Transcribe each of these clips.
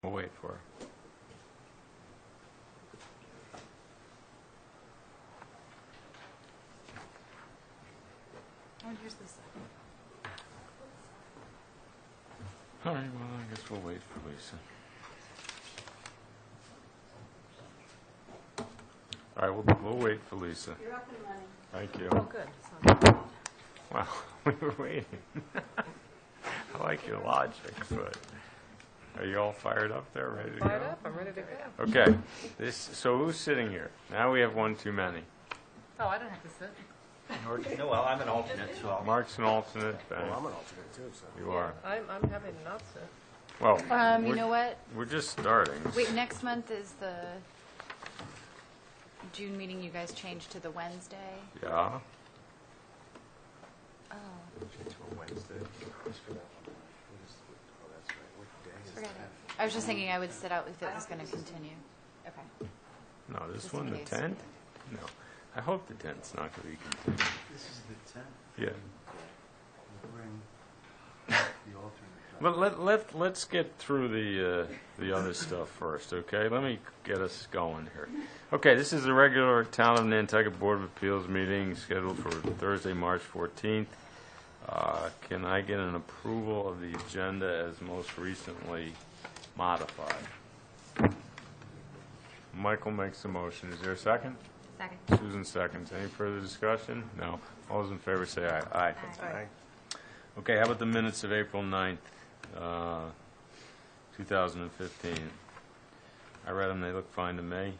We'll wait for her. Oh, here's the second. All right, well, I guess we'll wait for Lisa. All right, we'll wait for Lisa. You're up and running. Thank you. Oh, good. Sounds good. Well, we were waiting. I like your logic, but are you all fired up there, ready to go? Fired up. I'm ready to go. Okay. So who's sitting here? Now we have one too many. Oh, I don't have to sit. No, well, I'm an alternate, so I'll... Mark's an alternate. Ben, Well, I'm an alternate too, so... you are. I'm having to not sit. Well, You we're- know what? We're just starting. Wait, next month is the June meeting. You guys changed to the Wednesday. Yeah. Oh, It's for Wednesday. Just for that one. Oh, that's right. What day is forget that? it. I was just thinking I would sit out if it was going to continue. Okay. No, this Just one, in the case. 10th? No. I hope the 10th's not going to be continued. This is the 10th. Yeah. We'll bring the alternate. But let's get through the other stuff first, okay? Let me get us going here. Okay, this is the regular Town of Nantucket Board of Appeals meeting scheduled for Thursday, March 14th. Can I get an approval of the agenda as most recently modified? Michael makes a motion. Is there a second? Second. Susan seconds. Any further discussion? No. All those in favor say aye. Aye. Aye. Okay, how about the minutes of April 9th, 2015? I read them, they look fine to me.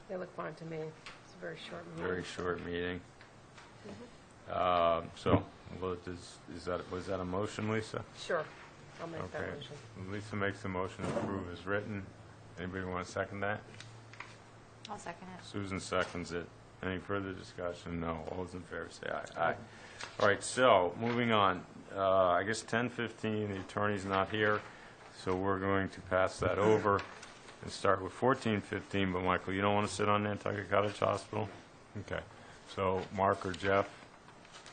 They look fine to me. It's a very short meeting. Very short meeting. So, was that a motion, Lisa? Sure. I'll make that Okay. motion. Lisa makes the motion to approve as written. Anybody want to second that? I'll second it. Susan seconds it. Any further discussion? No. All those in favor say aye. Aye. All right, so, moving on. I guess 10:15, the attorney's not here, so we're going to pass that over and start with 14:15. But, Michael, you don't want to sit on Nantucket Cottage Hospital? Okay. So, Mark or Jeff?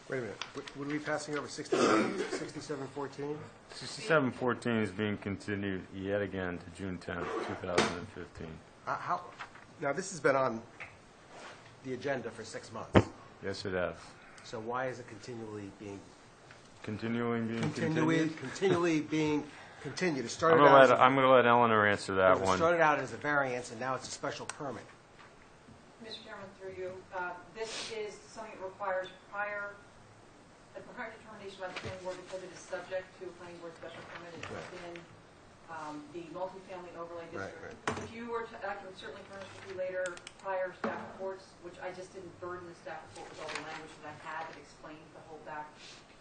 Wait a minute. Would we be passing over 6714? 6714 is being continued yet again to June 10th, 2015. How, now, this has been on the agenda for 6 months. Yes, it has. So why is it continually being continued? It started out as I'm going to let Eleanor answer that it one. started out as a variance, and now it's a special permit. Mr. Chairman, through you, this is something that requires prior determination by the planning board because it is subject to a planning board special permit. It's Right. within the multifamily overlay Right, district. If you were to, I can certainly furnish with you later prior staff reports, which I just didn't burden the staff report with all the language that I had that explained the whole back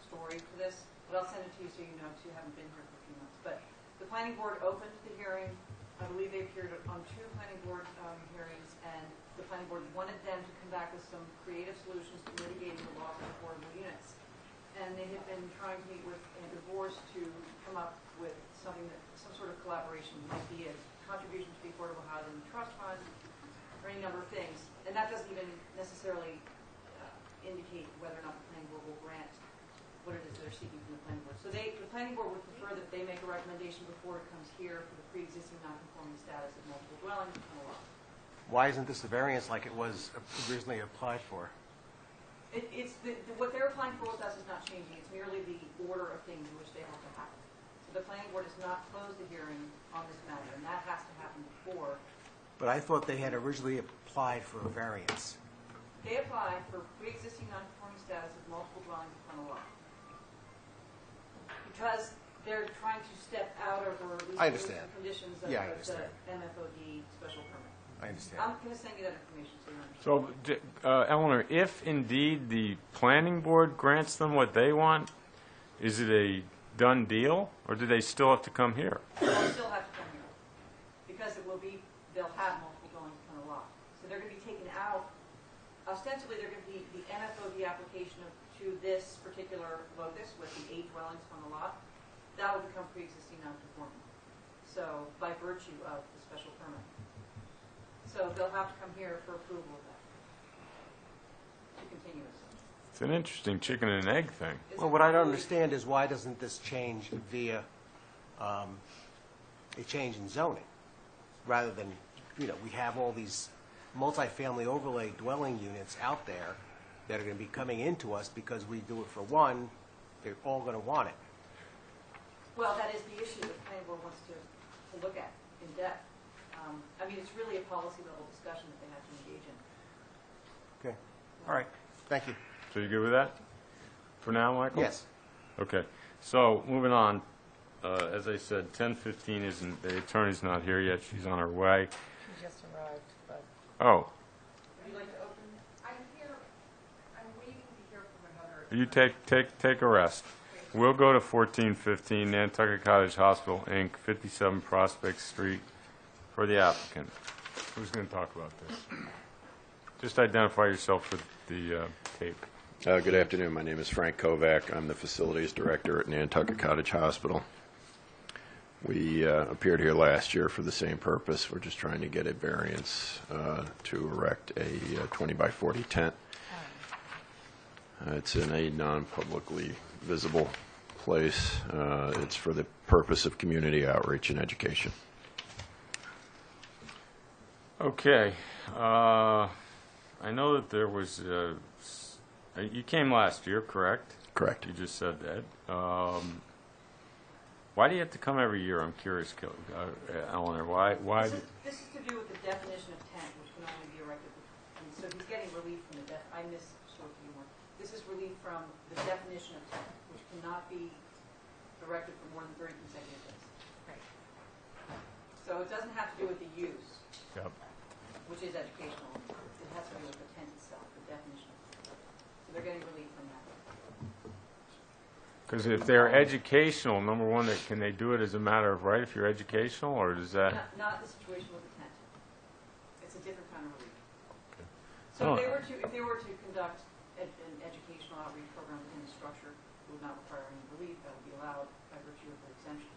story to this. But I'll send it to you so you know, because you haven't been here for a few months. But the planning board opened the hearing. I believe they appeared on 2 planning board hearings, and the planning board wanted them to come back with some creative solutions to mitigating the loss of affordable units. And they had been trying to meet with Andrew Vorse to come up with something that, some sort of collaboration, might be a contribution to the Affordable Housing Trust Fund, or any number of things. And that doesn't even necessarily indicate whether or not the planning board will grant what it is they're seeking from the planning board. So the planning board would prefer that they make a recommendation before it comes here for the pre-existing non-conforming status of multiple dwellings on a lot. Why isn't this a variance like it was originally applied for? It's what they're applying for with us is not changing. It's merely the order of things in which they have to happen. So the planning board has not closed the hearing on this matter, and that has to happen before. But I thought they had originally applied for a variance. They applied for pre-existing non-conforming status of multiple dwellings upon a lot. Because they're trying to step out of or at least I understand. the conditions of Yeah, I the understand. MFOD special permit. I understand. I'm going to send you that information so you understand. So, Eleanor, if indeed the planning board grants them what they want, is it a done deal, or do they still have to come here? They'll still have to come here, because it will be, they'll have multiple dwellings upon a lot. So they're going to be taken out, ostensibly they're going to be the MFOD application to this particular locus with the 8 dwellings on the lot, that will become pre-existing non-conforming. So, by virtue of the special permit. So they'll have to come here for approval of that, to continue this. It's an interesting chicken and egg thing. Well, what I don't understand is why doesn't this change via a change in zoning, rather than, we have all these multifamily overlay dwelling units out there that are going to be coming into us because we do it for one, they're all going to want it. Well, that is the issue that the planning board wants to look at in depth. I mean, it's really a policy level discussion that they have to engage in. Okay. All right. Thank you. So you good with that? For now, Michael? Yes. Okay. So, moving on. As I said, 10:15 isn't, the attorney's not here yet. She's on her way. She just arrived, but. Oh, Would you like to open? I'm waiting to hear from another. you take a rest. We'll go to 1415 Nantucket Cottage Hospital, Inc., 57 Prospect Street, for the applicant. Who's going to talk about this? Just identify yourself for the tape. Good afternoon. My name is Frank Kovac. I'm the facilities director at Nantucket Cottage Hospital. We appeared here last year for the same purpose. We're just trying to get a variance to erect a 20 by 40 tent. It's in a non-publicly visible place. It's for the purpose of community outreach and education. Okay. I know that there was, you came last year, correct? Correct. You just said that. Why do you have to come every year? I'm curious, Eleanor. Why? This is to do with the definition of tent, which can only be erected, and so he's getting relief from the I misspoke to you more. This is relief from the definition of tent, which cannot be erected for more than 30 consecutive days. Right. So it doesn't have to do with the use, Yep. which is educational. It has to do with the tent itself, the definition. So they're getting relief from that. Because if they're educational, number one, can they do it as a matter of right if you're educational, or does that? Not the situation with the tent. It's a different kind of relief. Oh. So if they were to conduct an educational outreach program within the structure, it would not require any relief. That would be allowed by virtue of the exemption.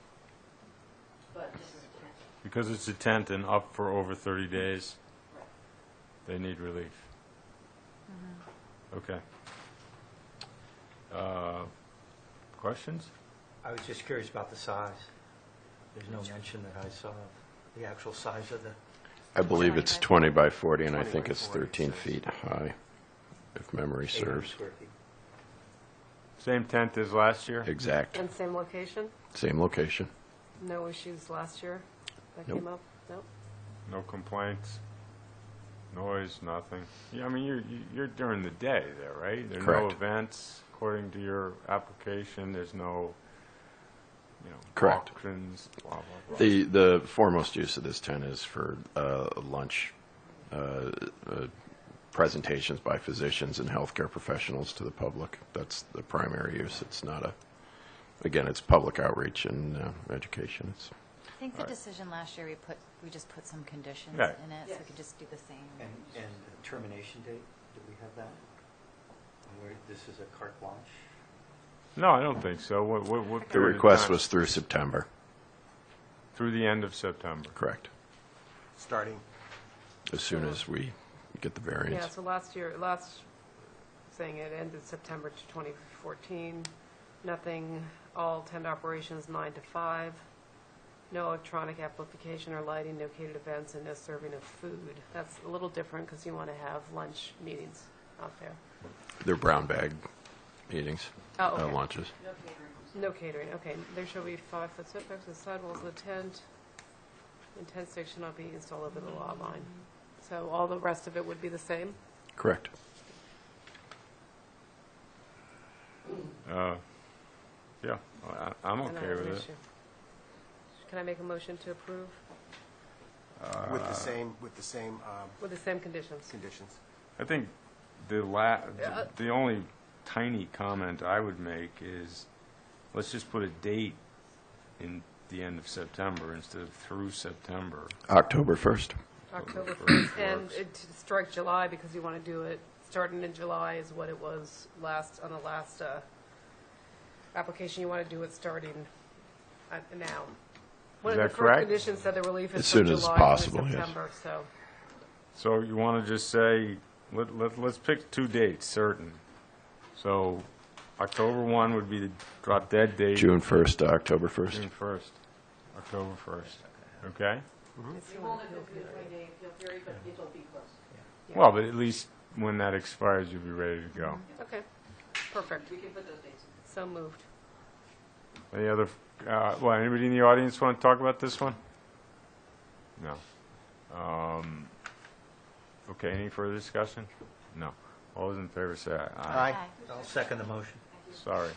But this is a tent. Because it's a tent and up for over 30 days, Right. they need relief. Okay. Questions? I was just curious about the size. There's no mention that I saw of the actual size of the... I believe it's 20 by 40, and I 20 think by it's 40, 13 so- feet high, if memory 800 serves. square feet. Same tent as last year? Exact. And same location? Same location. No issues last year that Nope. came up? Nope. No complaints? Noise, nothing? Yeah, I mean, you're during the day there, right? There are no Correct. events according to your application. There's no, Correct. auctions, blah, blah, blah. The foremost use of this tent is for lunch presentations by physicians and healthcare professionals to the public. That's the primary use. It's not again, it's public outreach and education. I think the decision last year, we just put some conditions Right. in it, so Yes. we could just do the same. And the termination date, do we have that? And where, this is a carte blanche? No, I don't think so. What The period of request time? was through September. Through the end of September. Correct. Starting. As soon as we get the Yeah, variance. so last saying it ended September 2014. Nothing, all tent operations 9 to 5. No electronic amplification or lighting, no catered events, and no serving of food. That's a little different because you want to have lunch meetings out there. They're brown bag meetings, Oh, okay. lunches. No catering. No catering, okay. There shall be 5-foot setbacks to the sidewalls of the tent. And tent stakes shall not be installed over the lot line. So all the rest of it would be the same? Correct. Yeah, I'm I don't okay have with an it. issue. Can I make a motion to approve With the same with the same conditions? conditions. I think the only tiny comment I would make is, let's just put a date in the end of September instead of through September. October 1st. October October 1st, 1st and works. to strike July because you want to do it starting in July is what it was on the last application. You want to do it starting now. One Is of that the correct? first conditions said the relief is As from soon as July possible, to yes. September, so. So you want to just say, let's pick two dates certain. So October 1 would be the drop dead date. June 1st to October 1st. June 1st. October 1st. Okay? It's We the won't one have appeal to do the period. 20-day appeal period, but it'll be close. Yeah. Well, but at least when that expires, you'll be ready to go. Okay, perfect. We can put those dates in. So moved. Any other, anybody in the audience want to talk about this one? No. Okay, any further discussion? No. All those in favor say aye. Aye. I'll second the motion. Sorry.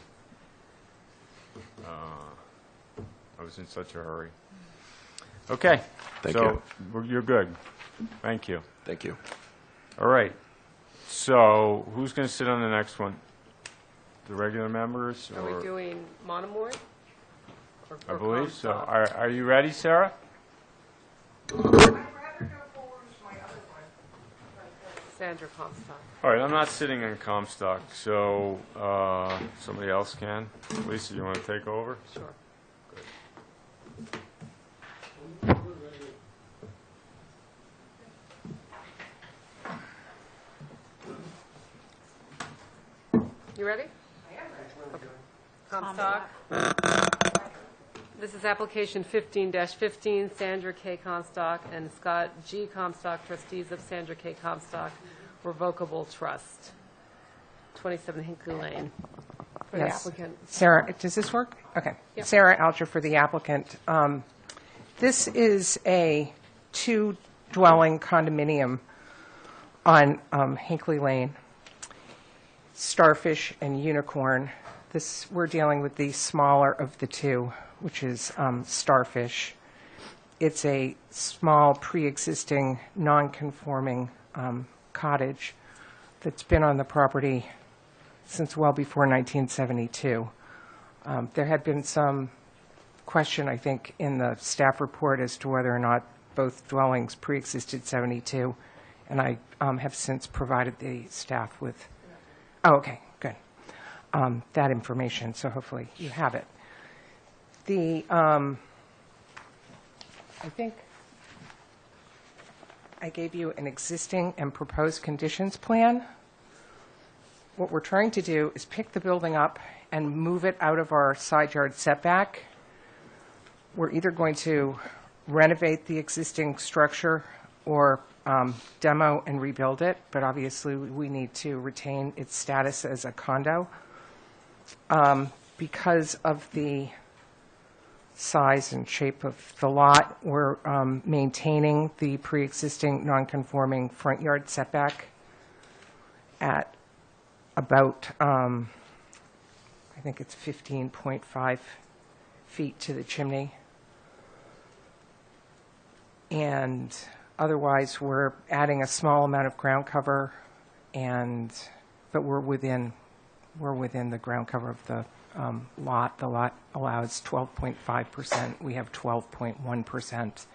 I was in such a hurry. Okay. Thank so you're good. Thank you. Thank you. All right. So who's going to sit on the next one? The regular members? Are or we doing Monomoy? I believe so. Comstock? Are you ready, Sarah? Sandra Comstock. All right, I'm not sitting in Comstock, so somebody else can. Lisa, you want to take over? Sure. You ready? I am ready. Comstock. This is application 15-15, Sandra K. Comstock and Scott G. Comstock, trustees of Sandra K. Comstock Revocable Trust, 27 Hinkley Lane. For the Yes. applicant. Sarah, does this work? Okay. Yep. Sarah Alger for the applicant. This is a two-dwelling condominium on Hinkley Lane, Starfish and Unicorn. We're dealing with the smaller of the two, which is Starfish. It's a small, pre-existing, non-conforming cottage that's been on the property since well before 1972. There had been some question, I think, in the staff report as to whether or not both dwellings pre-existed 72, and I have since provided the staff with, oh, okay, good, that information, so hopefully you have it. I think I gave you an existing and proposed conditions plan. What we're trying to do is pick the building up and move it out of our side yard setback. We're either going to renovate the existing structure or demo and rebuild it, but obviously we need to retain its status as a condo. Because of the size and shape of the lot, we're maintaining the pre-existing non-conforming front yard setback at about, I think it's 15.5 feet to the chimney. And otherwise, we're adding a small amount of ground cover, but we're within the ground cover of the lot. The lot allows 12.5%. We have 12.1%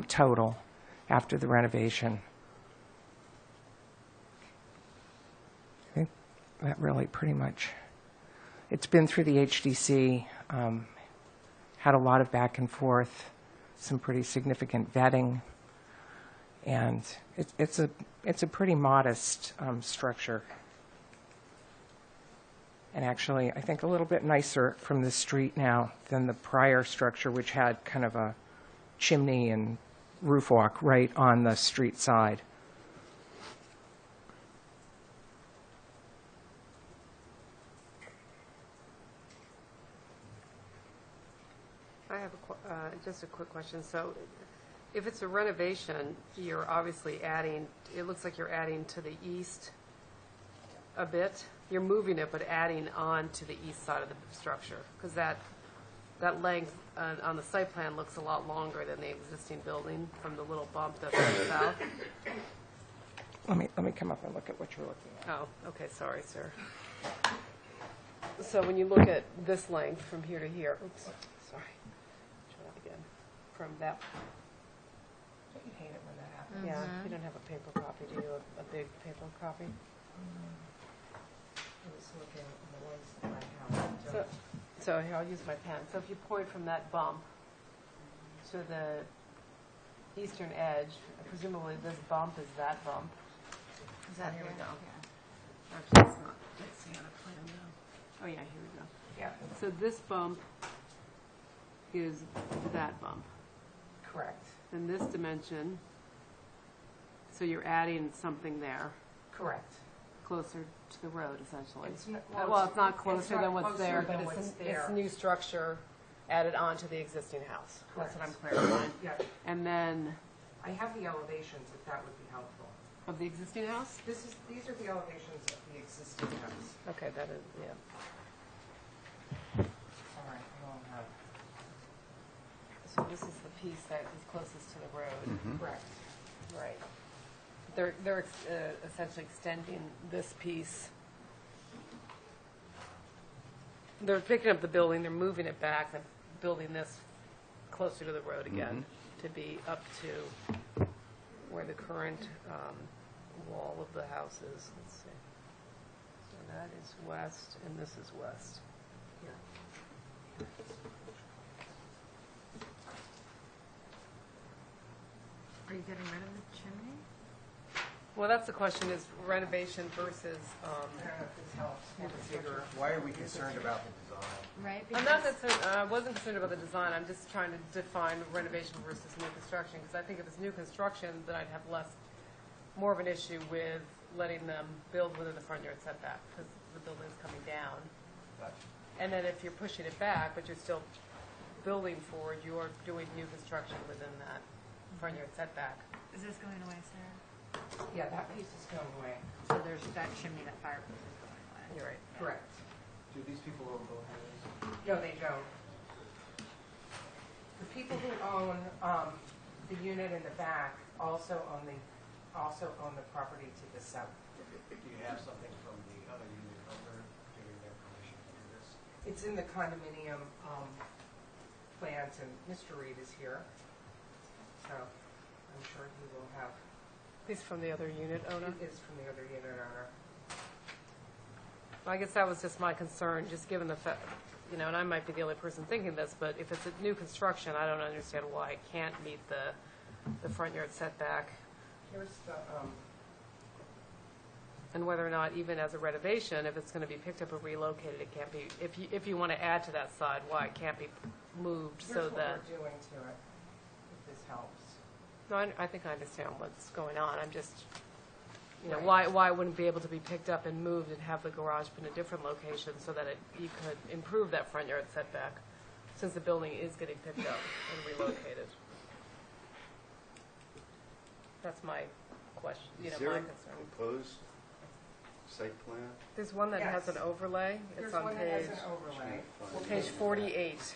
total after the renovation. I think that really pretty much, it's been through the HDC, had a lot of back and forth, some pretty significant vetting, and it's a pretty modest structure. And actually, I think a little bit nicer from the street now than the prior structure, which had kind of a chimney and roof walk right on the street side. I have just a quick question. So if it's a renovation, you're obviously adding, it looks like you're adding to the east a bit. You're moving it, but adding on to the east side of the structure, because that length on the site plan looks a lot longer than the existing building from the little bump that's on the south. Let me come up and look at what you're looking at. Oh, okay, sorry, sir. So when you look at this length from here to here, oops, sorry, try that again, from that, You hate it when that happens. yeah, you don't have a paper copy, do you, a big paper copy? So here, I'll use my pen. So if you point from that bump to the eastern edge, presumably this bump is that bump. Is that Here we here? go. Yeah. Actually, it's not. Let's see on a plan now. Oh, yeah, here we go. Yeah. So this bump is that bump. Correct. then this dimension, so you're adding something there, Correct. closer to the road, essentially. It's n- Well, it's not closer not than what's closer there, than but what's it's there. new structure added onto the existing house. That's what I'm clarifying. Yeah, And then, I have the elevations, if that would be helpful. of the existing house? These are the elevations of the existing house. Okay, that is, yeah. All right, I don't have. So this is the piece that is closest to the road. Correct. Right. They're essentially extending this piece. They're picking up the building, they're moving it back, and building this closer to the road again to be up to where the current wall of the house is. Let's see. So that is west, and this is west. Are you getting rid of the chimney? Well, that's the question, is renovation versus, I don't know if this helps. Have a bigger. Why are we concerned about the design? Right? I'm not concerned, I wasn't concerned about the design, I'm just trying to define renovation versus new construction, because I think if it's new construction, then I'd have more of an issue with letting them build within the front yard setback, because the building's coming down. And then if you're pushing it back, but you're still building forward, you're doing new construction within that front yard setback. Is this going away, Sarah? Yeah, that piece is going away. So there's that chimney, that fireplace is going away. You're right. Correct. Do these people own both houses? No, they don't. The people who own the unit in the back also own the property to the south. Do you have something from the other unit owner giving their permission to do this? It's in the condominium plans, and Mr. Reed is here, so I'm sure he will have. He's from the other unit owner? He is from the other unit owner. I guess that was just my concern, just given the fact, and I might be the only person thinking this, but if it's a new construction, I don't understand why it can't meet the front yard setback, Here's the, and whether or not, even as a renovation, if it's going to be picked up or relocated, it can't be, if you want to add to that side, why it can't be moved here's so what that, we're doing to it, if this helps. no, I think I understand what's going on, I'm just, why it wouldn't be able to be picked up and moved and have the garage in a different location so that you could improve that front yard setback, since the building is getting picked up and relocated. That's my question, Is my there a concern. proposed site plan? There's one that has Yes. an overlay, Here's it's on one that has page, an overlay. page 48.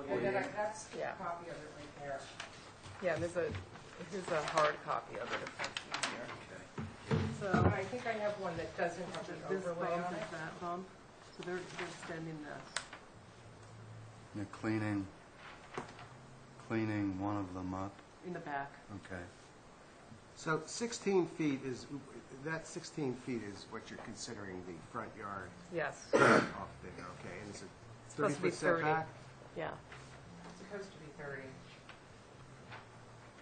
And then that's a Yeah. copy of it right there. Yeah, here's a hard copy of it, if that's easier. So I think I have one that doesn't have the This overlay bump on it. is that bump, so they're extending this. You're cleaning one of them up, In the back. okay. So 16 feet is, that 16 feet is what you're considering the front yard Yes, off there, okay? And it's a supposed to be 30-foot 30. setback? Yeah. It's supposed to be 30.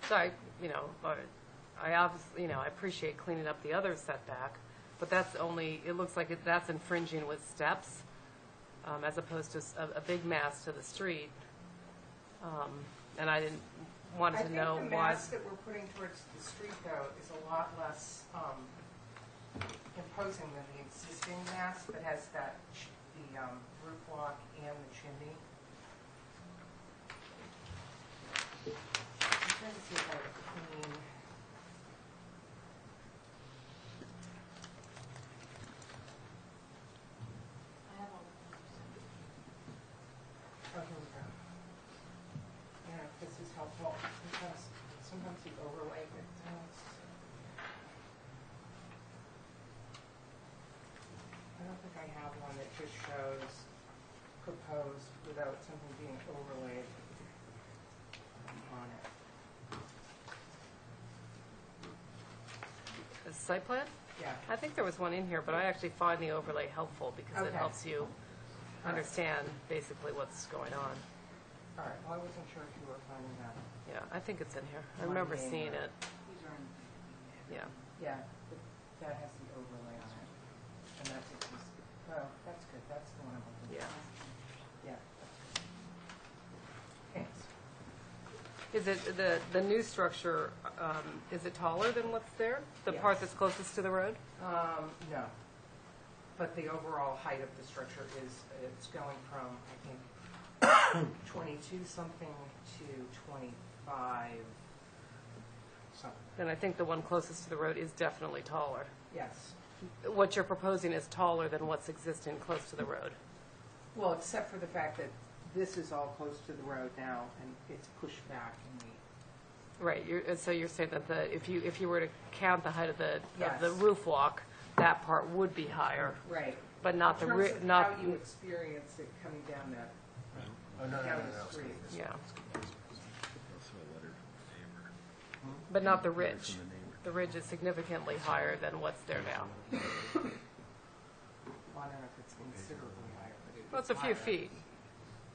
So I obviously, I appreciate cleaning up the other setback, but that's only, it looks like that's infringing with steps, as opposed to a big mass to the street. And I wanted to know I think the why. mass that we're putting towards the street, though, is a lot less imposing than the existing mass that has the roof block and the chimney. I'm trying to see if I have a clean. Oh, here we go. Yeah, if this is helpful, sometimes you overlay it. I don't think I have one that just shows proposed without something being overlaid on it. The site plan? Yeah. I think there was one in here, but I actually find the overlay helpful because it Okay. helps you understand basically what's going on. All right, well, I wasn't sure if you were finding that. Yeah, I think it's in here. I One remember name, seeing right. it. Yeah. Yeah, but that has the overlay on it. And that's it. Well, that's good, that's the one I'm looking for. Yeah. Yeah. Thanks. Is it, the new structure, is it taller than what's there? The part Yes. that's closest to the road? No. But the overall height of the structure is, it's going from, I think, 22-something to 25 something. And I think the one closest to the road is definitely taller. Yes. What you're proposing is taller than what's existing close to the road. Well, except for the fact that this is all close to the road now, and it's pushed back in the, Right, so you're saying that if you were to count the height of the Yes. roof walk, that part would be higher, right. but not the, In ri- terms of not, how you experience it coming down that, Oh, no, no, down no, the no. street. yeah. But not the ridge. The ridge is significantly higher than what's there now. Well, I don't know if it's considerably higher, but Well, it's a few higher. feet.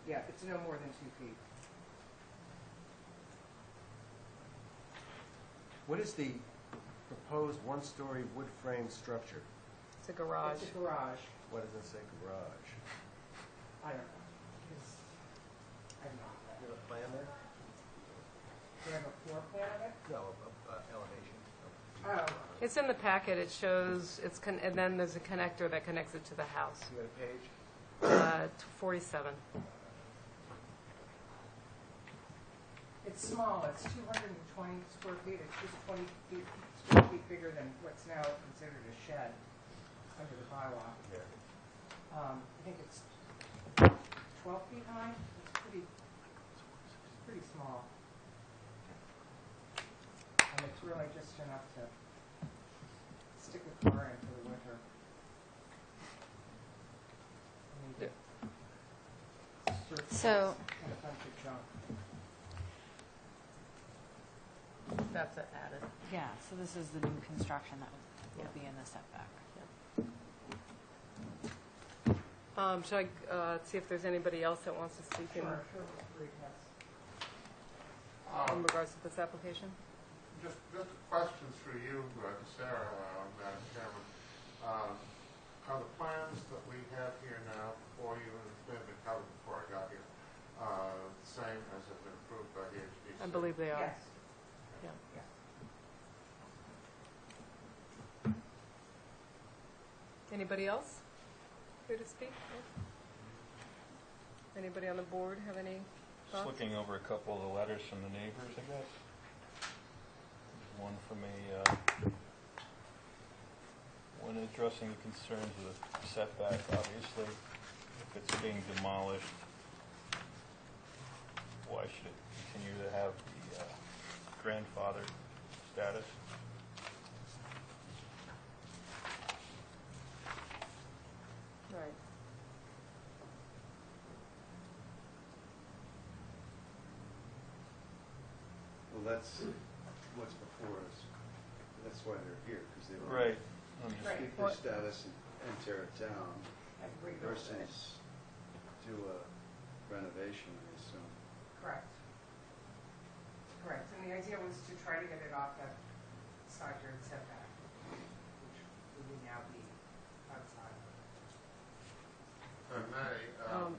Yeah, it's no more than 2 feet. What is the proposed one-story wood frame structure? It's a garage. It's a garage. What does it say garage? I don't know. It's, I don't know. You have a plan there? Do you have a floor plan of it? No, elevation. Oh, It's in the packet, it shows, and then there's a connector that connects it to the house. You got a page? 47. it's small. It's 220 square feet. It's just square feet bigger than what's now considered a shed under the bylaw. Yeah. I think it's 12 feet high. It's pretty small. And it's really just enough to stick a car in for the winter. And you get So- and a bunch of junk. That's added. Yeah, so this is the new construction that will be in the setback. Should I see if there's anybody else that wants to speak in Sure, regards to this application? Just questions for you, Sarah, Madam Chairman. Are the plans that we have here now before you, and it's been covered before I got here, the same as have been approved by the HDC? I believe they are. Yes. Yeah. Yes. Anybody else here to speak? Anybody on the board have any Just thoughts? looking over a couple of the letters from the neighbors, I guess. There's one from when addressing the concerns of the setback, obviously, if it's being demolished, why should it continue to have the grandfather status? Right. Well, that's what's before us. That's why they're here, because they want Right. to keep their status and tear it down And rebuild it. versus do a renovation, I assume. Correct. Correct, and the idea was to try to get it off that side yard setback, which would now be outside. If I may, Um,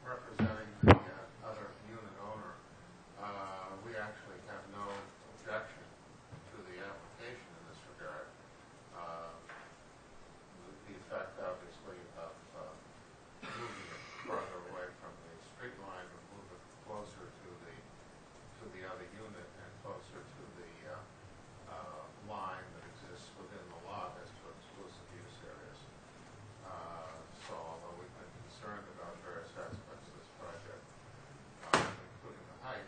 representing the other unit owner, we actually have no objection to the application in this regard. The effect, obviously, of moving it further away from the street line would move it closer to the other unit and closer to the line that exists within the lot as to exclusive use areas. So although we've been concerned about various aspects of this project, including the height,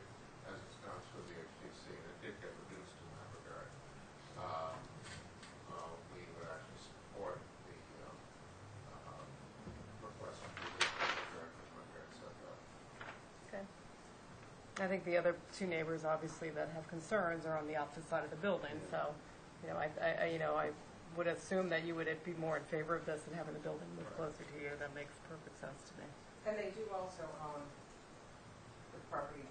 as it's gone through the HDC, and it did get reduced in that regard, we would actually support the request for relief with regard to the front yard setback. Okay. I think the other two neighbors, obviously, that have concerns are on the opposite side of the building, so, I would assume that you would be more in favor of this and having the building move closer to you. That makes perfect sense to me. And they do also own the property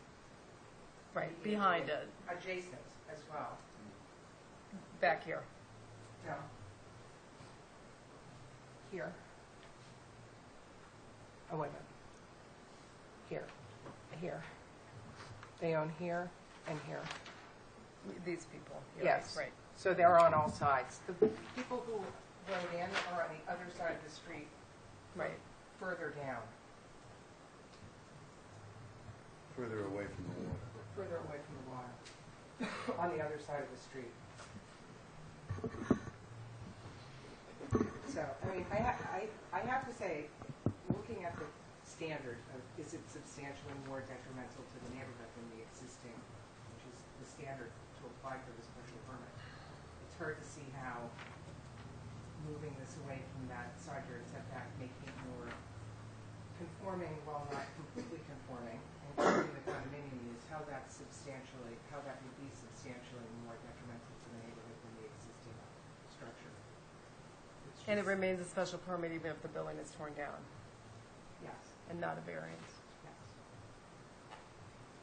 Right, behind it, adjacent as well. back here. No, Here. Oh, wait a minute. Here. They own here and here. These people. Yeah, Yes. Right. So they're on all sides. The people who wrote in are on the other side of the street, Right. further down, Further away from the water. further away from the water, on the other side of the street. So, I mean, I have to say, looking at the standard of, is it substantially more detrimental to the neighborhood than the existing, which is the standard to apply for the special permit, it's hard to see how moving this away from that side yard setback, making it more conforming while not completely conforming, and keeping the condominium use, how that would be substantially more detrimental to the neighborhood than the existing structure. It's And it just- remains a special permit even if the building is torn down Yes, and not a variance. yes.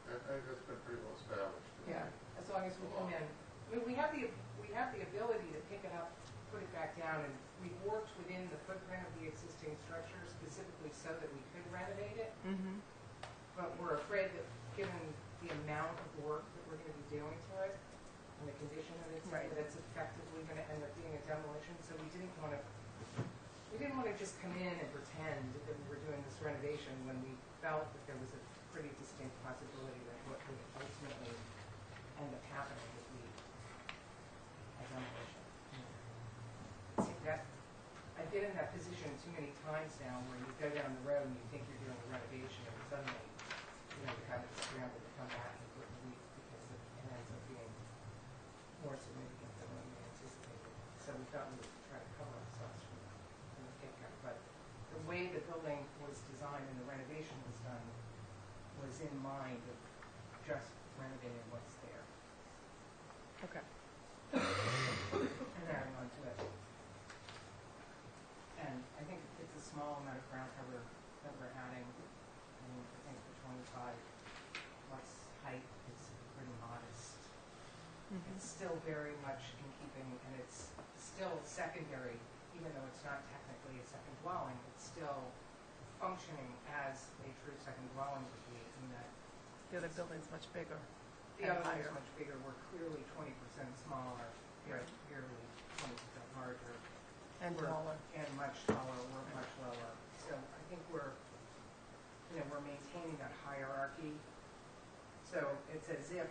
I think that's been pretty well established. Yeah, as long as we come in, I mean, we have the ability to pick it up, put it back down, and we've worked within the footprint of the existing structure specifically so that we could renovate it, Mm-hmm. but we're afraid that given the amount of work that we're gonna be doing to it, and the condition of it, Right. that it's effectively gonna end up being a demolition, so we didn't wanna just come in and pretend that we were doing this renovation when we felt that there was a pretty distinct possibility that what would ultimately end up happening would be a demolition. See, I've been in that position too many times now where you go down the road and you think you're doing a renovation and suddenly, you kind of scramble to come back and put relief because it ends up being more significant than what we anticipated. So we thought we would try to cover ourselves from the get-go. But the way the building was designed and the renovation was done was in mind of just renovating what's there Okay. and adding on to it. And I think it's a small amount of ground cover that we're adding. I mean, I think the 25 plus height is pretty modest. It's still very much in keeping, and it's still secondary, even though it's not technically a second dwelling, it's still functioning as a true second dwelling would be in that The other building's much bigger. the And other one is higher. much bigger. We're clearly 20% smaller, Right. clearly 20% larger. And We're- taller. And much taller, we're much lower. So I think we're maintaining that hierarchy. So it's as if,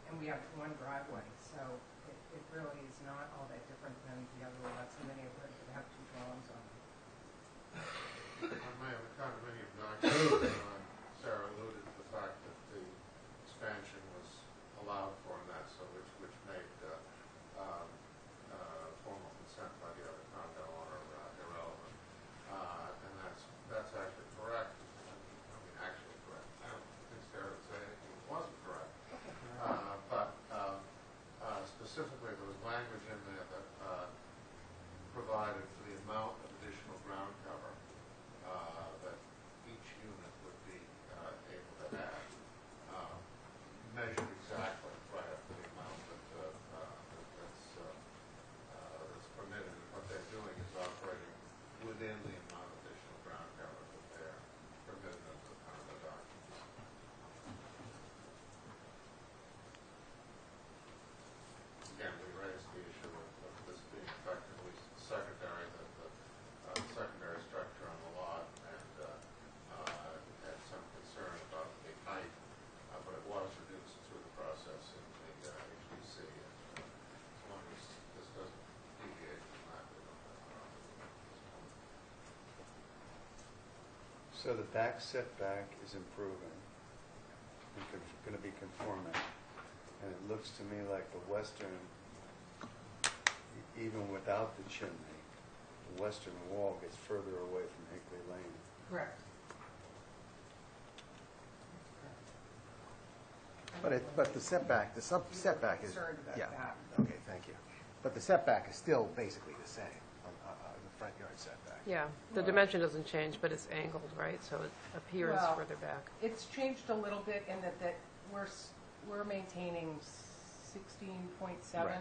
and we have one driveway, so it really is not all that different than the other lots in the neighborhood that have two dwellings on them. On my own condominium document, Sarah alluded to the fact that the expansion was allowed for in that, so which made formal consent by the other condo owner irrelevant. And that's actually correct. I mean, actually correct. I don't think Sarah would say it wasn't correct. But specifically, there was language in there that provided for the amount of additional ground cover that each unit would be able to add, measured exactly right up to the amount that's permitted. And what they're doing is operating within the amount of additional ground cover that they're permitted under the condo documents. Again, we raised the issue of this being effectively secondary, the secondary structure on the lot, and had some concern about the height, but it was reduced through the process in the HDC. And as long as this doesn't deviate from that, we don't have a problem at this point. So the back setback is improving, going to be conforming, and it looks to me like the western, even without the chimney, the western wall gets further away from Hinkley Lane. Correct. But the setback, setback is, Concerned about yeah, that. okay, thank you. But the setback is still basically the same on the front yard setback. Yeah, the dimension doesn't change, but it's angled, right? So it appears Well- further back. It's changed a little bit in that we're maintaining 16.7 Right.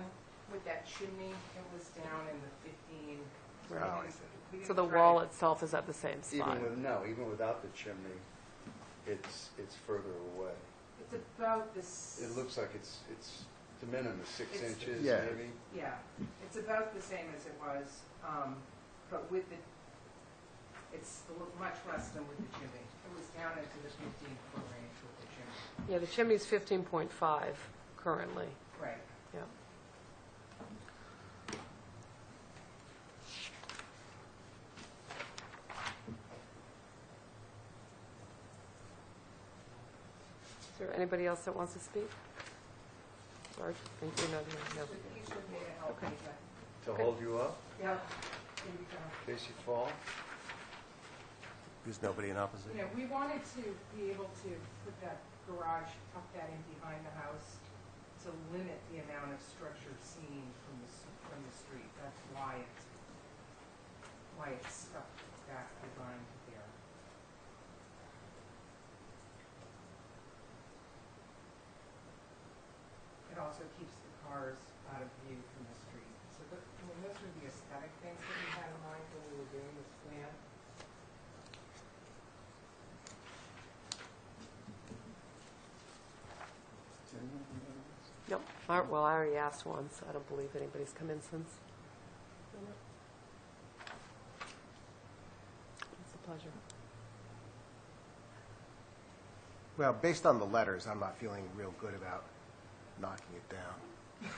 with that chimney. It was down in the 15. So we Right. Oh, I didn't- see. we didn't So the try wall to- itself is at the same spot. Even without the chimney, it's further away. It's about this. It looks like it's de minimis, 6 It's- inches Yeah. maybe. Yeah, it's about the same as it was, but with the, it's much less than with the chimney. It was down into the 15-foot range with the chimney. Yeah, the chimney's 15.5 currently. Right. Yeah. Is there anybody else that wants to speak? Or, think you're not here? No. He should be able to help me, but, To hold you up yeah, here we go. in case you fall. There's nobody in opposition? You know, we wanted to be able to put that garage, tuck that in behind the house to limit the amount of structure seen from the street. That's why it's stuck back behind there. It also keeps the cars out of view from the street. So those were the aesthetic things that we had in mind when we were doing this plan. No. Well, I already asked once. I don't believe anybody's come in since. It's a pleasure. Well, based on the letters, I'm not feeling real good about knocking it down.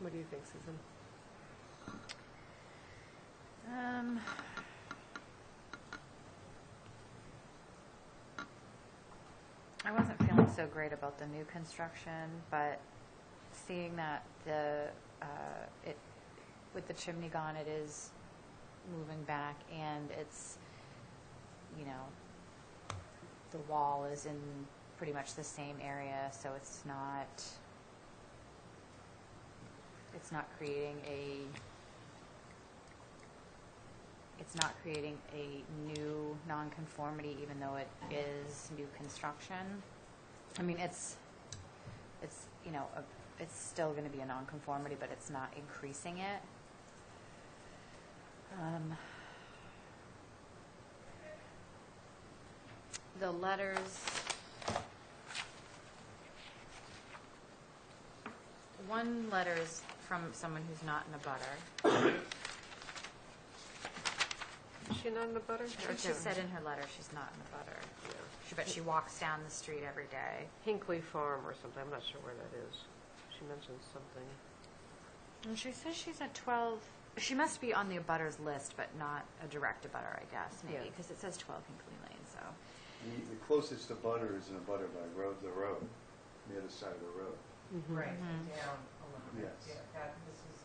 What do you think, Susan? I wasn't feeling so great about the new construction, but seeing that it with the chimney gone, it is moving back, and it's, you know, the wall is in pretty much the same area, so it's not creating a new nonconformity, even though it is new construction. I mean, it's you know, it's still going to be a nonconformity, but it's not increasing it. The letters, one letter is from someone who's not in a butter. Is she not in the butter? She said in her letter she's not in a butter. But she walks down the street every day. Hinkley Farm or something. I'm not sure where that is. She mentioned something. And she says she's at 12. She must be on the abutters list, but not a direct abutter, I guess, maybe, Yeah. because it says 12 Hinkley Lane, so. The closest to butter is in a butter by the road, the other side of the road. Right, and down a little bit. Yes. Yeah, this is,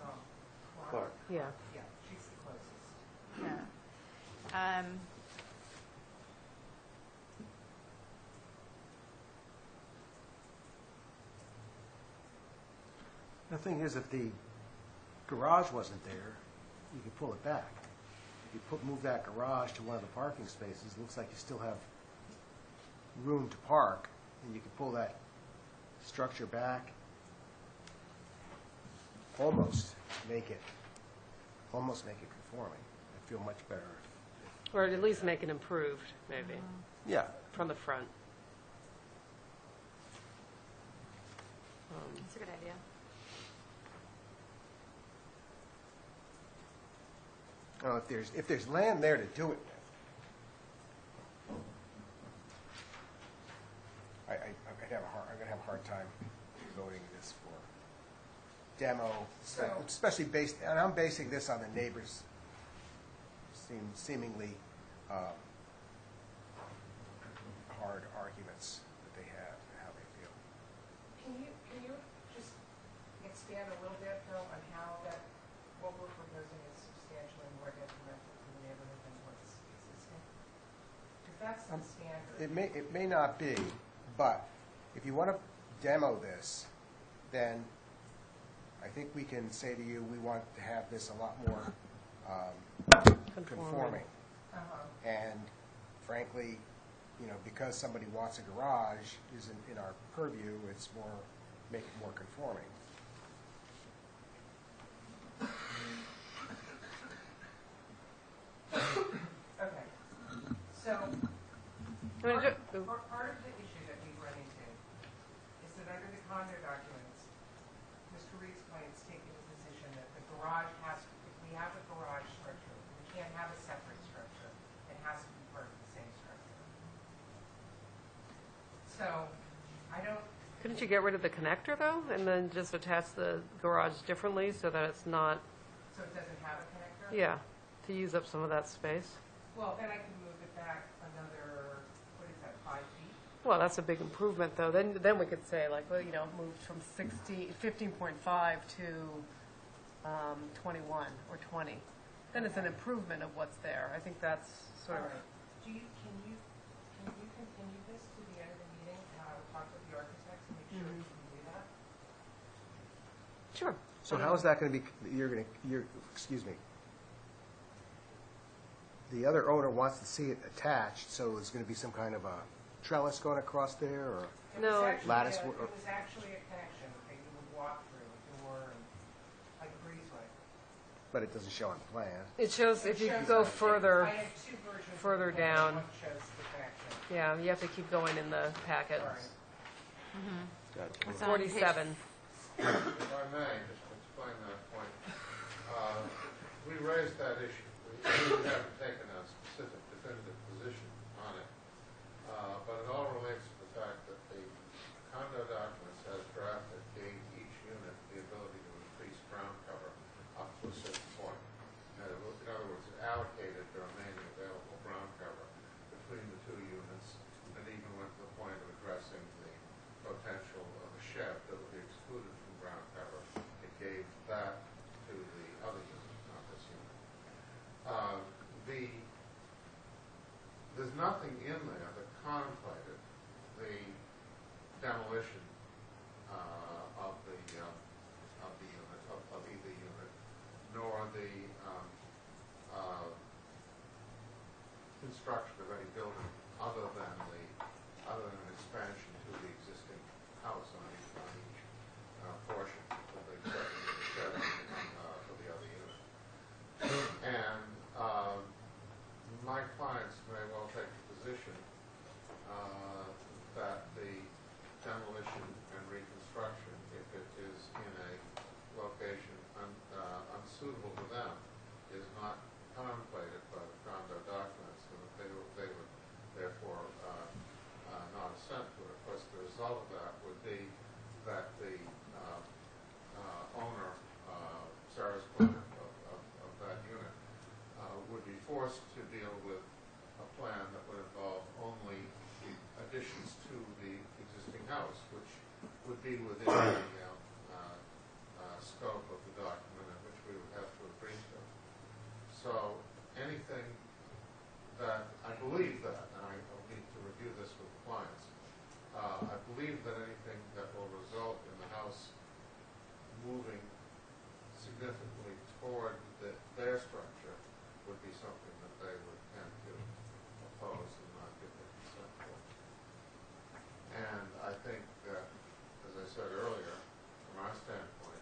Clark. Yeah. Yeah, she's the closest. Yeah. The thing is, if the garage wasn't there, you could pull it back. If you move that garage to one of the parking spaces, it looks like you still have room to park, and you could pull that structure back, almost make it conforming. I feel much better. Or at least make it improved, maybe, Yeah. from the front. That's a good idea. Well, if there's land there to do it with, I'm gonna have a hard time voting this for demo, especially and I'm basing this on the neighbors' seemingly hard arguments that they have, how they feel. Can you just expand a little bit, Phil, on how what we're proposing is substantially more detrimental to the neighborhood than what's existing? Because that's the standard. It may not be, but if you want to demo this, then I think we can say to you, we want to have this a lot more conforming. And frankly, you know, because somebody wants a garage isn't in our purview, it's more, make it more conforming. I mean, Part of the issue that we run into is that under the condo documents, Mr. Reed's clients take the position that the garage if we have a garage structure, we can't have a separate structure. It has to be part of the same structure. So, I don't, couldn't you get rid of the connector, though, and then just attach the garage differently so that it's not, so it doesn't have a connector? yeah, to use up some of that space? Well, then I can move it back another, what is that, 5 feet? Well, that's a big improvement, though. Then we could say, like, well, you know, moved from 15.5 to 21 or 20. Then it's an improvement of what's there. I think that's sort of. All right. Can you continue this to the end of the meeting? Talk with the architects and make sure we can do that? Sure. So how is that going to be, excuse me. The other owner wants to see it attached, so is going to be some kind of a trellis going across there, or? No. It Lattice was wo- actually a connection that you would walk through, a door, and like a breezeway. But it doesn't show on the plan. It shows if you Shows go on the- further. I have 2 versions of the further plan. down. One shows the connection. Yeah, you have to keep going in the packet. Sorry. It's on page- 47. If I may, just to explain that point, we raised that issue. We haven't taken a specific definitive position on it, but it all relates to the fact that the condo documents as drafted gave each unit the ability to increase ground cover up to a certain point. In other words, it allocated the remaining available ground cover between the 2 units, and even went to the point of addressing the potential of a shed that would be excluded from ground cover. It gave that to the other unit, not this unit. There's nothing in there that contemplated the demolition of the unit, of either unit, nor the construction of any building other than an expansion to the existing house on each portion, with the exception of the shed for the other unit. And my clients may well take the position that the demolition and reconstruction, if it is in a location unsuitable to them, is not contemplated by the condo documents, and that they would therefore not assent to it. Of course, the result of that would be that the owner, Sarah's client of that unit, would be forced to deal with a plan that would involve only additions to the existing house, which would be within the scope of the document and which we would have to agree to. So anything that, I believe that, and I will need to review this with clients, I believe that anything that will result in the house moving significantly toward their structure would be something that they would tend to oppose and not give their consent for. And I think that, as I said earlier, from our standpoint,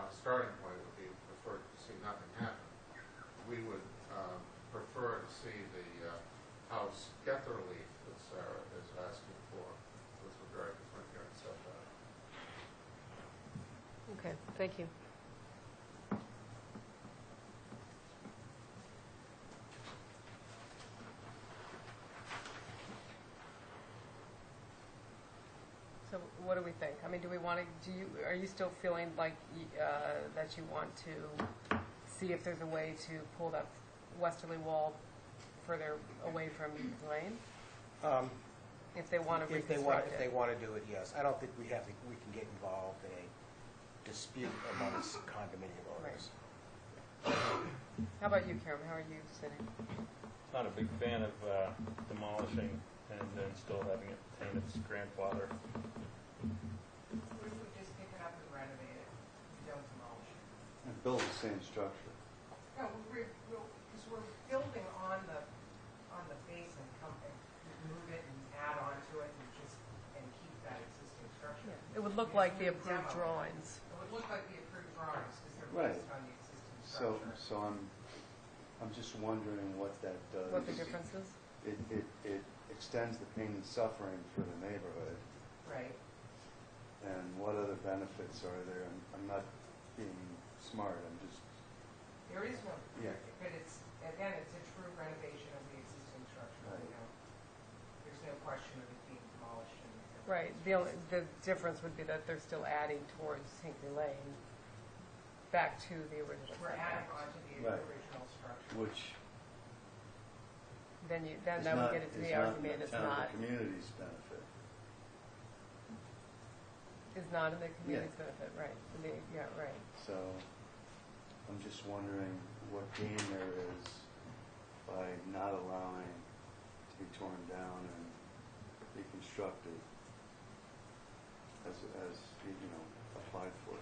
our starting point would be prefer to see nothing happen. We would prefer to see the house get the relief that Sarah is asking for with regard to front yard setback. Okay, thank you. So what do we think? I mean, do we want to, are you still feeling like that you want to see if there's a way to pull that westerly wall further away from Lane? If they want to reconstruct it? If they want to do it, yes. I don't think we can get involved in a dispute amongst condominium owners. How about you, Karen? How are you sitting? Not a big fan of demolishing and then still having it retain its grandfather. What if we just pick it up and renovate it? We don't demolish it. And build the same structure. No, because we're building on the base and move it and add on to it and keep that existing structure. It would look like the approved drawings. It would look like the approved drawings because they're Right. based on the existing structure. So I'm I'm just wondering what that does. What the difference is? It extends the pain and suffering for the neighborhood, Right. and what other benefits are there? I'm not being smart, I'm just, There is no, Yeah. but it's, again, it's a true renovation of the existing structure, Right. you know. There's no question of it being demolished and. Right, the difference would be that they're still adding towards Hinkley Lane, back to the original We're adding setback. onto the Right. original structure. which Then is that would not, get it to is the not in argument, the it's town of not, the community's benefit. is not in the community's benefit, right, yeah, right. So I'm just wondering what gain there is by not allowing to be torn down and reconstructed as you know, applied for.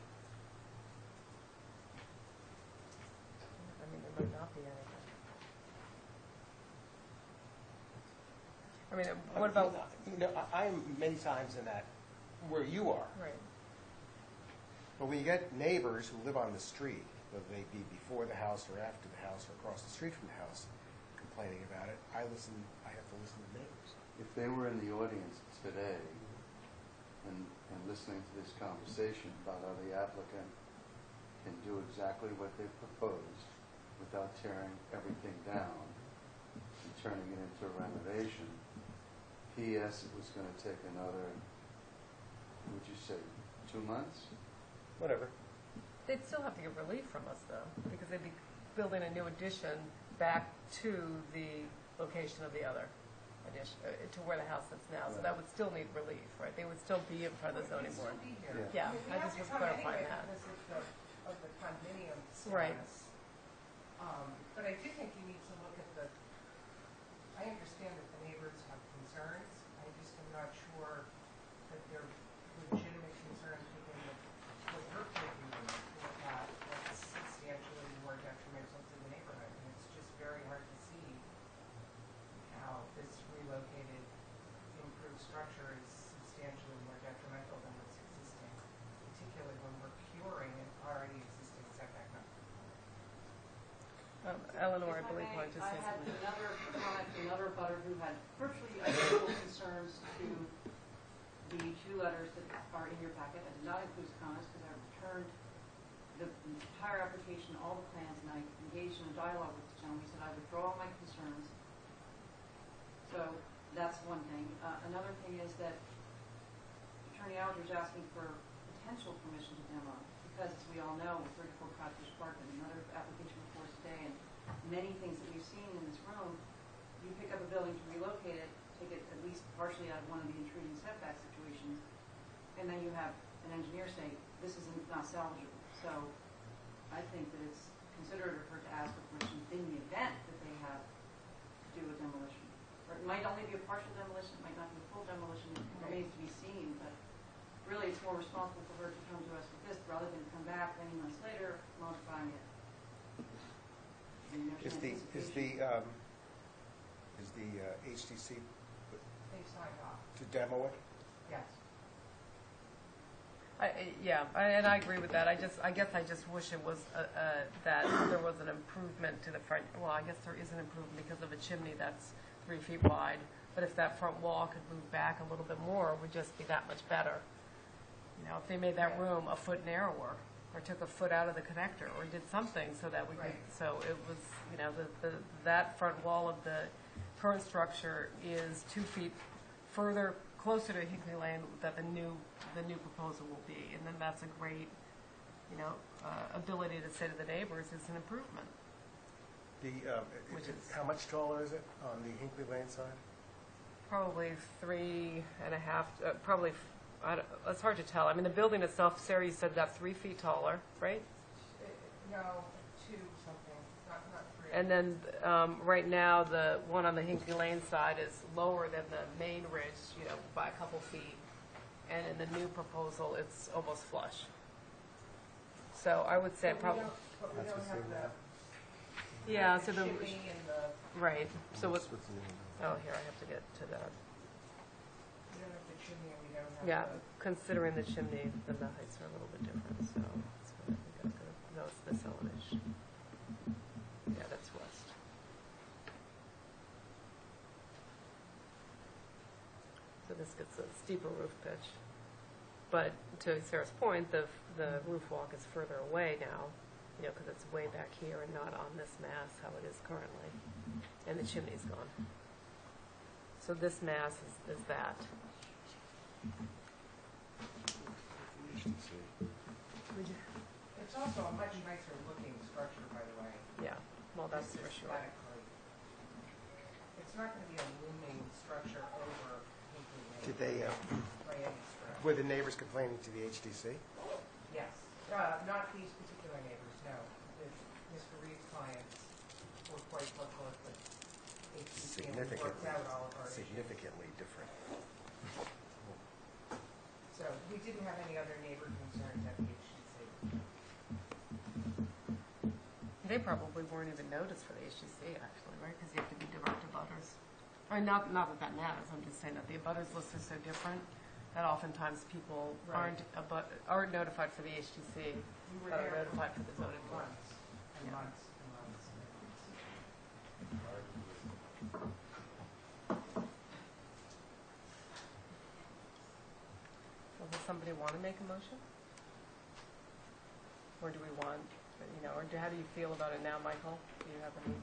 I mean, there might not be anything. I mean, what about, You know, I'm many times in that, where you are. right, But when you get neighbors who live on the street, whether they be before the house or after the house or across the street from the house, complaining about it, I have to listen to neighbors. If they were in the audience today and listening to this conversation about how the applicant can do exactly what they proposed without tearing everything down and turning it into a renovation, P.S. it was going to take another, would you say, 2 months? Whatever. they'd still have to get relief from us, though, because they'd be building a new addition back to the location of the other addition, to where the house is now, so that would still need relief, right? They would still be in front of the zoning board. Yeah, I just was clarifying that. Of the condominium Right. status. But I do think you need to look at I understand that the neighbors have concerns. I just am not sure that they're legitimate concerns within what we're thinking look at that's substantially more detrimental to the neighborhood. And it's just very hard to see how this relocated improved structure is substantially more detrimental than what's existing, particularly when we're curing an already existing setback non-conformity. Eleanor, I If believe, may, wanted to say I had something. another comment, another butter who had virtually identical concerns to the two letters that are in your packet. I did not include his comments because I returned the entire application, all the plans, and I engaged in a dialogue with the gentleman. He said I withdraw my concerns. So that's one thing. Another thing is that Attorney Alger is asking for potential permission to demo, because as we all know, with 34 Codfish Park and another application before us today, and many things that we've seen in this room, you pick up a building to relocate it, take it at least partially out of one of the intruding setback situations, and then you have an engineer say, this is not salvageable. So I think that it's considerate of her to ask for permission in the event that they have to do a demolition. Or it might only be a partial demolition, it might not be a full demolition, it remains to be seen, but really it's more responsible for her to come to us with this rather than come back many months later modifying it. Is the HTC They've signed off, to demo it? yes. Yeah, and I agree with that. I guess I just wish it was, that there was an improvement to the front, well, I guess there is an improvement because of a chimney that's 3 feet wide, but if that front wall could move back a little bit more, it would just be that much better. You know, if they made that room a foot narrower, or took a foot out of the connector, or did something so that we could, so it was, you know, that front wall of the current structure is 2 feet further, closer to Hinkley Lane that the new proposal will be, and then that's a great, you know, ability to say to the neighbors, it's an improvement. Which is- How much taller is it on the Hinkley Lane side? Probably 3.5, probably, it's hard to tell. I mean, the building itself, Sarah, you said that's 3 feet taller, right? No, 2 something, not 3. And then, right now, the one on the Hinkley Lane side is lower than the main ridge, you know, by a couple feet. And in the new proposal, it's almost flush. So I would say probably, But we don't have the yeah, so the, chimney and the, right, so what's, What's the name oh, here, I have to get to that. we don't have the chimney and we don't have Yeah, the. considering the chimney, then the heights are a little bit different, so that's what I think I'm gonna, no, it's this elevation. Yeah, that's west. steeper roof pitch. But to Sarah's point, the roof walk is further away now, because it's way back here and not on this mass how it is currently. And the chimney's gone. So this mass is that. It's also a much nicer looking structure, by the way. Yeah, well, that's Just for sure. aesthetically. It's not going to be a looming structure over Hinkley Lane. Did they, By any stretch. were the neighbors complaining to the HDC? Yes. Not these particular neighbors, no. Mr. Reed's clients were quite vocal at the HDC and we worked out all of our issues. Significantly different. So we didn't have any other neighbor concerns at the HDC. They probably weren't even noticed for the HGC, actually, right? Because you have to be direct abutters. I mean, not that matters. I'm just saying that the abutters list is so different that oftentimes people aren't notified for the HGC, We were but are there notified for the zoning board. months and Yeah. months and months and months. Well, does somebody want to make a motion? Or do we want, or how do you feel about it now, Michael? Do you have any?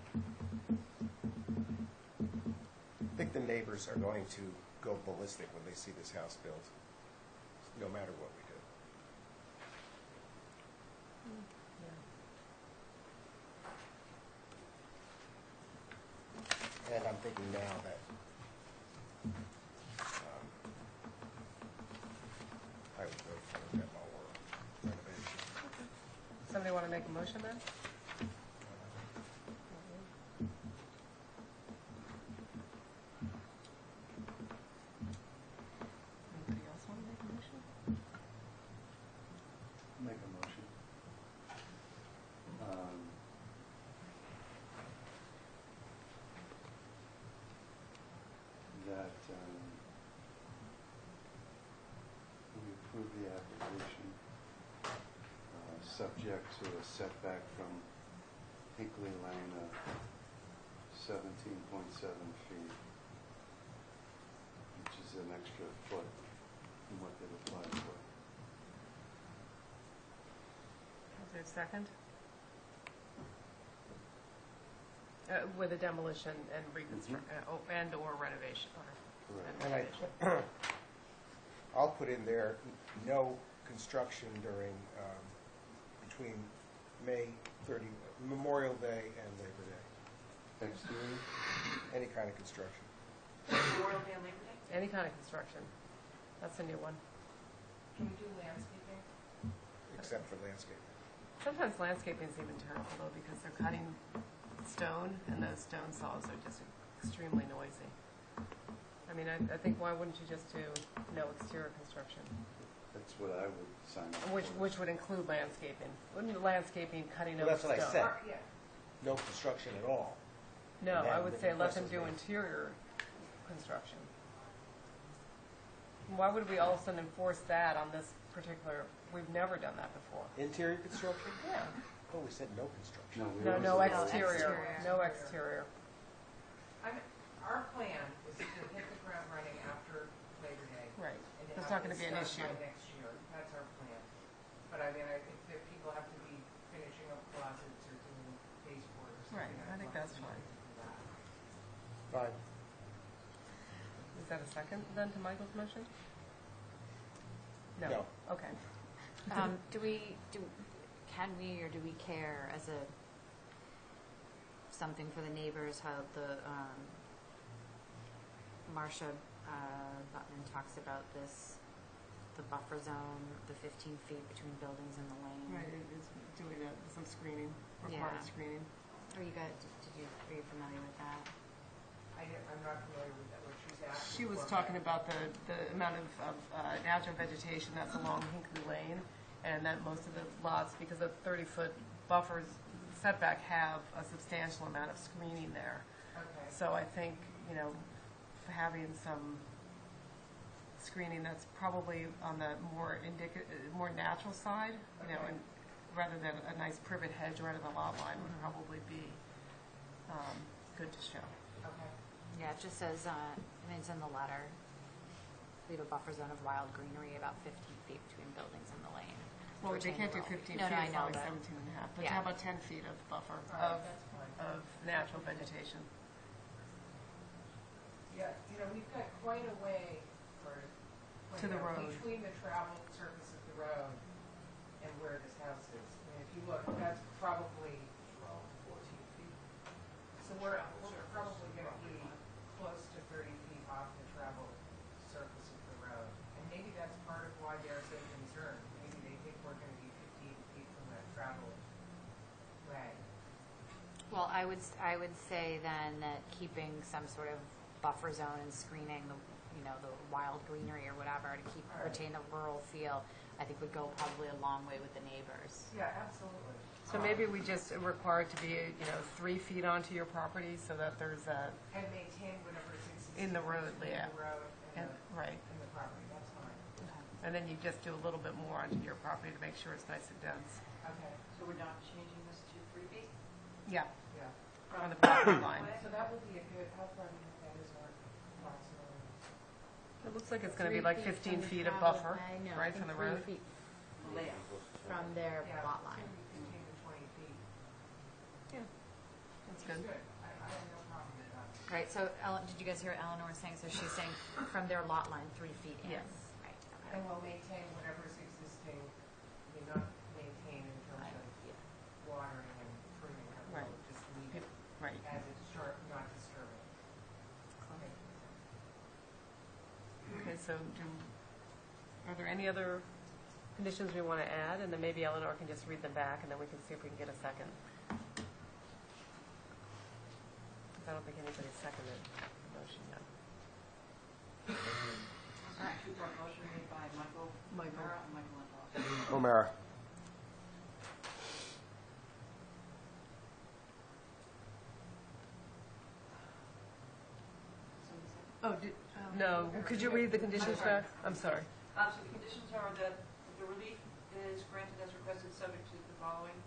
I think the neighbors are going to go ballistic when they see this house built, no matter what we do. And I'm thinking now that I would vote for a demo or renovation. Somebody want to make a motion then? Anybody else want to make a motion? Make a motion. That we approve the application, subject to a setback from Hinkley Lane of 17.7 feet, which is an extra foot from what they've applied for. Is there a second? With a demolition and reconstruct, and/or renovation. Correct. And I'll put in there, no construction during, between Memorial Day and Labor Day. Exterior? Any kind of construction. Memorial Day and Labor Day? Any kind of construction. That's a new one. Can we do landscaping? Except for landscaping. Sometimes landscaping is even terrible though because they're cutting stone and those stone saws are just extremely noisy. I mean, I think why wouldn't you just do no exterior construction? That's what I would sign up for. Which would include landscaping. Wouldn't landscaping cutting Well, over that's stone? what I said. Yeah. No construction at all. No, And I then would the say let them impressive do thing. interior construction. Why would we all of a sudden enforce that on this particular, we've never done that before. Interior construction? Yeah. Oh, we said no construction. No, we No always- exterior, exterior. no exterior. Our plan is to hit the ground running after Labor Day. Right. And That's have not gonna this be an done issue. by next year. That's our plan. But I mean, if people have to be finishing up closets or doing baseboard or something. Right, I think that's fine. Fine. Is that a second then to Michael's motion? No. Okay. Can we or do we care as something for the neighbors, how the, Marcia Button talks about this, the buffer zone, the 15 feet between buildings and the lane? Right, it's doing some screening, Yeah. required screening. Are you familiar with that? I'm not familiar with that, what she's asking. She was for, talking but- about the amount of natural vegetation that's along Hinkley Lane, and that most of the lots, because of 30-foot buffers setback, have a substantial amount of screening there. Okay. So I think, having some screening that's probably on the more natural side, and rather than a nice privet hedge right at the lot line would probably be good to show. Okay. Yeah, it just says, it's in the letter. leave a buffer zone of wild greenery about 15 feet between buildings and the lane. to Well, they retain can't the do rural- 15 No, feet, no, I it's know, only but- 17 and a half. But Yeah. how about 10 feet of buffer of natural vegetation? Yeah, you know, we've got quite a way for, To the road. between the travel surface of the road and where this house is. I mean, if you look, that's probably 12, 14 feet. So we're probably gonna be close to 30 feet off the travel surface of the road. And maybe that's part of why they're so concerned. Maybe they think we're gonna be 15 feet from that travel way. Well, I would say then that keeping some sort of buffer zone and screening the, the wild greenery or whatever to keep, All right. retain the rural feel, I think would go probably a long way with the neighbors. Yeah, absolutely. So maybe we just require it to be, 3 feet onto your property so that there's a, And maintain whatever is existing. In the road, between yeah. the road and right. the property, that's fine. And then you just do a little bit more onto your property to make sure it's nice and dense. Okay, So we're not changing this to 3 feet? Yeah, yeah. on the property line. So that would be a good, how far do you think that is on approximately? It looks like it's going to be like 15 feet of buffer, right, from the road. Layout. From their Yeah, lot line. maybe 15 to 20 feet. That's It's good. good. I have no problem with that. Right, so Ellen, did you guys hear what Eleanor was saying? So she's saying from their lot line, 3 feet in. Yes. Right, And okay. we'll maintain whatever's existing, we not maintain in terms of watering and pruning, and Right. we'll just leave it Right. as it's short, not disturbing. Okay. Okay, so are there any other conditions we want to add? And then maybe Eleanor can just read them back, and then we can see if we can get a second. 'Cause I don't think anybody seconded the motion yet. Two-part motion made by Michael O'Mara and Michael Lenthoff. O'Mara. Oh, no, could you read the conditions back? I'm sorry. So the conditions are that the relief is granted as requested, subject to the following.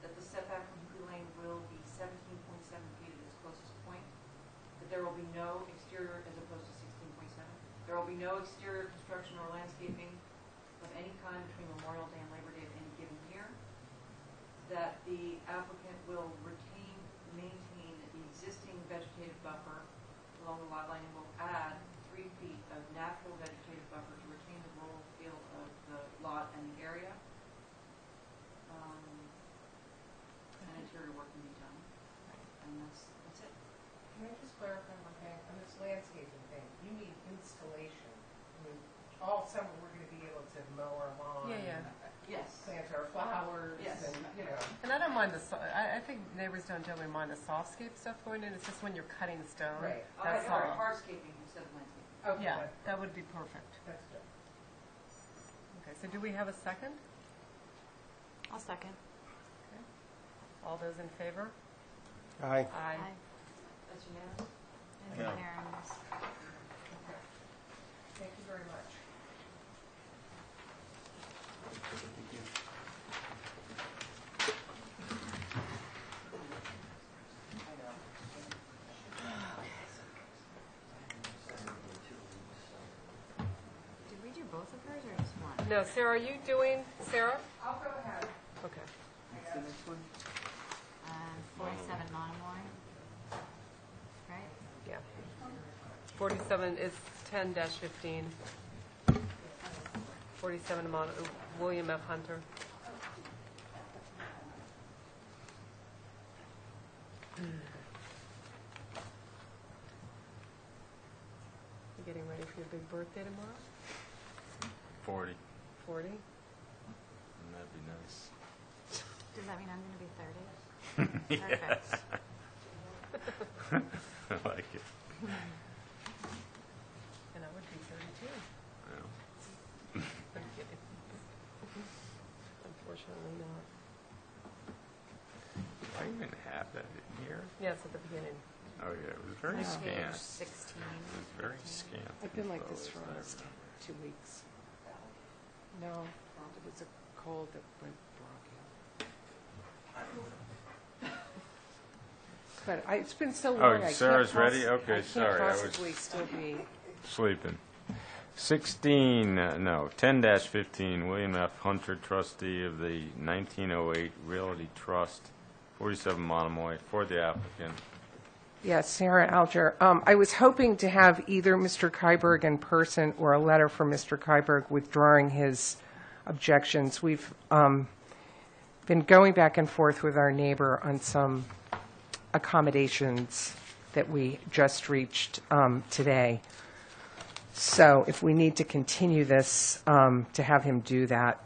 That the setback from Hickory Lane will be 17.7 feet at its closest point. That there will be no exterior as opposed to 16.7. There will be no exterior construction or landscaping of any kind between Memorial Day and Labor Day of any given year. That the applicant will maintain the existing vegetative buffer along the lot line and will add 3 feet of natural vegetative buffer to retain the rural feel of the lot and the area. And interior work can be done. And that's it. Can I just clarify one thing? On this landscaping thing, you need installation. I mean, all summer, we're gonna be able to mow our lawn. Yeah. Yes. Plant our flowers Yes. and, you know. And I don't mind I think neighbors don't generally mind the softscape stuff going in. It's just when you're cutting stone. Right. That's Or all. hardscaping instead of landscaping. Okay, Yeah, that would be perfect. that's good. Okay, so do we have a second? I'll second. All those in favor? Aye. Aye. That's unanimous? And Yeah. Karen's. Thank you very much. Did we do both of hers or just one? No, Sarah, are you doing, Sarah? I'll go ahead. Okay. 47 Monomoy. Right? Yeah. 47 is 10-15. 47, William F. Hunter. You getting ready for your big birthday tomorrow? 40. 40? And that'd be nice. Does that mean I'm going to be 30? Perfect. I like it. And I would be 32. Yeah. I'm kidding. Unfortunately not. Do I even have that in here? Yes, at the beginning. Oh, yeah, it was very Page scant. 16. It was very scant. I've been like this Those, for I almost don't 2 weeks. No, it was a cold that went bronchial. But it's been so long. I can't Sarah's ready? Okay, I sorry, I can't was- possibly still be. Sleeping. 16, no, 10-15, William F. Hunter, trustee of the 1908 Realty Trust, 47 Monomoy, for the applicant. Yes, Sarah Alger. I was hoping to have either Mr. Kyberg in person or a letter from Mr. Kyberg withdrawing his objections. We've been going back and forth with our neighbor on some accommodations that we just reached today. So if we need to continue this to have him do that,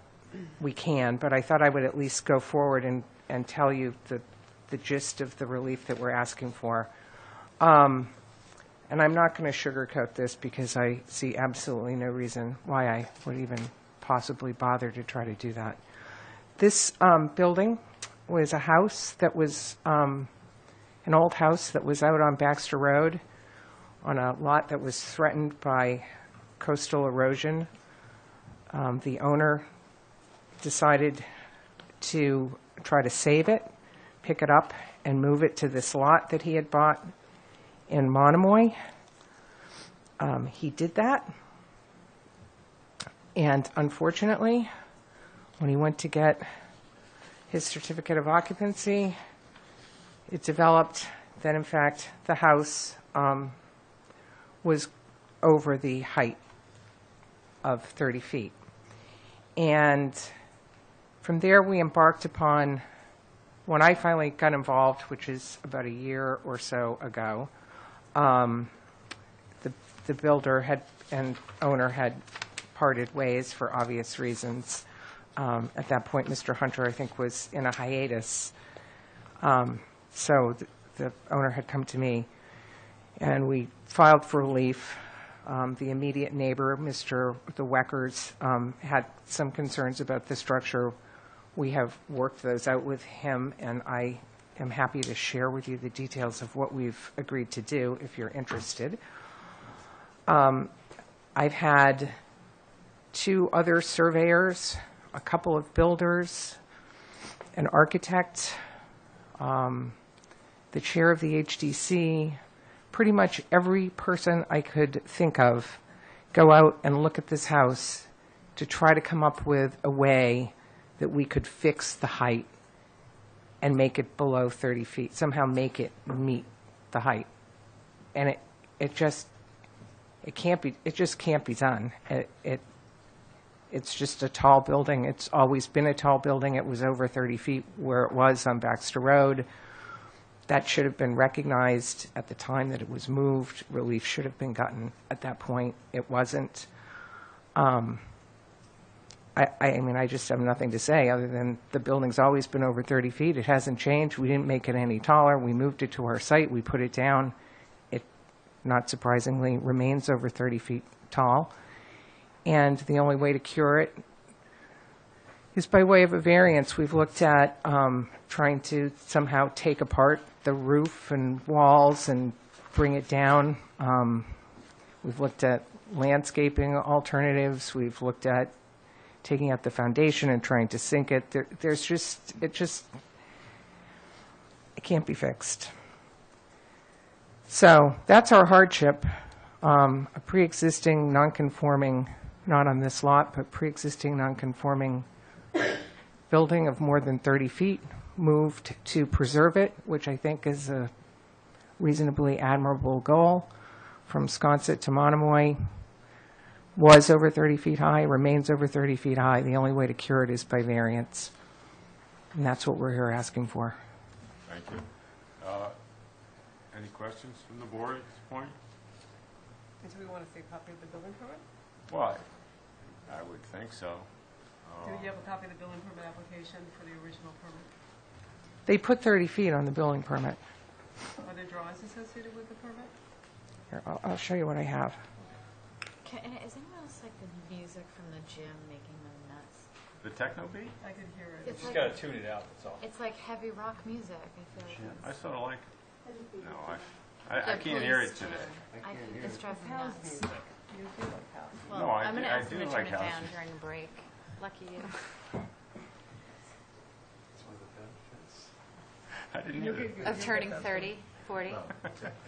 we can. But I thought I would at least go forward and tell you the gist of the relief that we're asking for. And I'm not going to sugarcoat this because I see absolutely no reason why I would even possibly bother to try to do that. This building was a house that was an old house that was out on Baxter Road on a lot that was threatened by coastal erosion. The owner decided to try to save it, pick it up, and move it to this lot that he had bought in Monomoy. He did that, and unfortunately, when he went to get his certificate of occupancy, it developed that, in fact, the house was over the height of 30 feet. And from there, we embarked upon, when I finally got involved, which is about a year or so ago, the builder and owner had parted ways for obvious reasons. At that point, Mr. Hunter, I think, was in a hiatus. So the owner had come to me, and we filed for relief. The immediate neighbor, the Weckers, had some concerns about the structure. We have worked those out with him, and I am happy to share with you the details of what we've agreed to do if you're interested. I've had 2 other surveyors, a couple of builders, an architect, the chair of the HDC, pretty much every person I could think of go out and look at this house to try to come up with a way that we could fix the height and make it below 30 feet, somehow make it meet the height. And it just can't be done. It's just a tall building. It's always been a tall building. It was over 30 feet where it was on Baxter Road. That should have been recognized at the time that it was moved. Relief should have been gotten at that point. It wasn't. I mean, I just have nothing to say other than the building's always been over 30 feet. It hasn't changed. We didn't make it any taller. We moved it to our site. We put it down. It, not surprisingly, remains over 30 feet tall. And the only way to cure it is by way of a variance. We've looked at trying to somehow take apart the roof and walls and bring it down. We've looked at landscaping alternatives. We've looked at taking out the foundation and trying to sink it. It can't be fixed. So that's our hardship. A pre-existing non-conforming, not on this lot, but pre-existing non-conforming building of more than 30 feet, moved to preserve it, which I think is a reasonably admirable goal, from Sconset to Monomoy. Was over 30 feet high, remains over 30 feet high. The only way to cure it is by variance. And that's what we're here asking for. Thank you. Any questions from the board at this point? Do we want to see a copy of the building permit? Why? I would think so. Do you have a copy of the building permit application for the original permit? They put 30 feet on the building permit. Are there drawings associated with the permit? Here, I'll show you what I have. Is anyone else like the music from the gym making them nuts? The techno beat? I could hear it. It's Just like, got to tune it out, that's all. it's like heavy rock music. I feel like I sort of like it. No, I Yeah, can't hear it please today. it's driving me House nuts. music. You do like house. Well, No, I I'm going do- to I ask them do to like turn it house down music. during a break. Lucky you. It's one of the benefits. I didn't hear it. Of turning 30, 40. Well,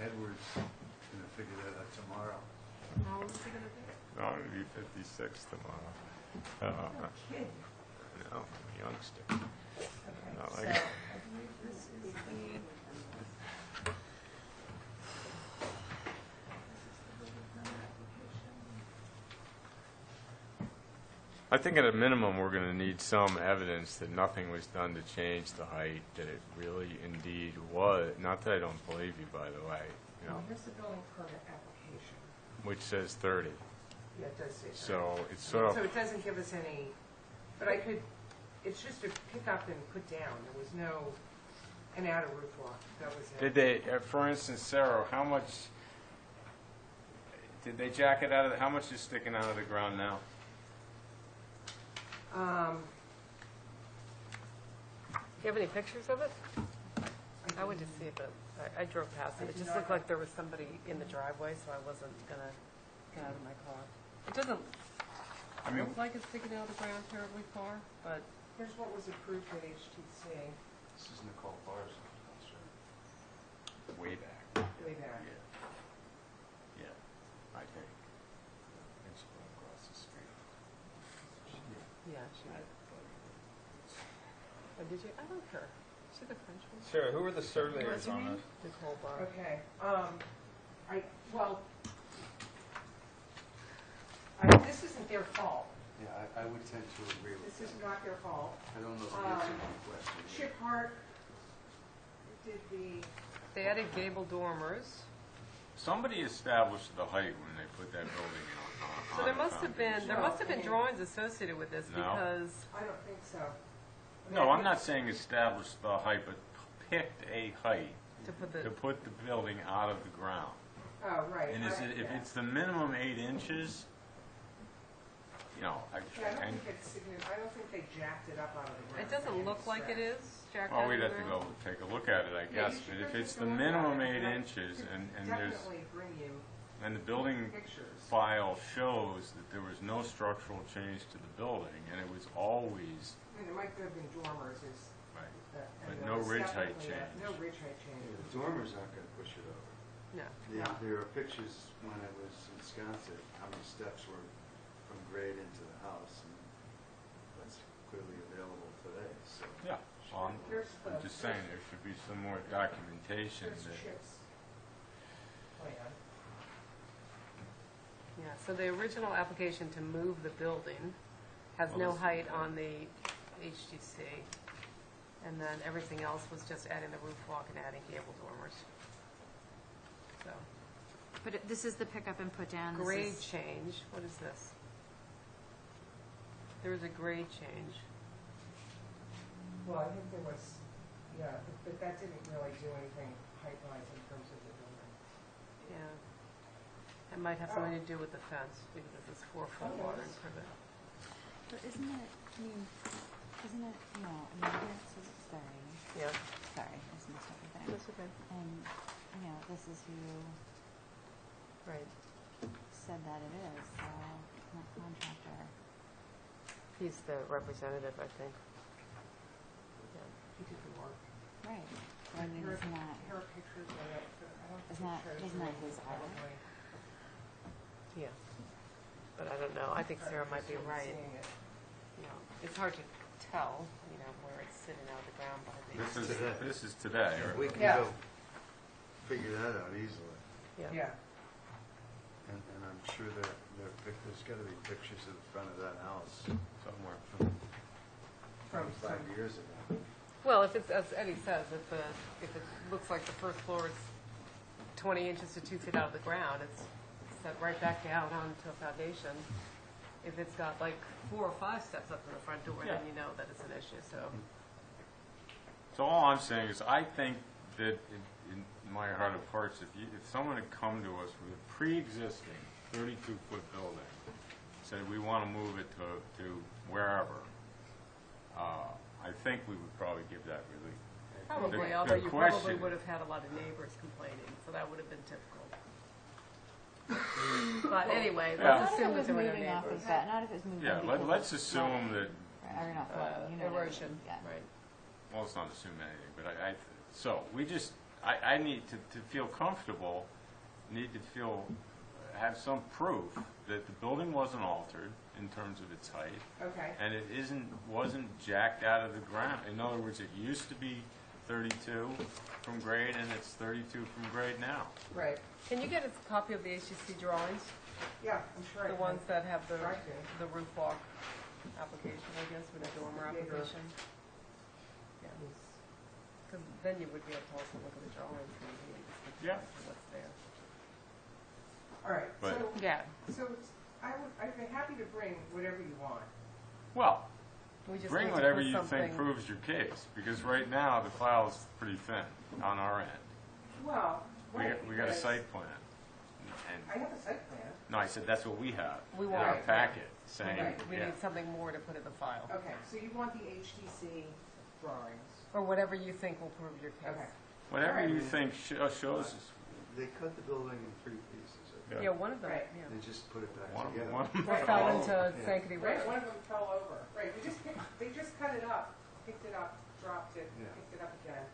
Edward's going to figure that out tomorrow. How old is he going to be? No, I'm gonna be 56 tomorrow. Kid. No, I'm a youngster. Okay, Not so like- I believe this is the. I think at a minimum, we're going to need some evidence that nothing was done to change the height, that it really indeed was, not that I don't believe you, by the way, you know, Well, here's the building permit application. which says 30. Yeah, it does say that. So it's sort So of, it doesn't give us any, but I could, it's just a pick up and put down. There was no, an add a roof block. That was it. did they, for instance, Sarah, how much, did they jack it out of, how much is sticking out of the ground now? Do you have any pictures of it? I went to see it, but I drove past it. It just looked like there was somebody in the driveway, so I wasn't gonna get out of my car. It doesn't I mean, look like it's sticking out of the ground terribly far, but Here's what was approved at HTC This is Nicole Barr's way back. way back. Yeah, I think. It's going across the street. yeah, she did. Oh, did you? I don't care. Is she the French one? Sarah, who are the surveyors your on name? this? Nicole Barr. Okay, this isn't their fault. Yeah, I would tend to agree with This is that. not their fault. I don't know if it answers your question. Chip Hart did the, They added gable dormers. Somebody established the height when they put that building on. So there the must have been, foundation. there must have been drawings associated with this No. because, I don't think so. No, I'm not saying established the height, but picked a height to put the, to put the building out of the ground. Oh, right. And is it, if it's the minimum 8 inches, you know, Yeah, I don't and, think it's significant. I don't think they jacked it up out of the ground. it doesn't look like it is, Jack. well, we'd have to go take a look at it, I Yeah, guess. you should But if go it's take a the look at minimum it. 8 inches and there's, Definitely bring you and the building pictures. file shows that there was no structural change to the building and it was always, I mean, there might have been dormers, right, and But there no was ridge height definitely change. No ridge height change. Yeah, the dormers aren't gonna push it over. No. No. There are pictures when I was in Wisconsin, how many steps were from grade into the house, and that's clearly available today, so. yeah. Well, Here's I'm the- just saying there should be some more documentation Here's that, Chip's plan. Yeah, so the original application to move the building has no height on the HTC. And then everything else was just adding the roof walk and adding gable dormers. So, But this is the pickup and put down. This grade is- change, what is this? There is a grade change. Well, I think there was, yeah, but that didn't really do anything height-wise in terms of the building. Yeah. It might have something to do with the fence, because it's 4-foot Oh, water yes. improvement. But isn't it, I mean, isn't it, no, I mean, here it says it's 30. Yeah. Sorry, I just messed up with that. That's okay. And, you know, this is who Right. said that it is, so, not contractor. He's the representative, I think. He did the work. Right. So, I mean, Here isn't that, here are pictures of it, but I don't think Isn't that- it shows isn't that the his roof art? probably. Yeah. But I don't know, I think Sarah might be Just right. seeing it. You know, it's hard to tell, you know, where it's sitting out of the ground by the. this is today, or? We can Yeah. go figure that out easily, Yeah. and I'm sure there's gotta be pictures of the front of that house Somewhere. From 5 years ago. Well, if it's, as Eddie says, if it looks like the first floor is 20 inches to 2 feet out of the ground, it's set right back down onto a foundation. If it's got like 4 or 5 steps up to the front door, then you know that it's an issue, so. So all I'm saying is, I think that in my heart of hearts, if someone had come to us with a pre-existing 32-foot building, said we want to move it to wherever, I think we would probably give that relief. Probably, The although you probably question- would have had a lot of neighbors complaining, so that would have been difficult. But anyway, Yeah. let's Not if it assume that was there were no moving off neighbors. of that, not if it was moving Yeah, because let's of assume flooding. that, Or not flooding, you know what I mean. Erosion, Yeah. right. well, let's not assume anything, but so we just, I need to feel comfortable, need to feel, have some proof that the building wasn't altered in terms of its height, Okay. and it wasn't jacked out of the ground. In other words, it used to be 32 from grade, and it's 32 from grade now. Right. Can you get a copy of the HGC drawings? Yeah, I'm sure I The can. ones that have the Try to. roof walk application, I guess, with the dormer Yeah, application? Yeah. Because then you would be able to also look at the drawings and maybe just think Yeah. what's there. All right, But- so, Yeah. I'd be happy to bring whatever you want. Well, We just bring need to whatever put you think something- proves your case, because right now the file's pretty thin on our end. Well, right. We got a because site plan. I And, have a site plan. no, I said that's what we have We in want our it, packet, saying, Right, we yeah. need something more to put in the file. Okay, so you want the HTC drawings. Or whatever you think will prove your case. Okay. Whatever you Alright. think shows us. They cut the building in 3 pieces. Yeah. Yeah, one of them, Right. yeah. They just put it back One, together. one, Or Right. fell Oh, into yeah. Sankaty Right, River. one of them fell over. Right, they just cut it up, picked it up, dropped it, Yeah. picked it up again.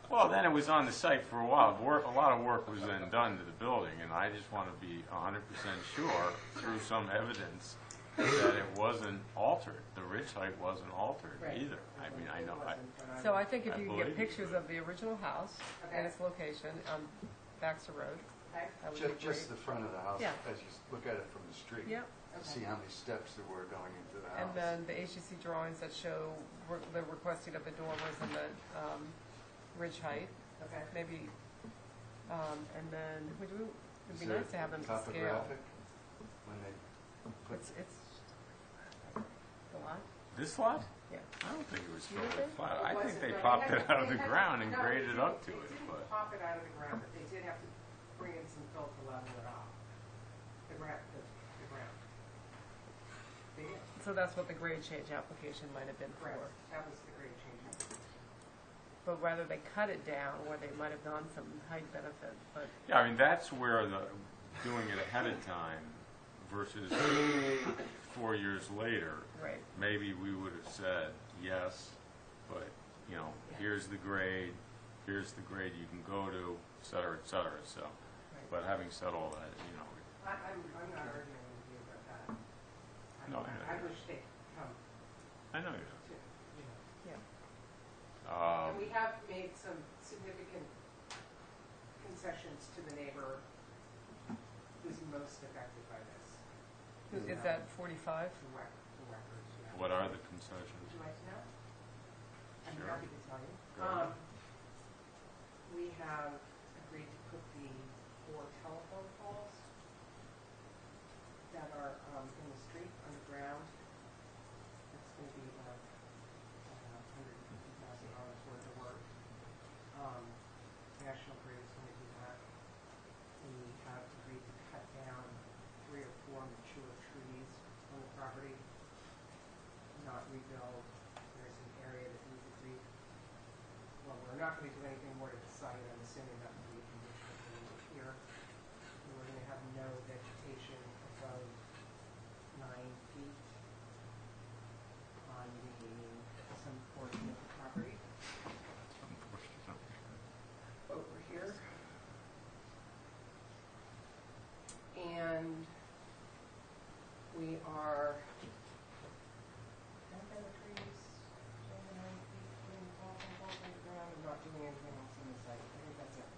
Well, then it was on the site for a while. A lot of work was then done to the building, and I just want to be 100% sure through some evidence that it wasn't altered. The ridge height wasn't altered Right. either. I mean, I It know. wasn't, but So I think if I you can believe get you. pictures of the original house Okay. and its location on Baxter Road, Okay, that would be Just great. the front of the house, Yeah. as you look at it from the street. Yeah, To see how many steps there were going into the house. and then the HGC drawings that show the requesting of the dormers and the ridge height, okay. maybe, and then, it'd be nice to have them to scale. Topographic, when they put, It's the lot, This lot? yeah. I don't think it was You totally think? flat. It I think wasn't, they right. popped They it had- out of they the had- ground and no, graded they up to didn't- it, They but. didn't pop it out of the ground, but they did have to bring in some fill to level it off. The ground. They did, So that's what the grade change application might have been correct. for. That was the grade change. But whether they cut it down, or they might have done some height benefit, but Yeah, I mean, that's where doing it ahead of time versus 4 years later, right. maybe we would have said, yes, but, here's the grade you can go to, et cetera, so. But having said all that, I'm not arguing with you about that. No, I know. I wish they'd come I know you to, you know. Yeah. And we have made some significant concessions to the neighbor who's most affected by this. Is that 45? The records, yeah. What are the concessions? Would you like to know? I'm Sure. happy to tell you. Go ahead. We have agreed to put the 4 telephone poles that are in the street underground. That's going to be about $150,000 worth of work. National Grid is going to do that. We have agreed to cut down 3 or 4 mature trees on the property, not rebuild. There's an area that we've agreed, well, we're not going to do anything more to the site. I'm assuming that will be a condition of the work here. And we're going to have no vegetation above 9 feet on some portion of the property. Over here. And we are cutting down the trees, staying the 9 feet, putting the telephone poles underground, and not doing anything else on the site. I think that's it.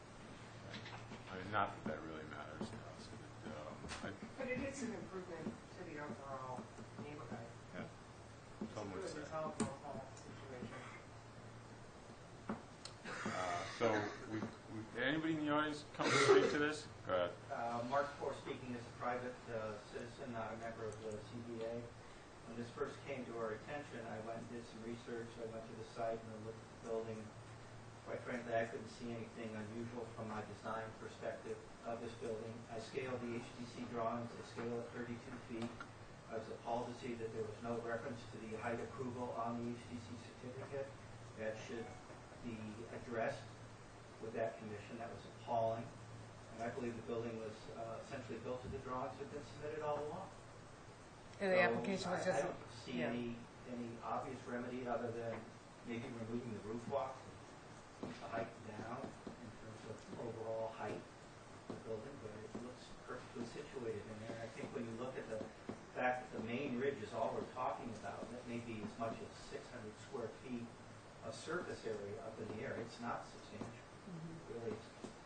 I mean, not that that really matters to us, but, But it is an improvement to the overall neighborhood. some would It's say. really resolved the whole situation. So, anybody in the audience come to speak to this? Go ahead. Mark Poor speaking as a private citizen, not a member of the CBA. When this first came to our attention, I went and did some research. I went to the site and I looked at the building. Quite frankly, I couldn't see anything unusual from my design perspective of this building. I scaled the HTC drawings to scale at 32 feet. I was appalled to see that there was no reference to the height approval on the HTC certificate. That should be addressed with that condition. That was appalling. And I believe the building was essentially built to the drawings that had been submitted all along. And the So application was just, I don't see yeah. any obvious remedy other than maybe removing the roof walk, keep the height down in terms of overall height of the building, but it looks perfectly situated maybe as much as 600 square feet of surface area up in the air. It's not substantial, really.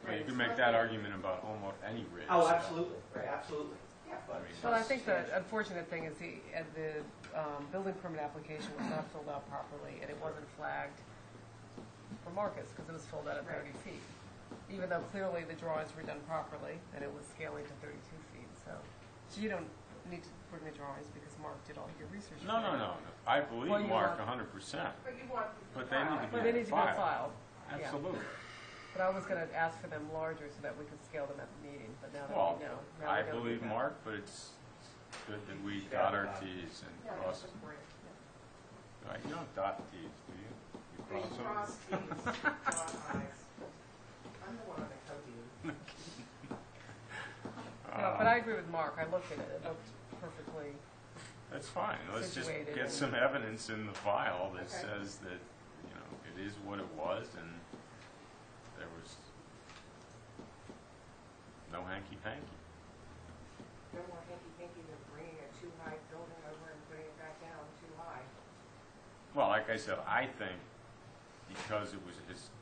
Well, you can make that argument about almost any ridge. Oh, so. absolutely, absolutely. Yeah, but it's Well, not I think the substantial. unfortunate thing is the building permit application was not filled out properly, and it wasn't flagged for Marcus, because it was filled out at 30 feet. Even though clearly the drawings were done properly, and it was scaling to 32 feet, so you don't need to bring the drawings because Mark did all your research. No. I believe Well, you Mark want- 100%. But you want. But they need to But be they need to be filed. filed. Yeah. Absolutely. But I was going to ask for them larger so that we could scale them at the meeting, but now that Well, we know. now I we don't do believe that. Mark, but it's good that we dot our Ts and Yeah, cross that's them. great. Right, you don't dot Ts, do you? You They cross them? cross Ts, dot Is. I'm the one on the code. No, but I agree with Mark. I looked at it. It looked perfectly. That's fine. Let's just Situated get and- some evidence in the file that Okay. says that, it is what it was and there was no hanky-panky. No more hanky-panky than bringing a too high building over and putting it back down too high. Well, like I said, I think because it was,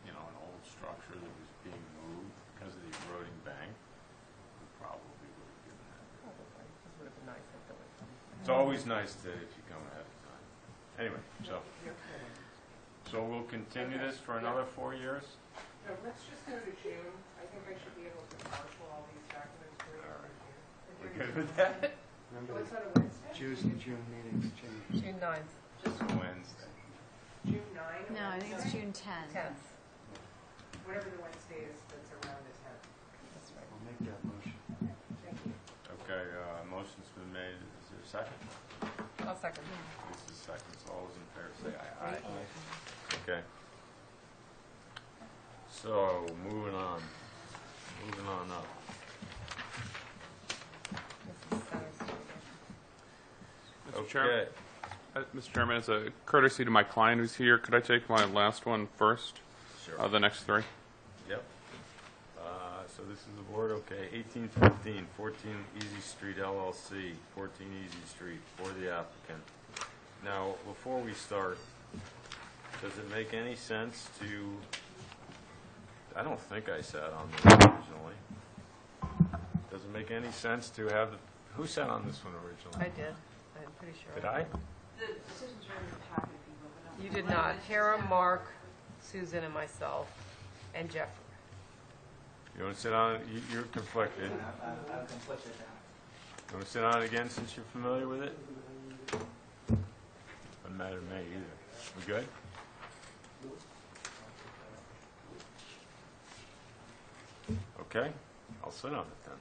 an old structure that was being moved because of the eroding bank, we probably would have given that. Probably. This would have been nice if it was. It's always nice if you come ahead of time. Anyway, You're kidding. so we'll continue this for another 4 years? No, let's just go to June. I think I should be able to marshal all these documents for you in June. We good with that? Remember, What's on a Wednesday? Tuesday, June meetings change. June 9th, Just Wednesday. June 9? No, I think it's June 10. 10th. Whatever the Wednesday is that's around the 10th. That's right. I'll make that motion. Thank you. Okay, motion's been made. Is there a second? I'll second. This is second. So all those in favor say aye. Okay. So, moving on up. This is Center Street. Mr. Chairman, Okay. Mr. Chairman, as a courtesy to my client who's here, could I take my last one first, Sure. the next three? Yep. So this is the board, okay, 1815, 14 Easy Street LLC, 14 Easy Street, for the applicant. Now, before we start, does it make any sense to, I don't think I sat on this originally. Does it make any sense to have, who sat on this one originally? I did. I'm pretty sure. Did I? The decisions are in the packet, if you will, but You did not. Tara, Mark, Susan, and myself, and Jeffrey. You want to sit on it? You're conflicted. I'm conflicted now. You want to sit on it again since you're familiar with it? Doesn't matter to me either. We good? Okay, I'll sit on it then.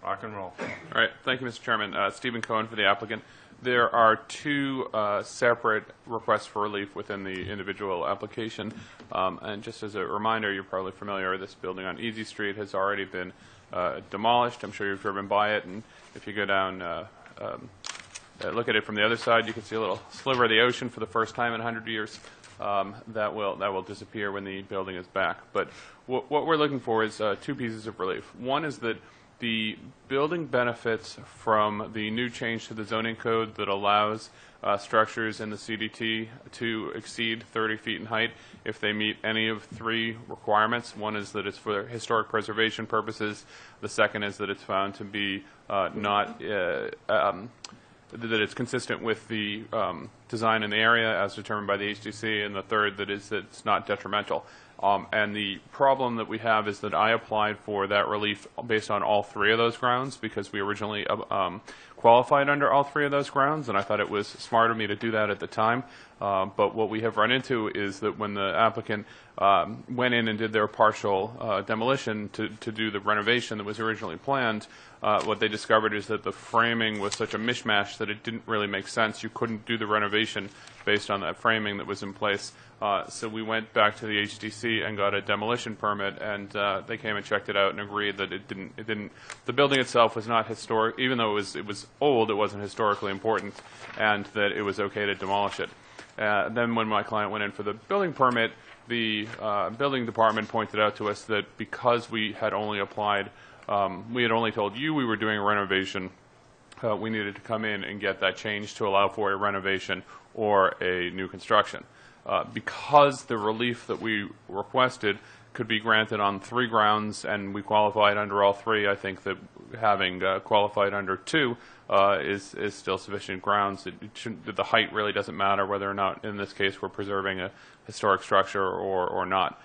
Rock and roll. All right, thank you, Mr. Chairman. Stephen Cohen for the applicant. There are two separate requests for relief within the individual application. And just as a reminder, you're probably familiar, this building on Easy Street has already been demolished. I'm sure you've driven by it, and if you go down, look at it from the other side, you can see a little sliver of the ocean for the first time in 100 years. That will disappear when the building is back. But what we're looking for is two pieces of relief. One is that the building benefits from the new change to the zoning code that allows structures in the CDT to exceed 30 feet in height if they meet any of three requirements. One is that it's for historic preservation purposes. The second is that it's found to be that it's consistent with the design in the area as determined by the HDC, and the third that it's not detrimental. And the problem that we have is that I applied for that relief based on all three of those grounds because we originally qualified under all three of those grounds, and I thought it was smart of me to do that at the time. But what we have run into is that when the applicant went in and did their partial demolition to do the renovation that was originally planned, what they discovered is that the framing was such a mishmash that it didn't really make sense. You couldn't do the renovation based on that framing that was in place. So we went back to the HDC and got a demolition permit, and they came and checked it out and agreed that it didn't. The building itself was not historic, even though it was old. It wasn't historically important, and that it was okay to demolish it. Then when my client went in for the building permit, the building department pointed out to us that because we had only applied, we had only told you we were doing a renovation, we needed to come in and get that change to allow for a renovation or a new construction. Because the relief that we requested could be granted on 3 grounds, and we qualified under all 3, I think that having qualified under 2 is still sufficient grounds. The height really doesn't matter whether or not, in this case, we're preserving a historic structure or not.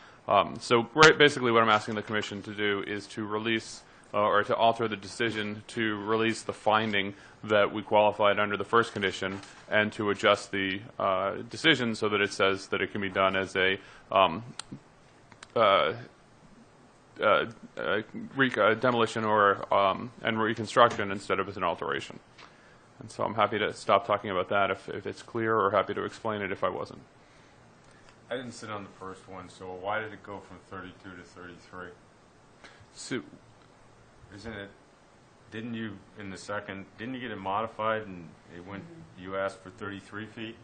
So basically what I'm asking the Commission to do is to release or to alter the decision to release the finding that we qualified under the first condition and to adjust the decision so that it says that it can be done as a demolition or and reconstruction instead of as an alteration. And so I'm happy to stop talking about that if it's clear, or happy to explain it if I wasn't. I didn't sit on the first one, so why did it go from 32 to 33? So, Isn't it, didn't you, in the second, didn't you get it modified and it went, you asked for 33 feet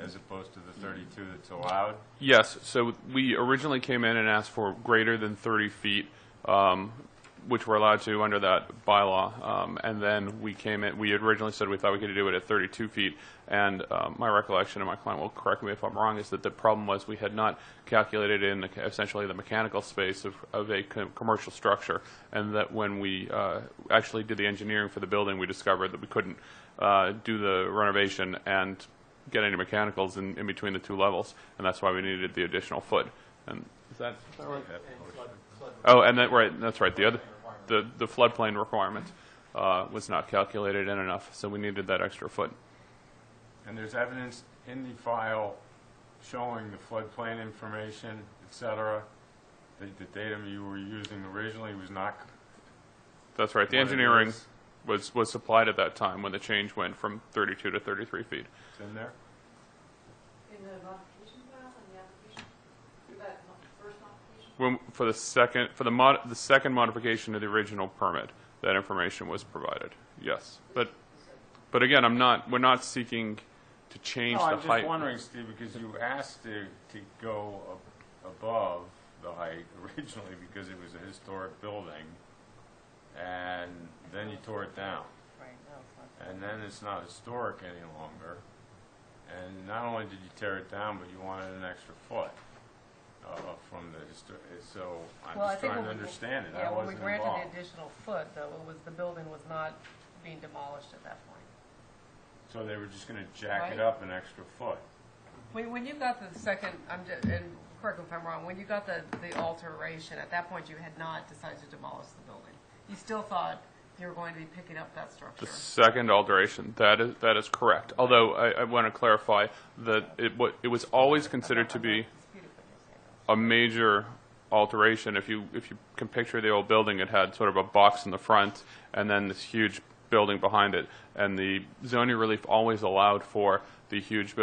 as opposed to the 32 that's allowed? yes, so we originally came in and asked for greater than 30 feet, which we're allowed to under that bylaw. And then we came in, we had originally said we thought we could do it at 32 feet. And my recollection, and my client will correct me if I'm wrong, is that the problem was we had not calculated in essentially the mechanical space of a commercial structure. And that when we actually did the engineering for the building, we discovered that we couldn't do the renovation and get any mechanicals in between the 2 levels. And that's why we needed the additional foot. And is that right? Oh, and that, right, that's right. The floodplain requirement was not calculated in enough, so we needed that extra foot. And there's evidence in the file showing the floodplain information, et cetera. The datum you were using originally was not. That's right. The engineering was supplied at that time when the change went from 32 to 33 feet. It's in there? In the modification file and the application? For that first modification? For the second modification of the original permit, that information was provided. Yes, but again, we're not seeking to change the height. I'm just wondering, Steve, because you asked to go above the height originally because it was a historic building, and then you tore it down. And then it's not historic any longer. And not only did you tear it down, but you wanted an extra foot from the so I'm just trying to understand it. Yeah, I when we wasn't granted involved. the additional foot, though, the building was not being demolished at that point. So they were just going to jack Right. it up an extra foot. When you got the second, and correct me if I'm wrong, when you got the alteration, at that point you had not decided to demolish the building. You still thought you were going to be picking up that structure. The second alteration, that is correct. Although I want to clarify that it was always considered to be a major alteration. If you can picture the old building, it had sort of a box in the front and then this huge building behind it. And the zoning relief always allowed for the huge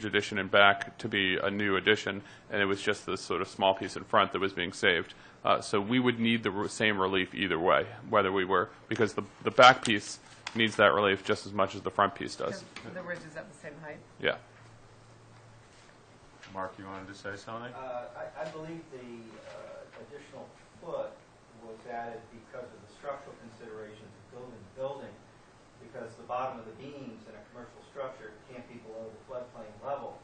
addition in back to be a new addition, and it was just this sort of small piece in front that was being saved. So we would need the same relief either way, whether we were, because the back piece needs that relief just as much as the front piece does. Because the ridge is at the same height. Yeah. Mark, you wanted to say something? I believe the additional foot was added because of the structural considerations of building the building, because the bottom of the beams in a commercial structure can't be below the floodplain level.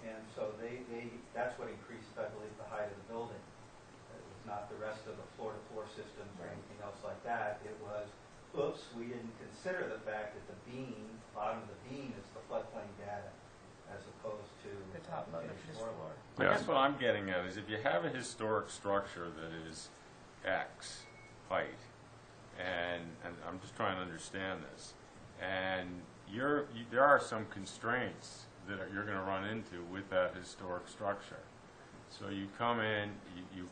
And so that's what increased, I believe, the height of the building. It was not the rest of the floor-to-floor systems or anything else like that. It was, oops, we didn't consider the fact that the bottom of the beam is the floodplain data, as opposed to The top of the finished floor. floor. Yeah. That's what I'm getting at, is if you have a historic structure that is X height, and I'm just trying to understand this, and there are some constraints that you're going to run into with that historic structure. So you come in, you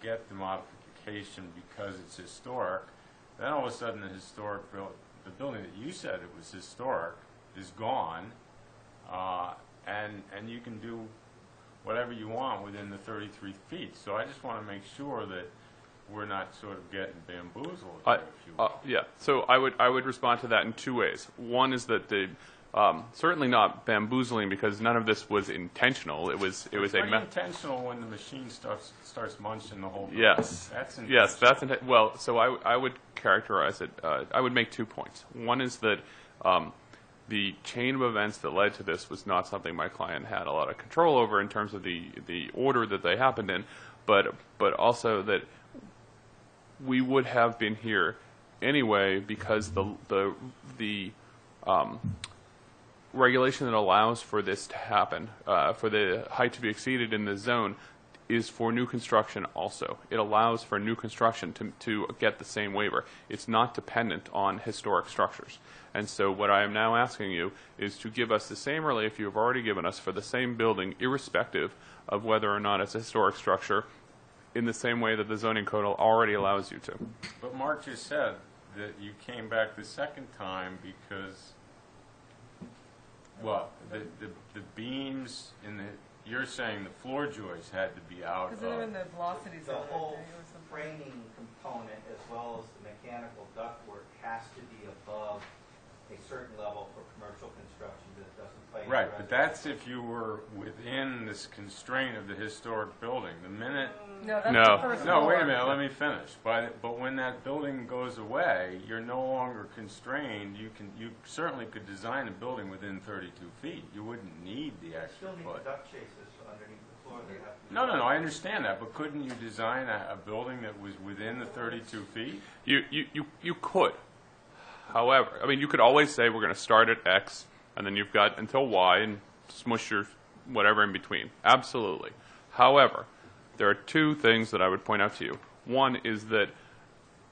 get the modification because it's historic, then all of a sudden the building that you said it was historic is gone, and you can do whatever you want within the 33 feet. So I just want to make sure that we're not sort of getting bamboozled, if you will. Yeah. So I would respond to that in 2 ways. One is that the Certainly not bamboozling, because none of this was intentional. It was It's a pretty intentional when the machine starts munching the whole building. Yes. That's intentional. Yes, that's well. So I would characterize it. I would make 2 points. One is that the chain of events that led to this was not something my client had a lot of control over in terms of the order that they happened in, but also that we would have been here anyway, because the regulation that allows for this to happen, for the height to be exceeded in the zone, is for new construction also. It allows for new construction to get the same waiver. It's not dependent on historic structures. And so what I am now asking you is to give us the same relief you have already given us for the same building, irrespective of whether or not it's a historic structure, in the same way that the zoning code already allows you to. But Mark just said that you came back the second time because, what, the beams in the, you're saying the floor joists had to be out of. Because they're in the velocity The zone. whole framing component, as well as the mechanical ductwork, has to be above a certain level for commercial construction that doesn't play. Right, but that's if you were within this constraint of the historic building. The minute, No, that's No. the first no, wait a floor. minute, let me finish. But when that building goes away, you're no longer constrained. You certainly could design a building within 32 feet. You wouldn't need the You extra still need foot. the duct chases underneath the floor. They have to be No, I understand that, but couldn't you design a building that was within the 32 feet? You could. However, I mean, you could always say we're going to start at X, and then you've got until Y, and smush your whatever in between. Absolutely. However, there are 2 things that I would point out to you. One is that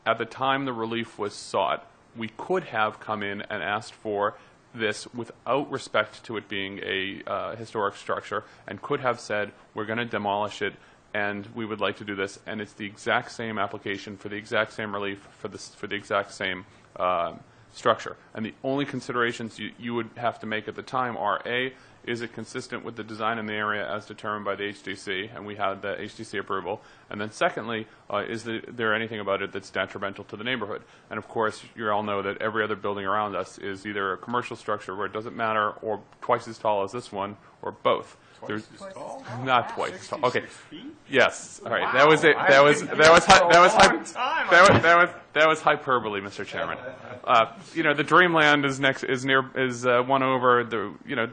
at the time the relief was sought, we could have come in and asked for this without respect to it being a historic structure, and could have said, we're going to demolish it, and we would like to do this, and it's the exact same application for the exact same relief for the exact same structure. And the only considerations you would have to make at the time are, A, is it consistent with the design in the area as determined by the HDC, and we had the HDC approval, and then secondly, is there anything about it that's detrimental to the neighborhood? And of course, you all know that every other building around us is either a commercial structure where it doesn't matter, or twice as tall as this one, or both. Twice as tall? Not twice as tall. Okay. 66 feet? Yes. All right. Wow. That was it. I've That was been that here was for a long time. that was hyperbole, Mr. Chairman. The Dreamland is one over.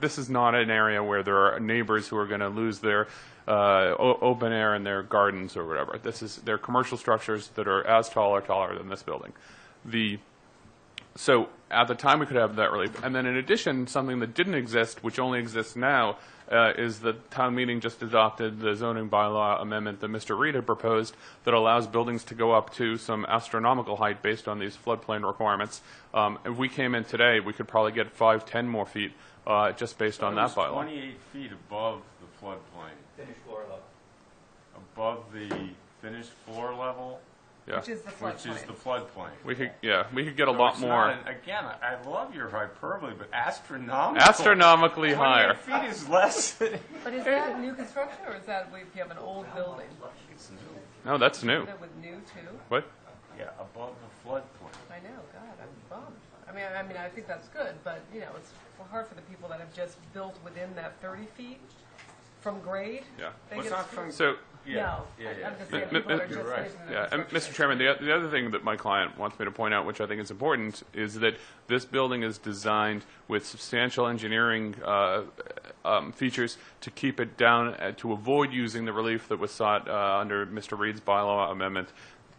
This is not an area where there are neighbors who are going to lose their open air in their gardens or whatever. They're commercial structures that are as tall or taller than this building. So at the time we could have that relief. And then in addition, something that didn't exist, which only exists now, is the town meeting just adopted the zoning bylaw amendment that Mr. Reed had proposed that allows buildings to go up to some astronomical height based on these floodplain requirements. If we came in today, we could probably get 5, 10 more feet just based on that bylaw. 28 feet above the floodplain. finished floor level. Above the finished floor level, Yeah. Which is the which is floodplain. the floodplain. We could get a So lot it's more. not again, I love your hyperbole, but astronomical. Astronomically 28 higher. feet is less than... But is that new construction, or is that if you have an old building? It's new. No, that's new. Is that with new too? What? Yeah, above the floodplain. I know, God, I'm bummed. I mean, I think that's good, but, it's hard for the people that have just built within that 30 feet from grade. Yeah. They Well, it's get not screwed. from... So. No, Yeah. I'm just M- saying m- people that are m- just you're right. finishing the Yeah, and construction. Mr. Chairman, the other thing that my client wants me to point out, which I think is important, is that this building is designed with substantial engineering features to keep it down, to avoid using the relief that was sought under Mr. Reed's bylaw amendment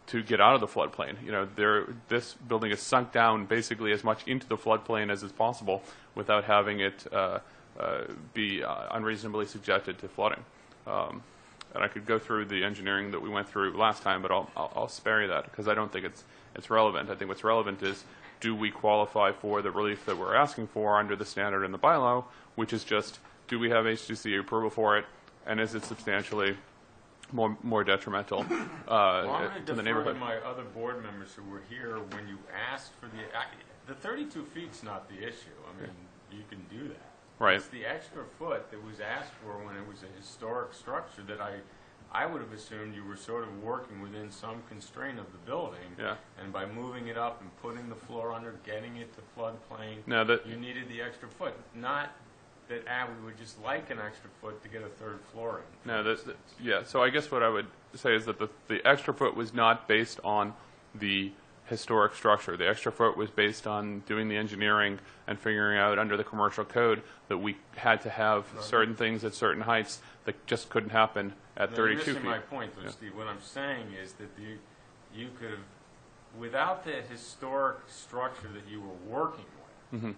to get out of the floodplain. This building is sunk down basically as much into the floodplain as is possible without having it be unreasonably subjected to flooding. And I could go through the engineering that we went through last time, but I'll spare you that because I don't think it's relevant. I think what's relevant is, do we qualify for the relief that we're asking for under the standard in the bylaw, which is just, do we have HDC approval for it, and is it substantially more detrimental Well, I'm going to the to defer neighborhood? to my other board members who were here when you asked for the 32 feet's not the issue. I mean, you can do that. Right. It's the extra foot that was asked for when it was a historic structure that I would have assumed you were sort of working within some constraint of the building. Yeah. And by moving it up and putting the floor under, getting it to floodplain, No, that, you needed the extra foot. Not that, we would just like an extra foot to get a third floor in. no, yeah, so I guess what I would say is that the extra foot was not based on the historic structure. The extra foot was based on doing the engineering and figuring out under the commercial code that we had to have certain things at certain heights that just couldn't happen at No, 32 you're feet. missing my point, though, Yeah. Steve. What I'm saying is that you could have, without the historic structure that you were working with, Mhm.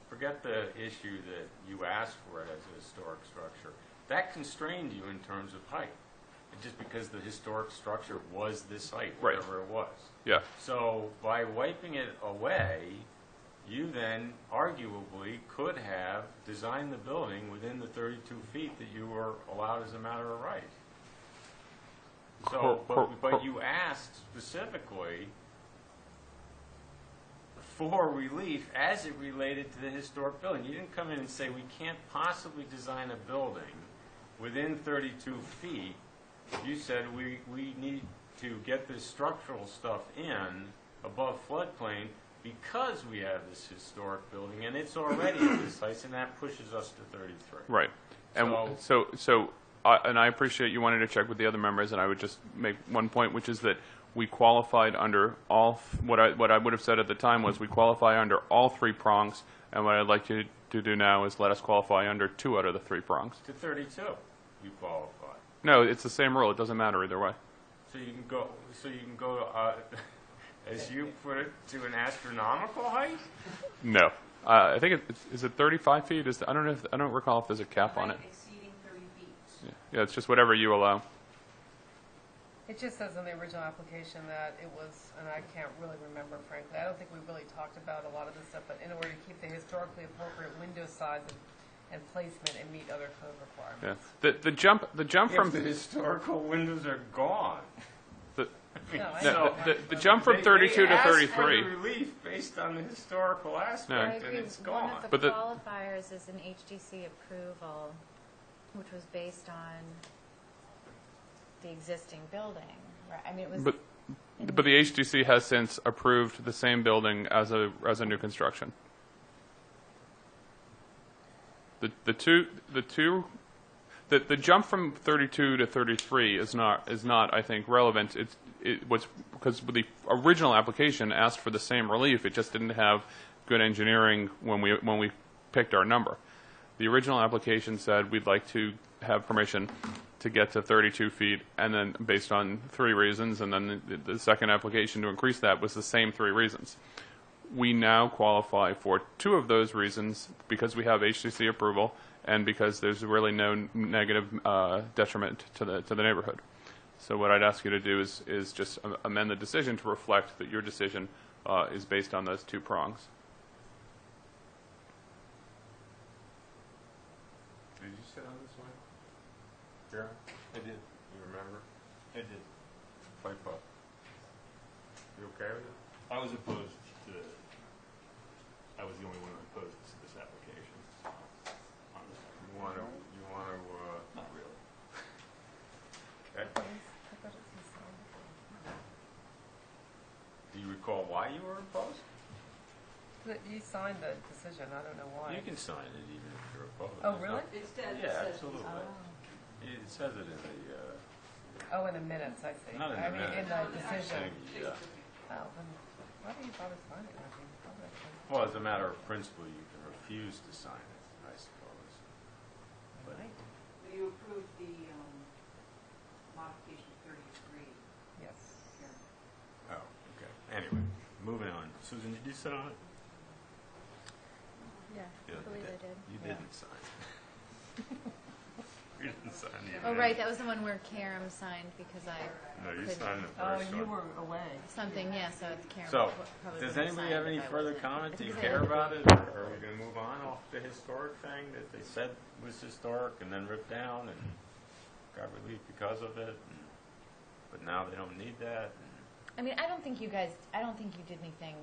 forget the issue that you asked for it as a historic structure, that constrained you in terms of height, just because the historic structure was this height, Right. whatever it was. Yeah. So by wiping it away, you then arguably could have designed the building within the 32 feet that you were allowed as a matter of right. So, but you asked specifically for relief as it related to the historic building. You didn't come in and say, we can't possibly design a building within 32 feet. You said, we need to get this structural stuff in above floodplain because we have this historic building, and it's already at this height, and that pushes us to 33. Right. And and I appreciate you wanting to check with the other members, and I would just make one point, which is that we qualified under all, what I would have said at the time was we qualify under all three prongs, and what I'd like you to do now is let us qualify under 2 out of the 3 prongs. To 32, you qualify. No, it's the same rule. It doesn't matter either way. So you can go, as you put it, to an astronomical height? No. I think is it 35 feet? I don't recall if there's a cap on it. Height exceeding 30 feet. Yeah, it's just whatever you allow. It just says in the original application that it was, and I can't really remember frankly, I don't think we really talked about a lot of this stuff, but in order to keep the historically appropriate window size and placement and meet other code requirements. Yeah. The jump from If the historical windows are gone. The jump from 32 to 33. They asked for the relief based on the historical aspect, and it's One gone. of the But the- qualifiers is an HDC approval, which was based on the existing building, right? I mean, it was. But the HDC has since approved the same building as a new construction. The jump from 32 to 33 is not I think relevant. It was because the original application asked for the same relief. It just didn't have good engineering when we picked our number. The original application said we'd like to have permission to get to 32 feet, and then based on 3 reasons, and then the second application to increase that was the same 3 reasons. We now qualify for 2 of those reasons because we have HDC approval and because there's really no negative detriment to the neighborhood. So what I'd ask you to do is just amend the decision to reflect that your decision is based on those 2 prongs. Did you sit on this one? Jeremy? I did. You remember? I did. Pipe up. You okay with it? I was opposed to, I was the only one opposed to this application. On this. You want to, Not really. okay. Do you recall why you were opposed? You signed the decision, I don't know why. You can sign it even if you're opposed. Oh, really? Instead, it Yeah, says. absolutely. It says it in the, Oh, in the minutes, I see. not in I the mean, in the minutes. decision. Yeah. Oh, then why do you bother signing it? I mean, Well, as a matter of principle, you can refuse to sign it, I suppose. But right. You approved the modification of 33. Yes. Here. Oh, okay. Anyway, moving on. Susan, did you sit on it? Yeah, Yeah, I believe I did. You didn't sign it. You didn't sign the Oh, right, that was the one where Karam signed because I No, you couldn't- signed the Oh, first you one. were away. something, yeah, so Karam So, probably does wouldn't anybody sign have it any if I further wasn't. comment? Do you Because care I- about it? Or are we going to move on off the historic thing that they said was historic and then ripped down and got relief because of it? But now they don't need that? I mean, I don't think you did anything,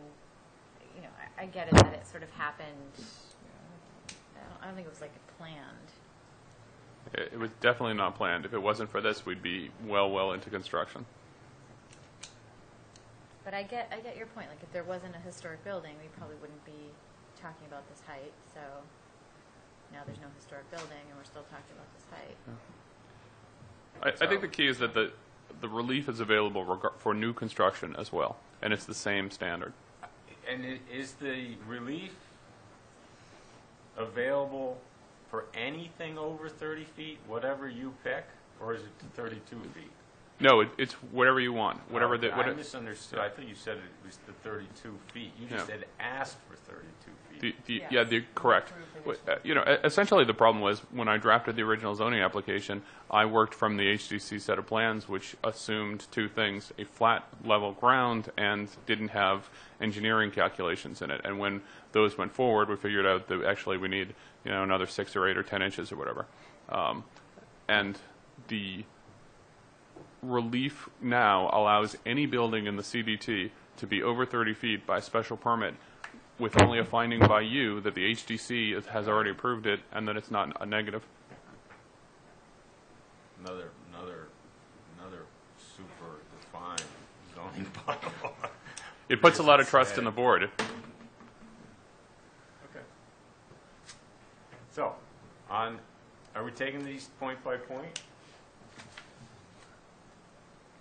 you know, I get it that it sort of happened. I don't think it was like planned. It was definitely not planned. If it wasn't for this, we'd be well into construction. But I get your point. Like, if there wasn't a historic building, we probably wouldn't be talking about this height. So now there's no historic building, and we're still talking about this height. I think the key is that the relief is available for new construction as well, and it's the same standard. And is the relief available for anything over 30 feet, whatever you pick, or is it to 32 feet? No, it's whatever you want. Whatever I misunderstood. I thought you said it was the 32 feet. You just said asked for 32 feet. Correct. Essentially the problem was when I drafted the original zoning application, I worked from the HDC set of plans, which assumed two things: a flat level ground and didn't have engineering calculations in it. And when those went forward, we figured out that actually we need another 6 or 8 or 10 inches or whatever. And the relief now allows any building in the CDT to be over 30 feet by special permit with only a finding by you that the HDC has already approved it and that it's not a negative. Another super defined zoning bylaw. It puts a lot of trust in the board. Okay. So, are we taking these point by point?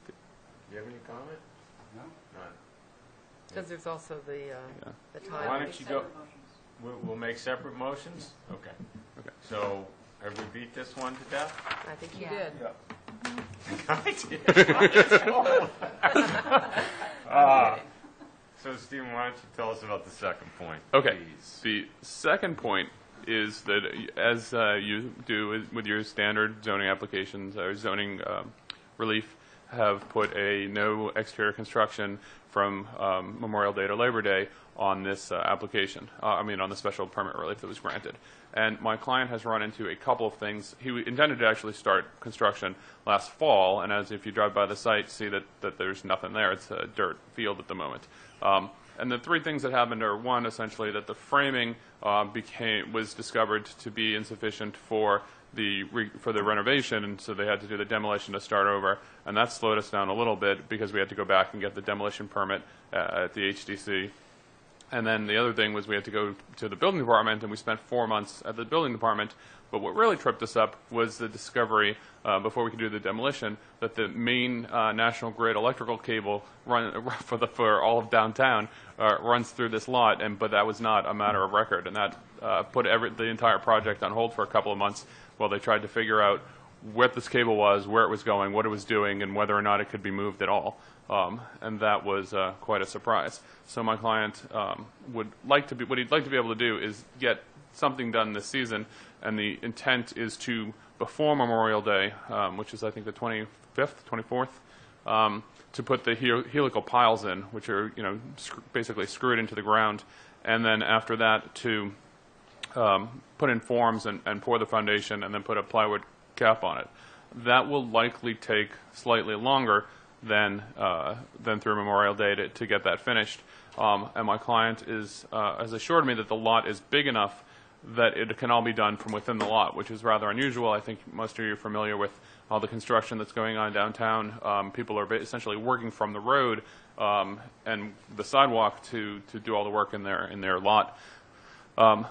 Do you have any comment? No? None. Because there's also the time. Why don't you go? We'll make separate motions? Okay. So, have we beat this one to death? I think you Yeah. did. So, Stephen, why don't you tell us about the second point? Okay. Please. The second point is that, as you do with your standard zoning applications or zoning relief, have put a no exterior construction from Memorial Day to Labor Day on this application, on the special permit relief that was granted. And my client has run into a couple of things. He intended to actually start construction last fall, and as if you drive by the site, see that there's nothing there. It's a dirt field at the moment. And the three things that happened are, one, essentially that the framing was discovered to be insufficient for the renovation, and so they had to do the demolition to start over, and that slowed us down a little bit because we had to go back and get the demolition permit at the HDC. And then the other thing was we had to go to the building department, and we spent 4 months at the building department. But what really tripped us up was the discovery, before we could do the demolition, that the main National Grid electrical cable for all of downtown runs through this lot, but that was not a matter of record, and that put the entire project on hold for a couple of months while they tried to figure out what this cable was, where it was going, what it was doing, and whether or not it could be moved at all. And that was quite a surprise. So my client what he'd like to be able to do is get something done this season, and the intent is to, before Memorial Day, which is I think the 25th, 24th, to put the helical piles in, which are basically screwed into the ground, and then after that to put in forms and pour the foundation, and then put a plywood cap on it. That will likely take slightly longer than through Memorial Day to get that finished. And my client has assured me that the lot is big enough that it can all be done from within the lot, which is rather unusual. I think most of you are familiar with all the construction that's going on downtown. People are essentially working from the road and the sidewalk to do all the work in their lot.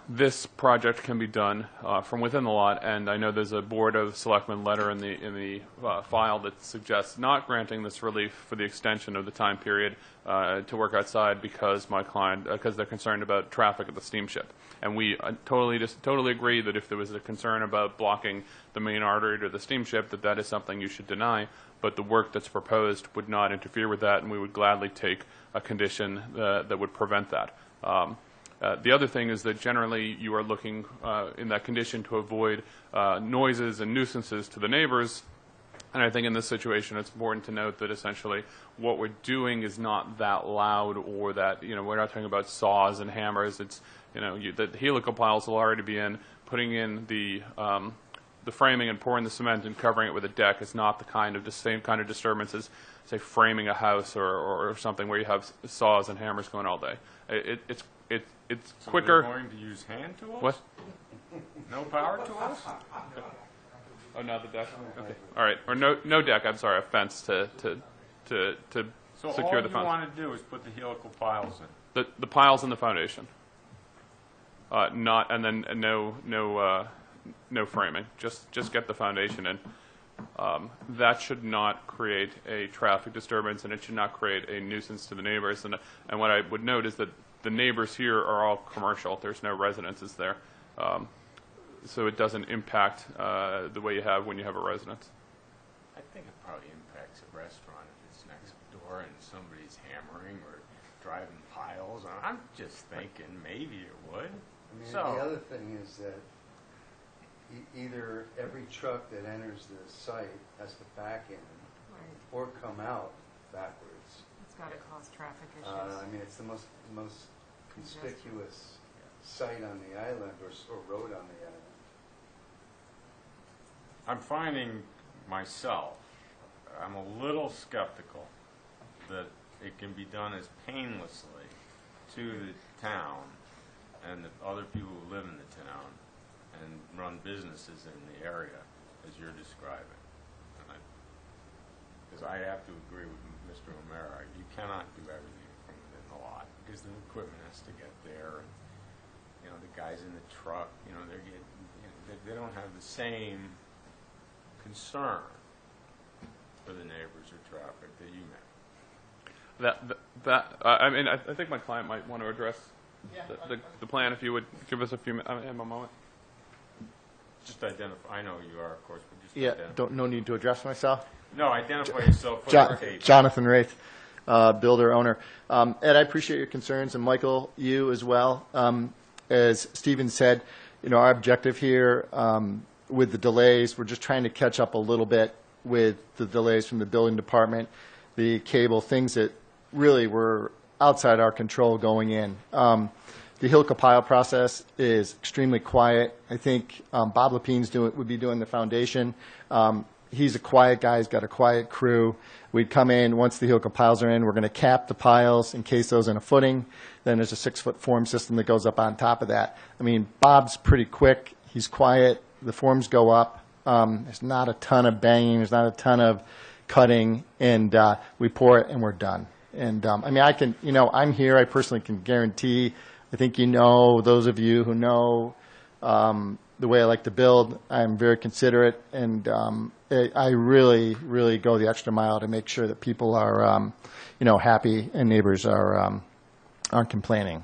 This project can be done from within the lot, and I know there's a Board of Selectmen letter in the file that suggests not granting this relief for the extension of the time period to work outside because they're concerned about traffic at the steamship. And we totally agree that if there was a concern about blocking the main artery to the steamship, that is something you should deny. But the work that's proposed would not interfere with that, and we would gladly take a condition that would prevent that. The other thing is that generally you are looking in that condition to avoid noises and nuisances to the neighbors. And I think in this situation it's important to note that essentially what we're doing is not that loud, or that, we're not talking about saws and hammers. It's, the helical piles will already be in. Putting in the framing and pouring the cement and covering it with a deck is not the same kind of disturbance as, say, framing a house or something where you have saws and hammers going all day. It's quicker. So we're going to use hand tools? What? No power tools? Oh, not the deck? Okay. All right. Or no deck, I'm sorry, a fence to So secure all the you fence. want to do is put the helical piles in. The piles and the foundation. Not, and then no framing. Just get the foundation in. That should not create a traffic disturbance, and it should not create a nuisance to the neighbors. And what I would note is that the neighbors here are all commercial. There's no residences there. So it doesn't impact the way you have when you have a residence. I think it probably impacts a restaurant if it's next door and somebody's hammering or driving piles on. I'm just thinking maybe it would. I mean, So- the other thing is that either every truck that enters the site has to back in Right. or come out backwards. It's got to cause traffic issues. I mean, it's the most conspicuous site on the island or road on the island. I'm finding myself, I'm a little skeptical that it can be done as painlessly to the town and the other people who live in the town and run businesses in the area as you're describing. Because I have to agree with Mr. O'Mara, you cannot do everything from within the lot because the equipment has to get there, and the guys in the truck, they don't have the same concern for the neighbors or traffic that you may. I mean, I think my client might want to address the plan. If you would give us a moment. Just identify. I know you are, of course, but just Yeah, identify. no need to address myself. No, identify yourself for the tape. Jonathan Wraith, builder, owner. Ed, I appreciate your concerns, and Michael, you as well. As Stephen said, our objective here with the delays, we're just trying to catch up a little bit with the delays from the building department, the cable, things that really were outside our control going in. The helical pile process is extremely quiet. I think Bob Lapine's would be doing the foundation. He's a quiet guy. He's got a quiet crew. We'd come in, once the helical piles are in, we're going to cap the piles, encase those in a footing. Then there's a 6-foot form system that goes up on top of that. I mean, Bob's pretty quick. He's quiet. The forms go up. There's not a ton of banging. There's not a ton of cutting. And we pour it, and we're done. And, I mean, I can, I'm here. I personally can guarantee, I think those of you who know the way I like to build, I'm very considerate, and I really, really go the extra mile to make sure that people are, happy and neighbors aren't complaining.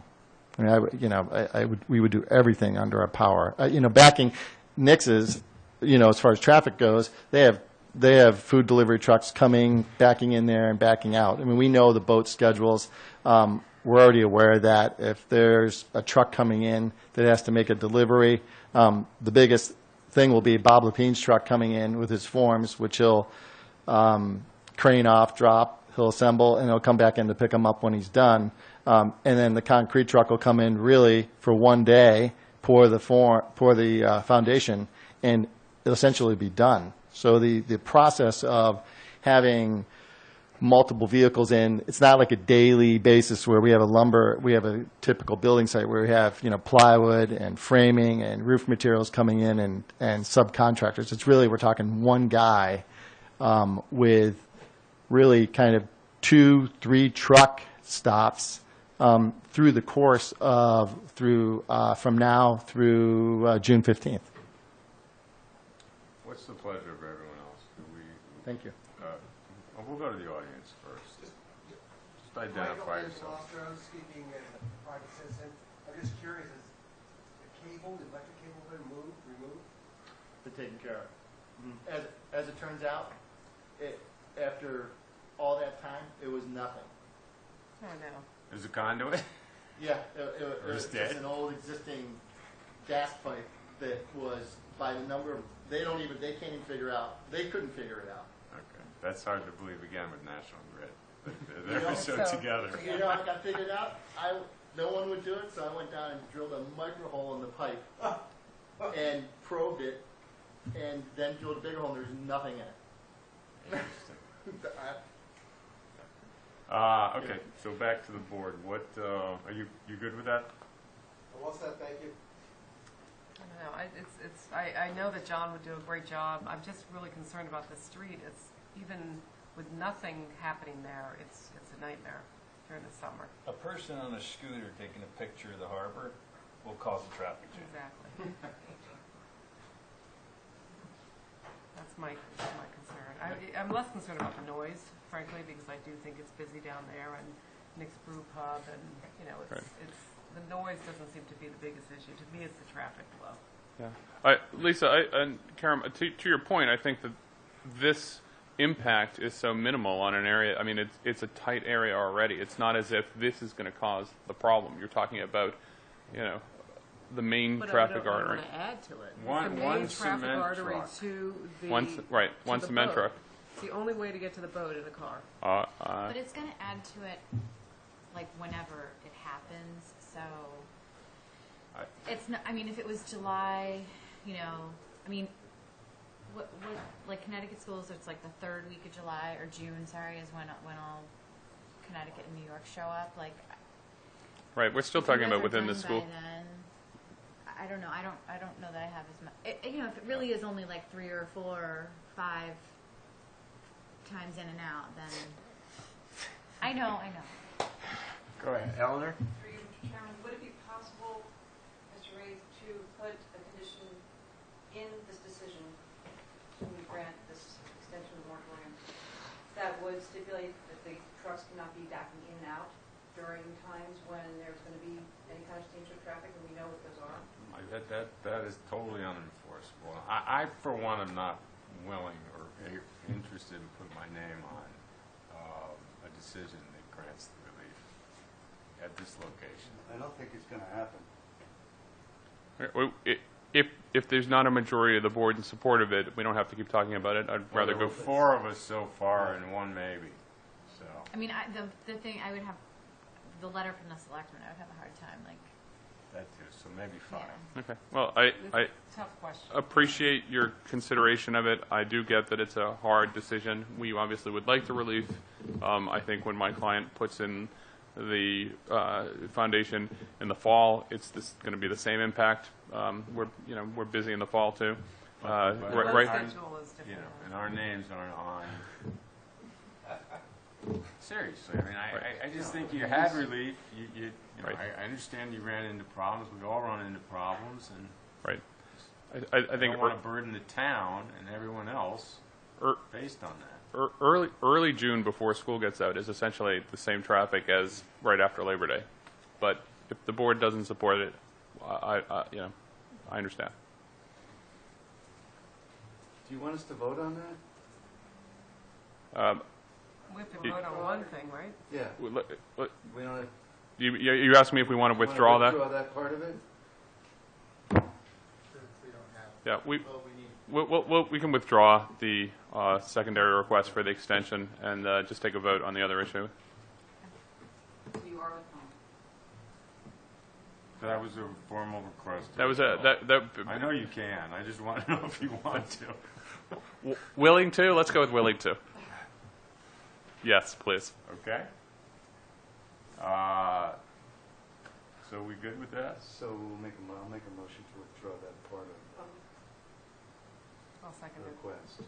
I mean, we would do everything under our power. Backing Nix's, as far as traffic goes, they have food delivery trucks coming, backing in there and backing out. I mean, we know the boat schedules. We're already aware of that. If there's a truck coming in that has to make a delivery, the biggest thing will be Bob Lapine's truck coming in with his forms, which he'll crane off, drop, he'll assemble, and he'll come back in to pick them up when he's done. And then the concrete truck will come in really for one day, pour the foundation, and it'll essentially be done. So the process of having multiple vehicles in, it's not like a daily basis where we have a typical building site where we have, plywood and framing and roof materials coming in and subcontractors. It's really, we're talking one guy with really kind of 2-3 truck stops through the course of, from now through June 15th. What's the pleasure of everyone else? Thank you. We'll go to the audience first. Just identify yourself. Michael speaking as a private citizen. I'm just curious, is the electric cable been removed? Been taken care of. As it turns out, after all that time, it was nothing. Oh, no. There's a conduit? Yeah, it Or was it's dead? just an old existing gas pipe that was by the number of, they can't even figure out, they couldn't figure it out. Okay. That's hard to believe again with National Grid. You They're know, so together. I got figured out. No one would do it, so I went down and drilled a micro hole in the pipe and probed it, and then drilled a bigger hole, and there's nothing in it. Interesting. Okay, so back to the board. What are you good with that? What's that? Thank you. don't know, I know that John would do a great job. I'm just really concerned about the street. It's, even with nothing happening there, it's a nightmare during the summer. A person on a scooter taking a picture of the harbor will cause a traffic jam. Exactly. That's my concern. I'm less concerned about the noise, frankly, because I do think it's busy down there, and Nick's Brew Pub, and, you know, it's the noise doesn't seem to be the biggest issue. To me, it's the traffic flow. Yeah. Lisa, and Karen, to your point, I think that this impact is so minimal on an area. I mean, it's a tight area already. It's not as if this is going to cause the problem. You're talking about, you know, the main traffic artery. But I don't want to add to it. One the main cement traffic artery truck. to the One to the cement boat. truck. It's the only way to get to the boat in a car. But it's going to add to it, like, whenever it happens, so it's not, I mean, if it was July, you know, I mean, what like Connecticut schools, it's like the third week of July, or June, sorry, is when all Connecticut and New York show up, like. Right, we're still if you talking guys about are within the done school. by then, I don't know, I don't know that I have as much, you know, if it really is only like 3 or 4 or 5 times in and out, then, I know. Go ahead, Eleanor? Through you, Mr. Chairman, would it be possible, Mr. Ray, to put a condition in this decision to grant this extension of the moratorium that would stipulate that the trucks cannot be backing in and out during times when there's going to be any kind of steamship traffic, and we know what those are? That is totally unenforceable. I for one, am not willing or interested in putting my name on a decision that grants the relief at this location. I don't think it's going to happen. If there's not a majority of the board in support of it, we don't have to keep talking about it. I'd rather There were go. 4 of us so far, and 1 maybe. So I mean, the thing, I would have, the letter from the selectmen, I would have a hard time, like, that too. So maybe 5. yeah. Okay. Well, I Tough question. appreciate your consideration of it. I do get that it's a hard decision. We obviously would like the relief. I think when my client puts in the foundation in the fall, it's going to be the same impact. We're busy in the fall too. But Right. Schedule is different. You know, and our names aren't on. Seriously, I mean, I just think you had relief. You know, Right. I understand you ran into problems. We all run into problems, and Right. I I think don't want to burden the town and everyone else based on that. early June before school gets out is essentially the same traffic as right after Labor Day. But if the board doesn't support it, I understand. Do you want us to vote on that? We have to vote on one thing, right? Yeah. We don't have, You asked me if we want to withdraw that? Withdraw that part of it? Yeah, we can withdraw the secondary request for the extension and just take a vote on the other issue. You are withdrawn. That was a formal request. That was I know you can. I just want to know if you want to. Willing to? Let's go with willing to. Yes, please. Okay. So we good with that? So I'll make a motion to withdraw that part of I'll second the it. request.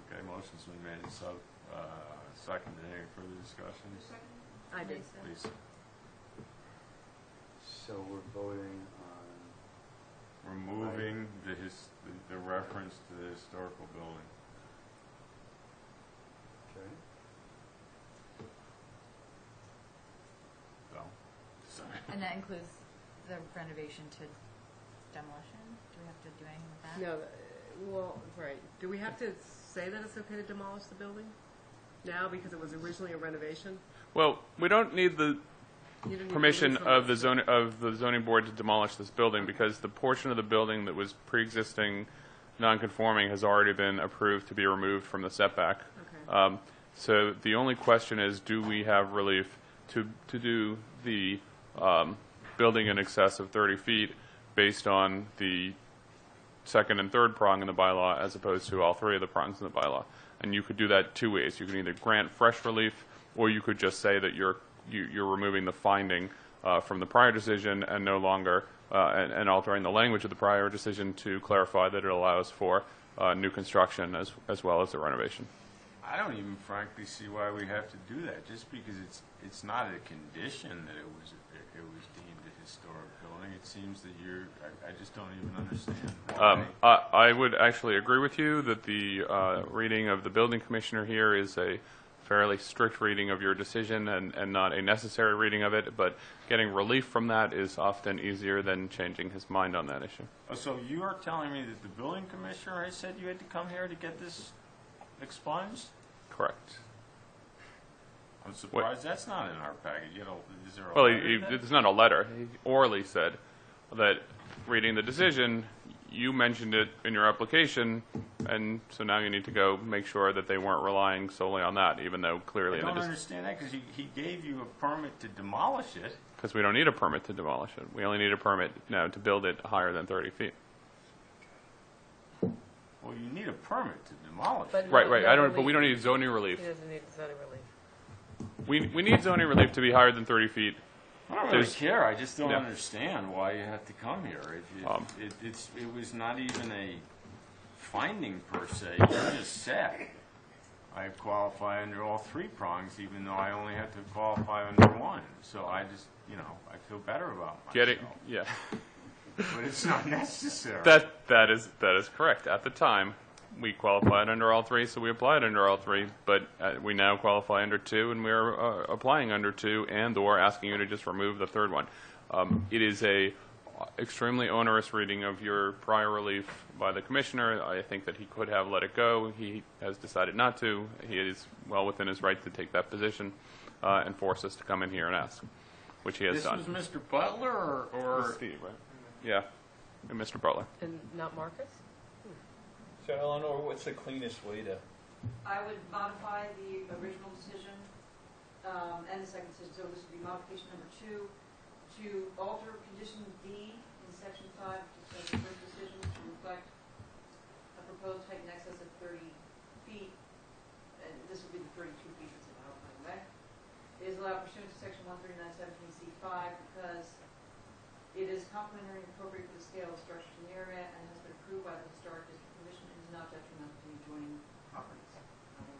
Okay, motion's been made. So seconded. Any further discussion? I did. Please. So we're voting on, Removing the reference to the historical building. okay? So, sorry. And that includes the renovation to demolition? Do we have to do anything with that? No, well, right. Do we have to say that it's okay to demolish the building now because it was originally a renovation? Well, we don't need the You didn't need permission relief of from the zoning board to demolish this building because the portion of the building that was pre-existing non-conforming has already been approved to be removed from the setback. Okay. So the only question is, do we have relief to do the building in excess of 30 feet based on the second and third prong in the bylaw as opposed to all 3 of the prongs in the bylaw? And you could do that 2 ways. You can either grant fresh relief, or you could just say that you're removing the finding from the prior decision and no longer and altering the language of the prior decision to clarify that it allows for new construction as well as the renovation. I don't even frankly see why we have to do that, just because it's not a condition that it was deemed a historic building. It seems that I just don't even understand why. I would actually agree with you that the reading of the building commissioner here is a fairly strict reading of your decision and not a necessary reading of it, but getting relief from that is often easier than changing his mind on that issue. Oh, so you are telling me that the building commissioner has said you had to come here to get this expunged? Correct. I'm surprised that's not in our package. Is there a Well, letter? it's not a letter. He orally said that reading the decision, you mentioned it in your application, and so now you need to go make sure that they weren't relying solely on that, even though clearly I don't understand that, because he gave you a permit to demolish it. because we don't need a permit to demolish it. We only need a permit now to build it higher than 30 feet. Well, you need a permit to demolish But it. no- Right. no But relief. we don't need zoning relief. He doesn't need zoning relief. We need zoning relief to be higher than 30 feet. I don't really There's- care. I just don't Yeah. understand why you have to come here. It was not even a finding per se. You just said I qualify under all three prongs, even though I only had to qualify under one. So I just, I feel better about myself. Yeah. But it's not necessary. That is correct. At the time, we qualified under all three, so we applied under all three. But we now qualify under two, and we are applying under two, and/or asking you to just remove the third one. It is a extremely onerous reading of your prior relief by the commissioner. I think that he could have let it go. He has decided not to. He is well within his right to take that position and force us to come in here and ask, which he has This done. was Mr. Butler or Steve, right? Yeah, and Mr. Butler. And not Marcus? So Eleanor, what's the cleanest way to? I would modify the original decision and the second decision, so this would be modification number 2, to alter condition D in section 5, which says the first decision to reflect a proposed height in excess of 30 feet, and this would be the 32 feet that's allowed, by the way. It is allowed pursuant to section 13917C5 because it is complementary and appropriate for the scale of structures in the area and has been approved by the Historic District Commission and is not detrimental to the adjoining properties.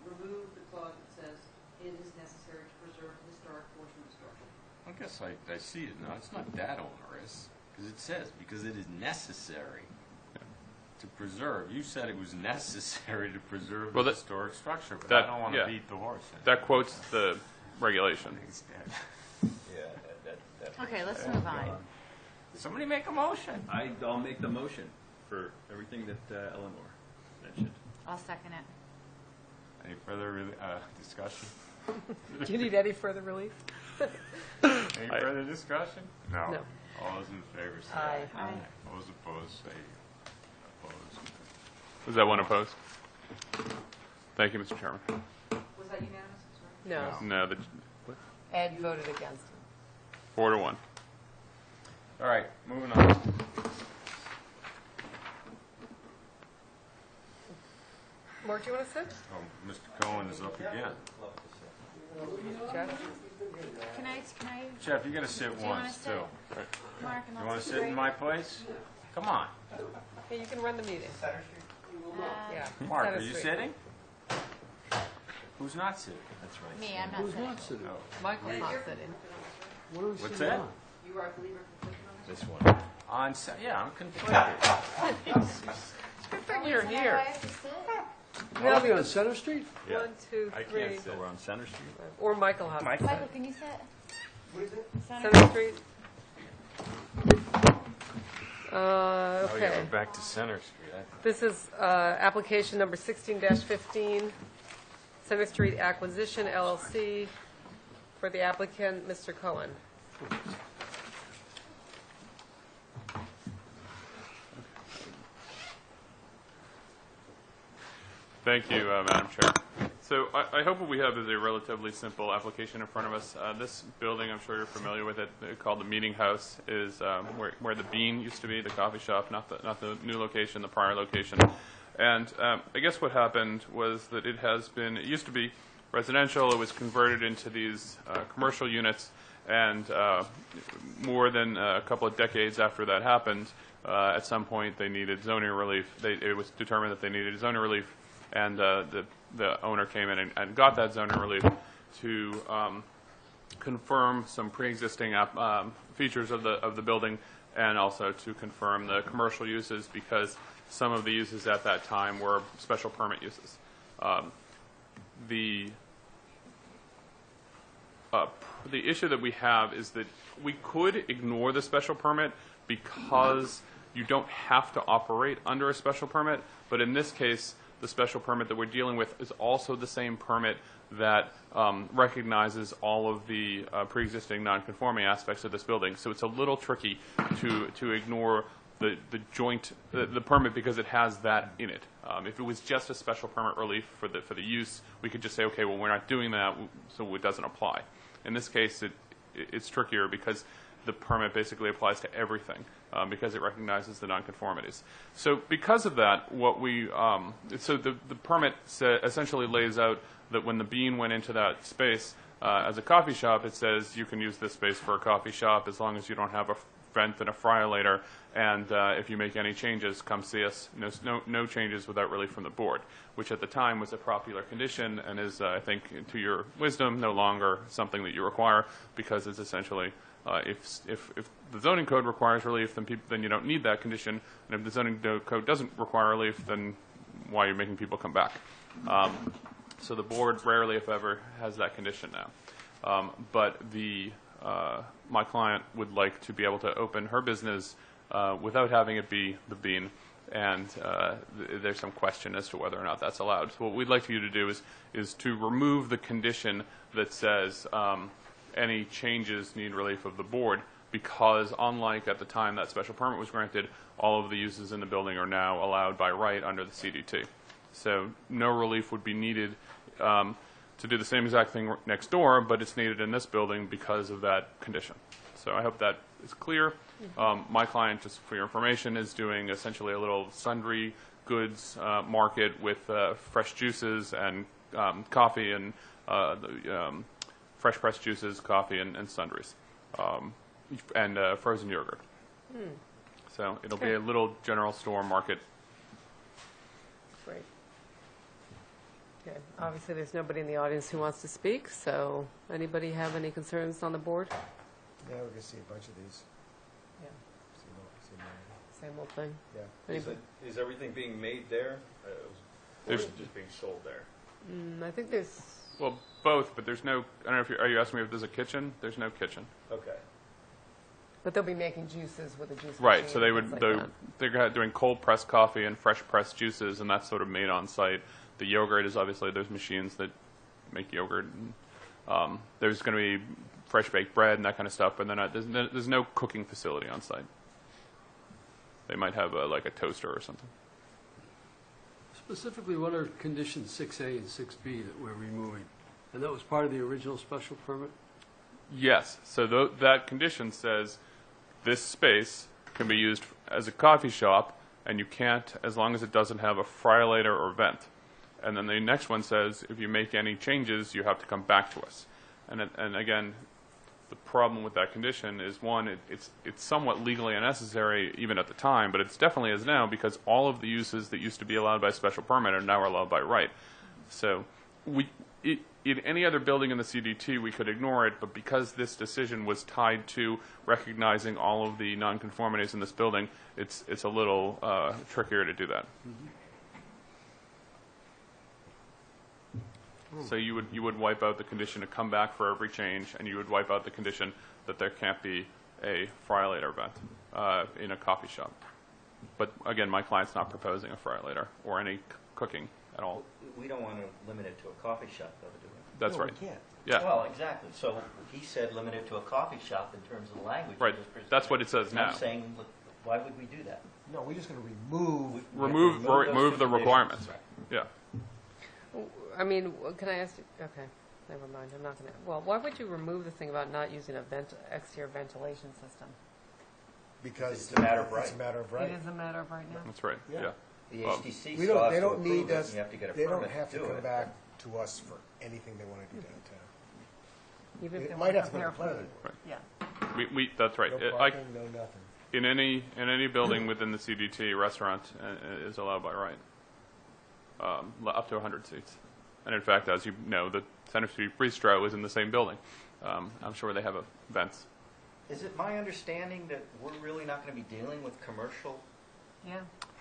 Remove the clause that says it is necessary to preserve the historic portion of the structure. I guess I see it now. It's not that onerous, because it says, because it is necessary to preserve. You said it was necessary to preserve the historic structure, but I don't want to beat the horse. That quotes the regulation. Okay, let's move on. Somebody make a motion. I'll make the motion for everything that Eleanor mentioned. I'll second it. Any further discussion? Do you need any further relief? Any further discussion? No. No. All those in favor say Aye. aye. All those opposed say opposed. Was that one opposed? Thank you, Mr. Chairman. Was that unanimous? Sorry. No. No, Ed voted against. 4-1. All right, moving on. Mark, do you want to sit? Oh, Mr. Cohen is up again. Jeff? Can I? Jeff, you got to sit Do you wanna once, sit? too. Mark, and You I'll want to sit sit in right- my place? Come on. Hey, you can run the meeting. Yeah. Mark, Center are you Street. sitting? Who's not sitting? That's right. Me, I'm not sitting. Michael's not sitting. What's that? You are, I believe, conflicted on this? This one. Yeah, I'm conflicted. Good thing you're here. Are we on Center Street? 1, 2, 3. So we're on Center Street? Or Michael has. Michael, can you sit? Center Street. Oh, yeah, Okay. we're back to Center Street. This is application number 16-15, Center Street Acquisition LLC, for the applicant, Mr. Cohen. Thank you, Madam Chair. So I hope what we have is a relatively simple application in front of us. This building, I'm sure you're familiar with it, called the Meeting House, is where the Bean used to be, the coffee shop, not the new location, the prior location. And I guess what happened was that it used to be residential. It was converted into these commercial units, And more than a couple of decades after that happened, at some point they needed zoning relief. It was determined that they needed zoning relief, and the owner came in and got that zoning relief to confirm some pre-existing features of the building, and also to confirm the commercial uses, because some of the uses at that time were special permit uses. The issue that we have is that we could ignore the special permit because you don't have to operate under a special permit, but in this case, the special permit that we're dealing with is also the same permit that recognizes all of the pre-existing non-conforming aspects of this building. So it's a little tricky to ignore the permit because it has that in it. If it was just a special permit relief for the use, we could just say, okay, well, we're not doing that, so it doesn't apply. In this case, it's trickier because the permit basically applies to everything because it recognizes the nonconformities. So because of that, the permit essentially lays out that when the Bean went into that space as a coffee shop, it says you can use this space for a coffee shop as long as you don't have a vent and a friolator, and if you make any changes, come see us. No changes without relief from the board, which at the time was a popular condition and is, I think, to your wisdom, no longer something that you require, because it's essentially if the zoning code requires relief, then you don't need that condition, and if the zoning code doesn't require relief, then why are you making people come back? So the board rarely, if ever, has that condition now. But my client would like to be able to open her business without having it be the Bean, and there's some question as to whether or not that's allowed. So what we'd like you to do is to remove the condition that says any changes need relief of the board, because unlike at the time that special permit was granted, all of the uses in the building are now allowed by right under the CDT. So no relief would be needed to do the same exact thing next door, but it's needed in this building because of that condition. So I hope that is clear. My client, just for your information, is doing essentially a little sundry goods market with fresh juices and coffee and fresh pressed juices, coffee, and sundries, and frozen yogurt. So it'll be a little general store market. Great. Okay. Obviously, there's nobody in the audience who wants to speak, so anybody have any concerns on the board? Yeah, we're gonna see a bunch of these. Yeah. See Same old thing? Yeah. Anybody? Is everything being made there? Or is it just being sold there? I think there's... Well, both, but there's no, I don't know if are you asking me if there's a kitchen? There's no kitchen. Okay. But they'll be making juices with a juice machine. Right, so they're doing cold pressed coffee and fresh pressed juices, and that's sort of made on site. The yogurt is obviously, there's machines that make yogurt. And, there's going to be fresh baked bread and that kind of stuff, but there's no cooking facility on site. They might have like a toaster or something. Specifically, what are conditions 6A and 6B that we're removing? And that was part of the original special permit? Yes. So that condition says this space can be used as a coffee shop, and you can't, as long as it doesn't have a friolator or vent. And then the next one says if you make any changes, you have to come back to us. And again, the problem with that condition is, one, it's somewhat legally unnecessary even at the time, but it's definitely is now, because all of the uses that used to be allowed by special permit are now allowed by right. So in any other building in the CDT, we could ignore it, but because this decision was tied to recognizing all of the nonconformities in this building, it's a little trickier to do that. So you would wipe out the condition to come back for every change, and you would wipe out the condition that there can't be a friolator vent in a coffee shop. But again, my client's not proposing a friolator or any cooking at all. We don't want to limit it to a coffee shop, though, do we? That's right. We can't. Yeah. Well, exactly. So he said limit it to a coffee shop in terms of the language. Right. That's what it says now. I'm saying, look, why would we do that? No, we're just gonna remove. Remove the requirements. Yeah. I mean, can I ask you? Okay, never mind. I'm not going to. Well, why would you remove the thing about not using a exterior ventilation system? Because it's a matter of right. It's a matter of right. It is a matter of right now. That's right. Yeah. The HDC They still has to don't approve need it, us. and you have to get a They permit don't have to do come it. back to us for anything they want to do downtown. Even if It they might want have to go to their planning food. Right. Yeah. That's right. No Like, parking, no nothing. in any building within the CDT, restaurant is allowed by right, up to 100 seats. And in fact, as you know, the Center Street Bistro is in the same building. I'm sure they have events. Is it my understanding that we're really not going to be dealing with commercial? Yeah.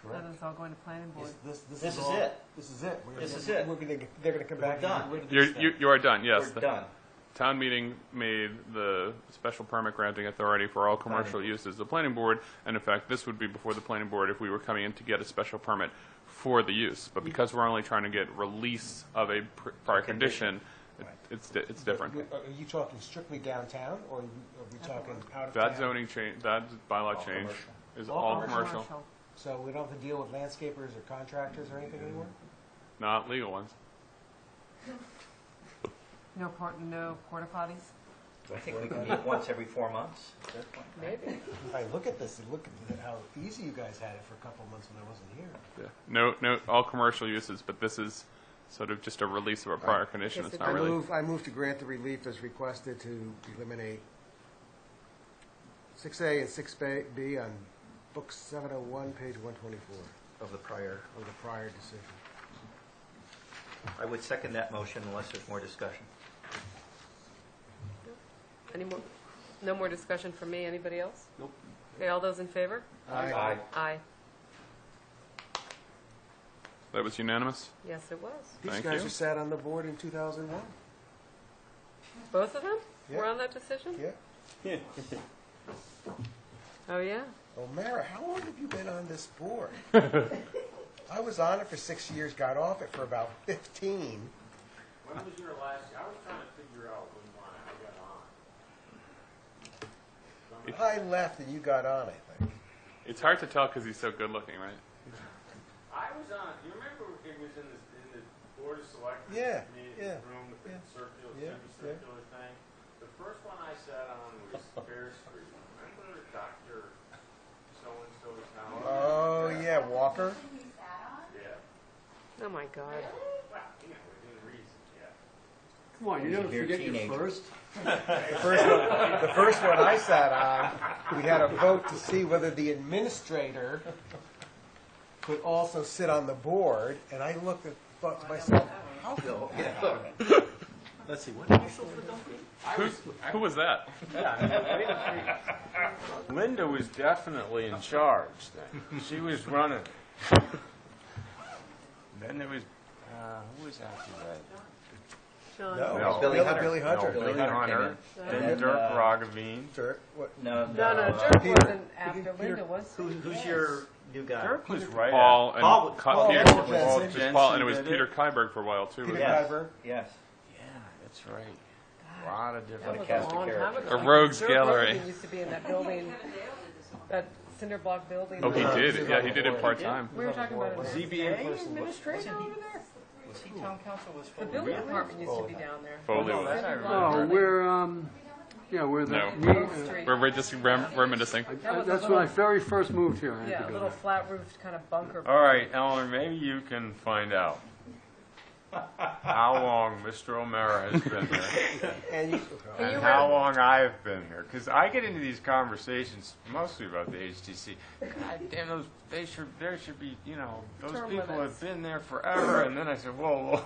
Correct. That is all going to planning board. This is all- it. This is it. We're gonna This get- is it. They're going to come We're back and done. get rid of this stuff. You are done, yes. We're done. Town meeting made the special permit granting authority for all commercial uses the planning board, and in fact, this would be before the planning board if we were coming in to get a special permit for the use. But because we're only trying to get release of a prior condition, it's different. Are you talking strictly downtown, or are we talking out of town? That zoning change, that bylaw change is all commercial, So we don't have to deal with landscapers or contractors or anything anymore? not legal ones. No porta potties? I think we can meet once every 4 months. That's fine. Maybe. I look at this and look at how easy you guys had it for a couple of months when I wasn't here. Yeah. No, all commercial uses, but this is sort of just a release of a prior condition. It's not really. I move to grant the relief as requested to eliminate 6A and 6B on book 701, page 124 Of the prior. of the prior decision. I would second that motion unless there's more discussion. Any more? No more discussion from me. Anybody else? Nope. Okay, all those in favor? Aye. Aye. That was unanimous? Yes, it was. These Thank guys you. who sat on the board in 2001. Both of them Yeah. were on that decision? Yeah. Oh, yeah? Oh, Mara, how long have you been on this board? I was on it for 6 years, got off it for about 15. When was your last, I was trying to figure out when I got on. I left and you got on, I think. It's hard to tell because he's so good looking, right? I was on, you remember it was in the Board of Selectmen? Yeah, meeting yeah, room with the yeah, circular, yeah, semicircular thing? The first one I sat on was Fair Street. Remember Dr. So-and-so's house? Oh, yeah, Walker? Yeah. Oh, my God. Well, you know, within reason, yeah. Come on, you never You're a forget your teenager. first? The first one I sat on, we had a vote to see whether the administrator could also sit on the board, and I thought to myself, how Let's see, what did you show for Duncan? Who was that? Linda was definitely in charge then. She was running. Then there was, who was after that? John? No, Billy Hunter. Billy Hunter. No, Billy Hunter Hunter. came Then And, Dirk uh, Rogavine. Dirk, what? No, No, Dirk Peter. wasn't after Peter. Linda, was he? Who's your new guy? Dirk was right Paul and Paul- Paul Peter, Jensen. Paul just Jensen Paul, and it was did Peter it. Kyberg for a while too. Peter wasn't it? Yes. Kyber. Yes. Yeah, that's right. A lot of That different. was cast a of long time characters. ago. A rogues Dirk gallery. Rogavine used to be in that building, that cinder block building. Oh, he that- did. Yeah, he did it part time. We were talking about an ZBA ZBA person. administrator over there? Was he town council? Was The building department used to be down there. Foley Oh, was. that I Oh, remember. we're the, No. Grove Street. We're just reminiscing. That was a that's little- when I very first moved here. I had Yeah, to a go little there. flat roofed kind of bunker. All right, Eleanor, maybe you can find out how long Mr. O'Mara has been there And you, and how long I've been here. Because I get into these conversations mostly about the HTC. God damn, there should be, you know, those Term people limits. have been there forever. And then I said, whoa,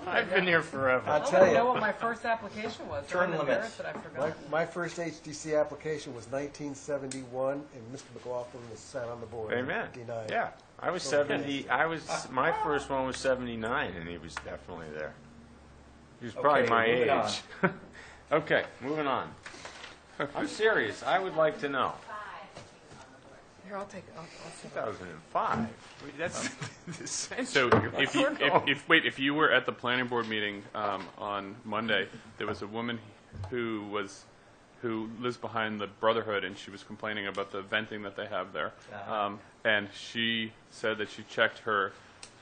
I've been here forever. I'll I tell want to know you, what my first application was. Term I'm limits. embarrassed that I forgot. my first HDC application was 1971, and Mr. McLaughlin was sat on the board. in Amen. 59. Yeah, I was 70. My first one was 79, and he was definitely there. He was probably Okay, my moving age. Okay, moving on. I'm serious. I would like to know. Here, I'll take it. I'll take it. 2005. That's the century. So if you We're going- if you were at the planning board meeting on Monday, there was a woman who lives behind the Brotherhood, and she was complaining about the venting that they have there. And she said that she checked her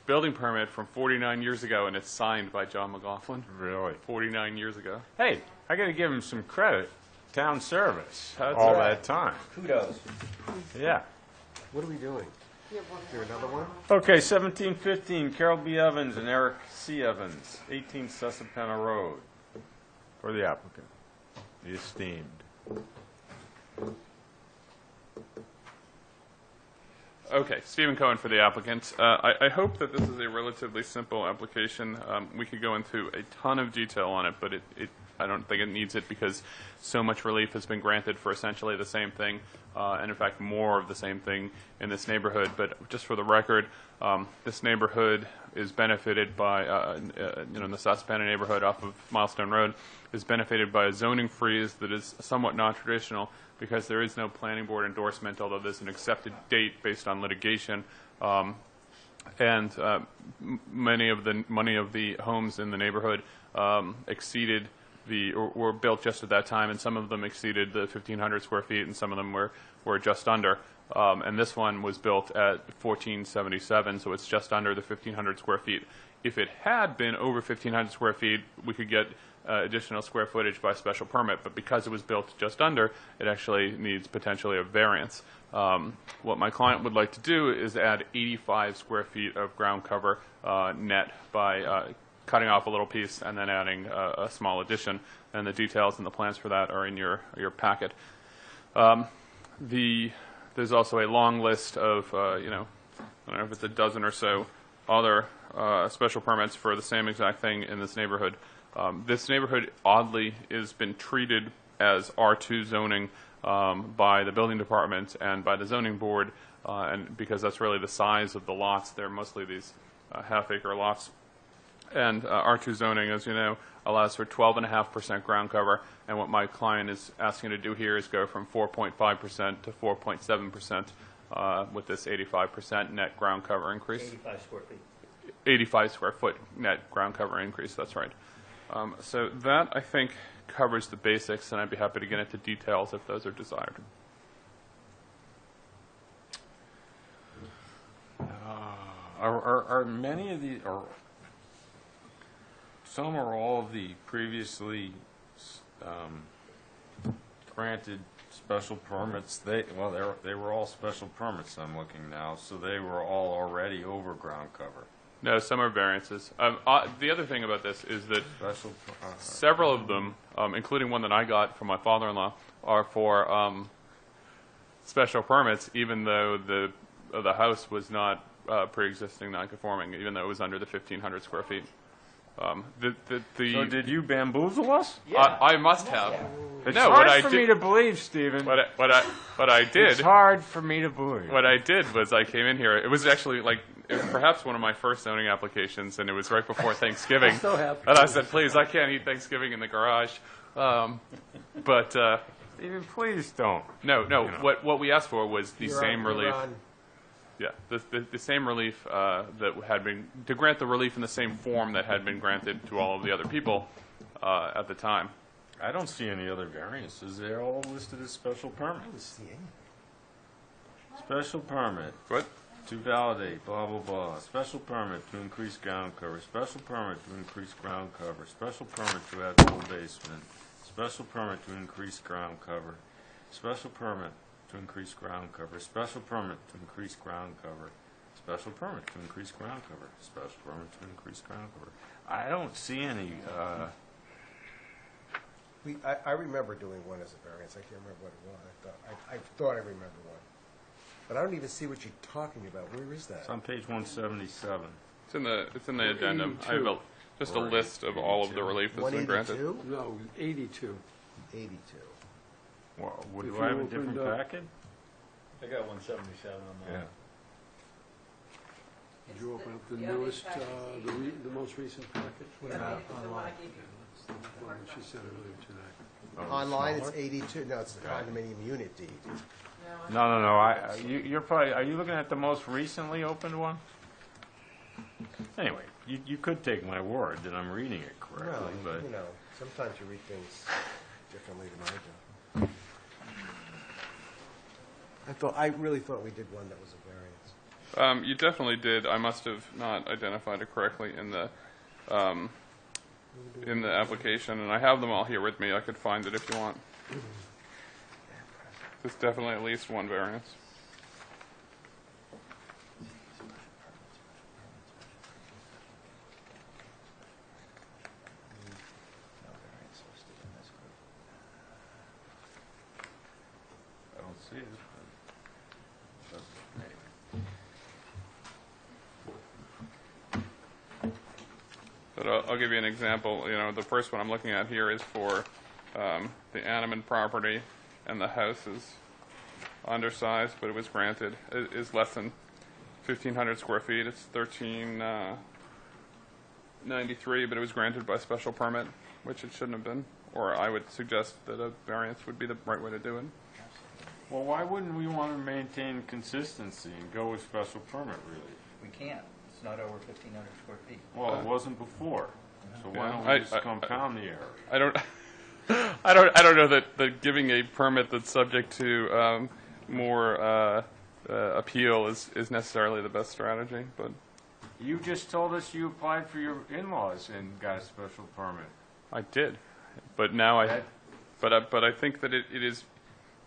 building permit from 49 years ago, and it's signed by John McLaughlin. Really? 49 years ago. Hey, I got to give him some credit. Town service That's all right. that time. Kudos. Yeah. What are we doing? Is there another one? Okay, 1715, Carol B. Evans and Eric C. Evans, 18 Susquehanna Road. for the applicant, the esteemed. Okay, Stephen Cohen for the applicant. I hope that this is a relatively simple application. We could go into a ton of detail on it, but I don't think it needs it because so much relief has been granted for essentially the same thing, and in fact more of the same thing in this neighborhood. But just for the record, this neighborhood is benefited by, in the Susquehanna neighborhood off of Milestone Road, is benefited by a zoning freeze that is somewhat non-traditional because there is no planning board endorsement, although there's an accepted date based on litigation. Many of the homes in the neighborhood exceeded were built just at that time, and some of them exceeded the 1,500 square feet, and some of them were just under. And this one was built at 1477, so it's just under the 1,500 square feet. If it had been over 1,500 square feet, we could get additional square footage by special permit, but because it was built just under, it actually needs potentially a variance. What my client would like to do is add 85 square feet of ground cover net by cutting off a little piece and then adding a small addition, and the details and the plans for that are in your packet. There's also a long list of, I don't know if it's a dozen or so other special permits for the same exact thing in this neighborhood. This neighborhood, oddly, has been treated as R2 zoning by the building department and by the zoning board, and because that's really the size of the lots. They're mostly these half-acre lots. And R2 zoning, as you know, allows for 12.5% ground cover, and what my client is asking to do here is go from 4.5% to 4.7% with this 85% net ground cover increase. 85 square feet. 85 square foot net ground cover increase, that's right. So that, I think, covers the basics, and I'd be happy to get into details if those are desired. Are many of the, or some or all of the previously granted special permits, they were all special permits, I'm looking now, so they were all already over ground cover? No, some are variances. The other thing about this is that several of them, including one that I got from my father-in-law, are for special permits, even though the house was not pre-existing non-conforming, even though it was under the 1,500 square feet. So did you bamboozle us? Yeah. I must have. It's hard for me to believe, Stephen. What I did. It's hard for me to believe. What I did was I came in here. It was actually it was perhaps one of my first zoning applications, and it was right before Thanksgiving. I'm so happy. And I said, please, I can't eat Thanksgiving in the garage. Stephen, please don't. No. You know. What we asked for was the same relief. On. Yeah, the same relief that had been, to grant the relief in the same form that had been granted to all of the other people at the time. I don't see any other variances. They're all listed as special permits. Special permit. What? To validate, blah, blah, blah. Special permit to increase ground cover. Special permit to increase ground cover. Special permit to add full basement. Special permit to increase ground cover. Special permit to increase ground cover. Special permit to increase ground cover. Special permit to increase ground cover. Special permit to increase ground cover. I don't see any. I remember doing one as a variance. I can't remember what it was. I thought I remember one. But I don't even see what you're talking about. Where is that? It's on page 177. It's in the addendum. I have just a list of all of the relief that's been granted. 182? No, 82. 82. Well, If do I have you a different opened up- packet? I got 177 on Yeah. Did you open up the The other newest, package. the most recent packet? The one I gave you. Well, she sent it earlier today. Oh, Online, it's smaller? 82. No, it's the condominium unit deed. No. You're probably. Are you looking at the most recently opened one? Anyway, you could take my word that I'm reading it correctly, Well, but sometimes you read things differently than I do. I really thought we did one that was a variance. You definitely did. I must have not identified it correctly in the application, and I have them all here with me. I could find it if you want. There's definitely at least one variance. But I'll give you an example. The first one I'm looking at here is for the Animan property, and the house is undersized, but it was granted, it is less than 1,500 square feet. It's 1393, but it was granted by special permit, which it shouldn't have been. Or I would suggest that a variance would be the right way to do it. Well, why wouldn't we want to maintain consistency and go with special permit relief? We can't. It's not over 1,500 square feet. Well, it wasn't before, so why don't we just compound the error? I don't know that giving a permit that's subject to more appeal is necessarily the best strategy. But you just told us you applied for your in-laws and got a special permit. I did, but now I think that it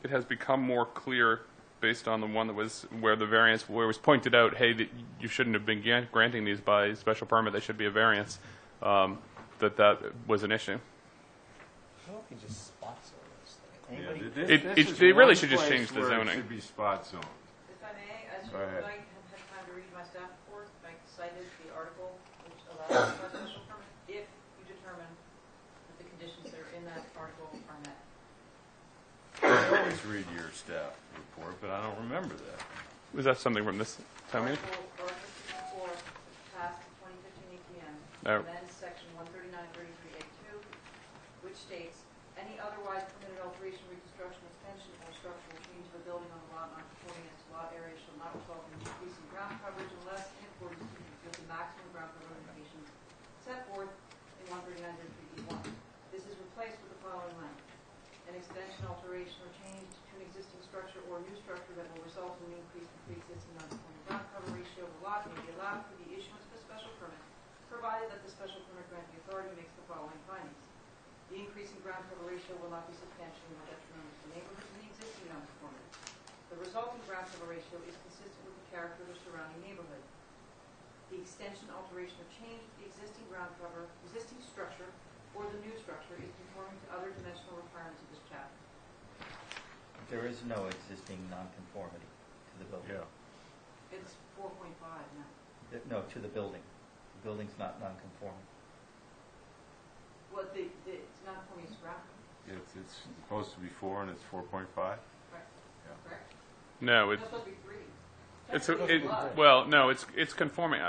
has become more clear based on the one that was where it was pointed out, hey, that you shouldn't have been granting these by special permit. They should be a variance. That was an issue. I don't know if you just spot zone this thing. They really should just change the zoning. It should be spot zone. If I may, as you might have had time to read my staff report, I cited the article which allows a special permit if you determine that the conditions that are in that article are met. I always read your staff report, but I don't remember that. Was that something from this time meeting? Article 54 passed the 2015 EPM, Oh. amends section 139.33A2, which states, any otherwise permitted alteration, reconstruction, extension, or structural change of a building on a lot not conforming as to lot area shall not result in an increase in ground coverage unless in accordance with the maximum ground cover limitations set forth in 139.33E1. This is replaced with the following language. An extension, alteration, or change to an existing structure or new structure that will result in an increase in pre-existing non-conforming ground cover ratio of a lot may be allowed for the issuance of a special permit, provided that the special permit granting authority makes the following findings. The increase in ground cover ratio will not be substantially more detrimental to the neighborhood than the existing non-conformity. The resulting ground cover ratio is consistent with the character of the surrounding neighborhood. The extension, alteration, or change to the existing ground cover, existing structure, or the new structure is conforming to other dimensional requirements of this chapter. There is no existing nonconformity to the building. Yeah. It's 4.5 now. No, to the building. The building's not nonconforming. Well, it's not conforming to ground cover. It's supposed to be 4 and it's 4.5? Right. Yeah. Correct? No, It's supposed to be 3. It's conforming.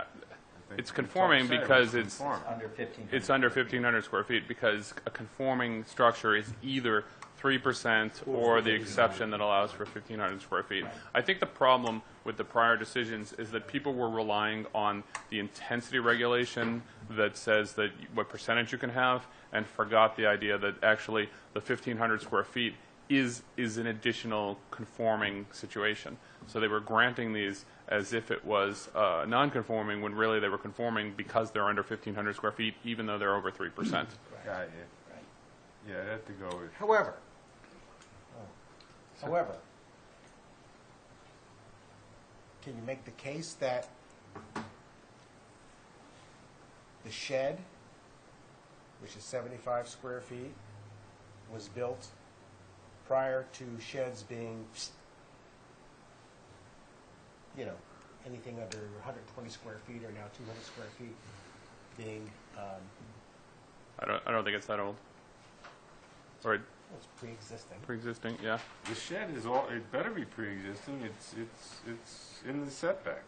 It's conforming because it's under 1,500 square feet, because a conforming structure is either 3% or the exception that allows for 1,500 square feet. I think the problem with the prior decisions is that people were relying on the intensity regulation that says that what percentage you can have, and forgot the idea that actually the 1,500 square feet is an additional conforming situation. So they were granting these as if it was non-conforming, when really they were conforming because they're under 1,500 square feet, even though they're over 3%. Yeah, I have to go with... However, can you make the case that the shed, which is 75 square feet, was built prior to sheds being, anything under 120 square feet or now 200 square feet being... I don't think it's that old. Or it's pre-existing. Pre-existing, yeah. The shed is it better be pre-existing. It's in the setback.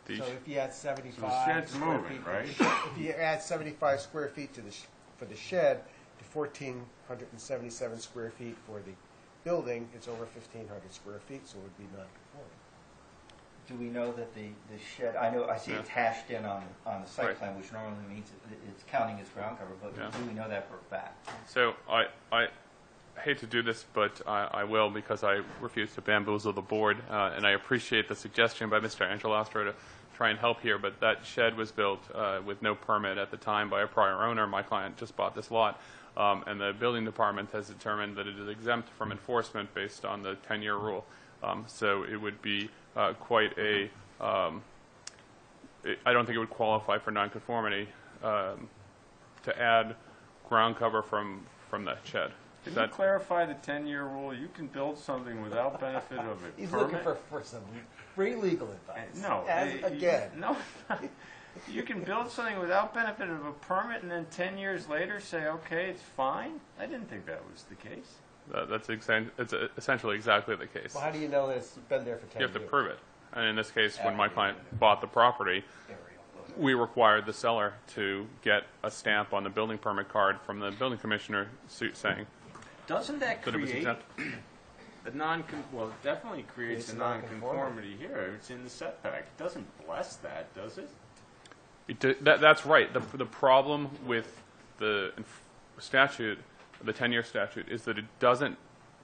So if you add 75 so the shed's square moving, feet, right? If you add 75 square feet for the shed to 1,477 square feet for the building, it's over 1,500 square feet, so it would be non-conforming. Do we know that the shed, I see it's hashed in on the site plan, which normally means it's counting as ground cover, but do we know that for a fact? So I hate to do this, but I will, because I refuse to bamboozle the board, and I appreciate the suggestion by Mr. Angelastro to try and help here, but that shed was built with no permit at the time by a prior owner. My client just bought this lot, and the building department has determined that it is exempt from enforcement based on the 10-year rule. So it would be quite a, I don't think it would qualify for nonconformity to add ground cover from that shed. Can you clarify the 10-year rule? You can build something without benefit of a He's permit? looking for some free legal advice. No. Again. No. You can build something without benefit of a permit and then 10 years later say, okay, it's fine? I didn't think that was the case. It's essentially exactly the case. Well, how do you know that it's been there for 10 You years? have to prove it. And in this case, when my client bought the property, we required the seller to get a stamp on the building permit card from the building commissioner saying Doesn't that that it was create exempt. well, it definitely creates Creates a a nonconformity. nonconformity here. It's in the setback. It doesn't bless that, does it? That's right. The problem with the statute, the 10-year statute, is that it doesn't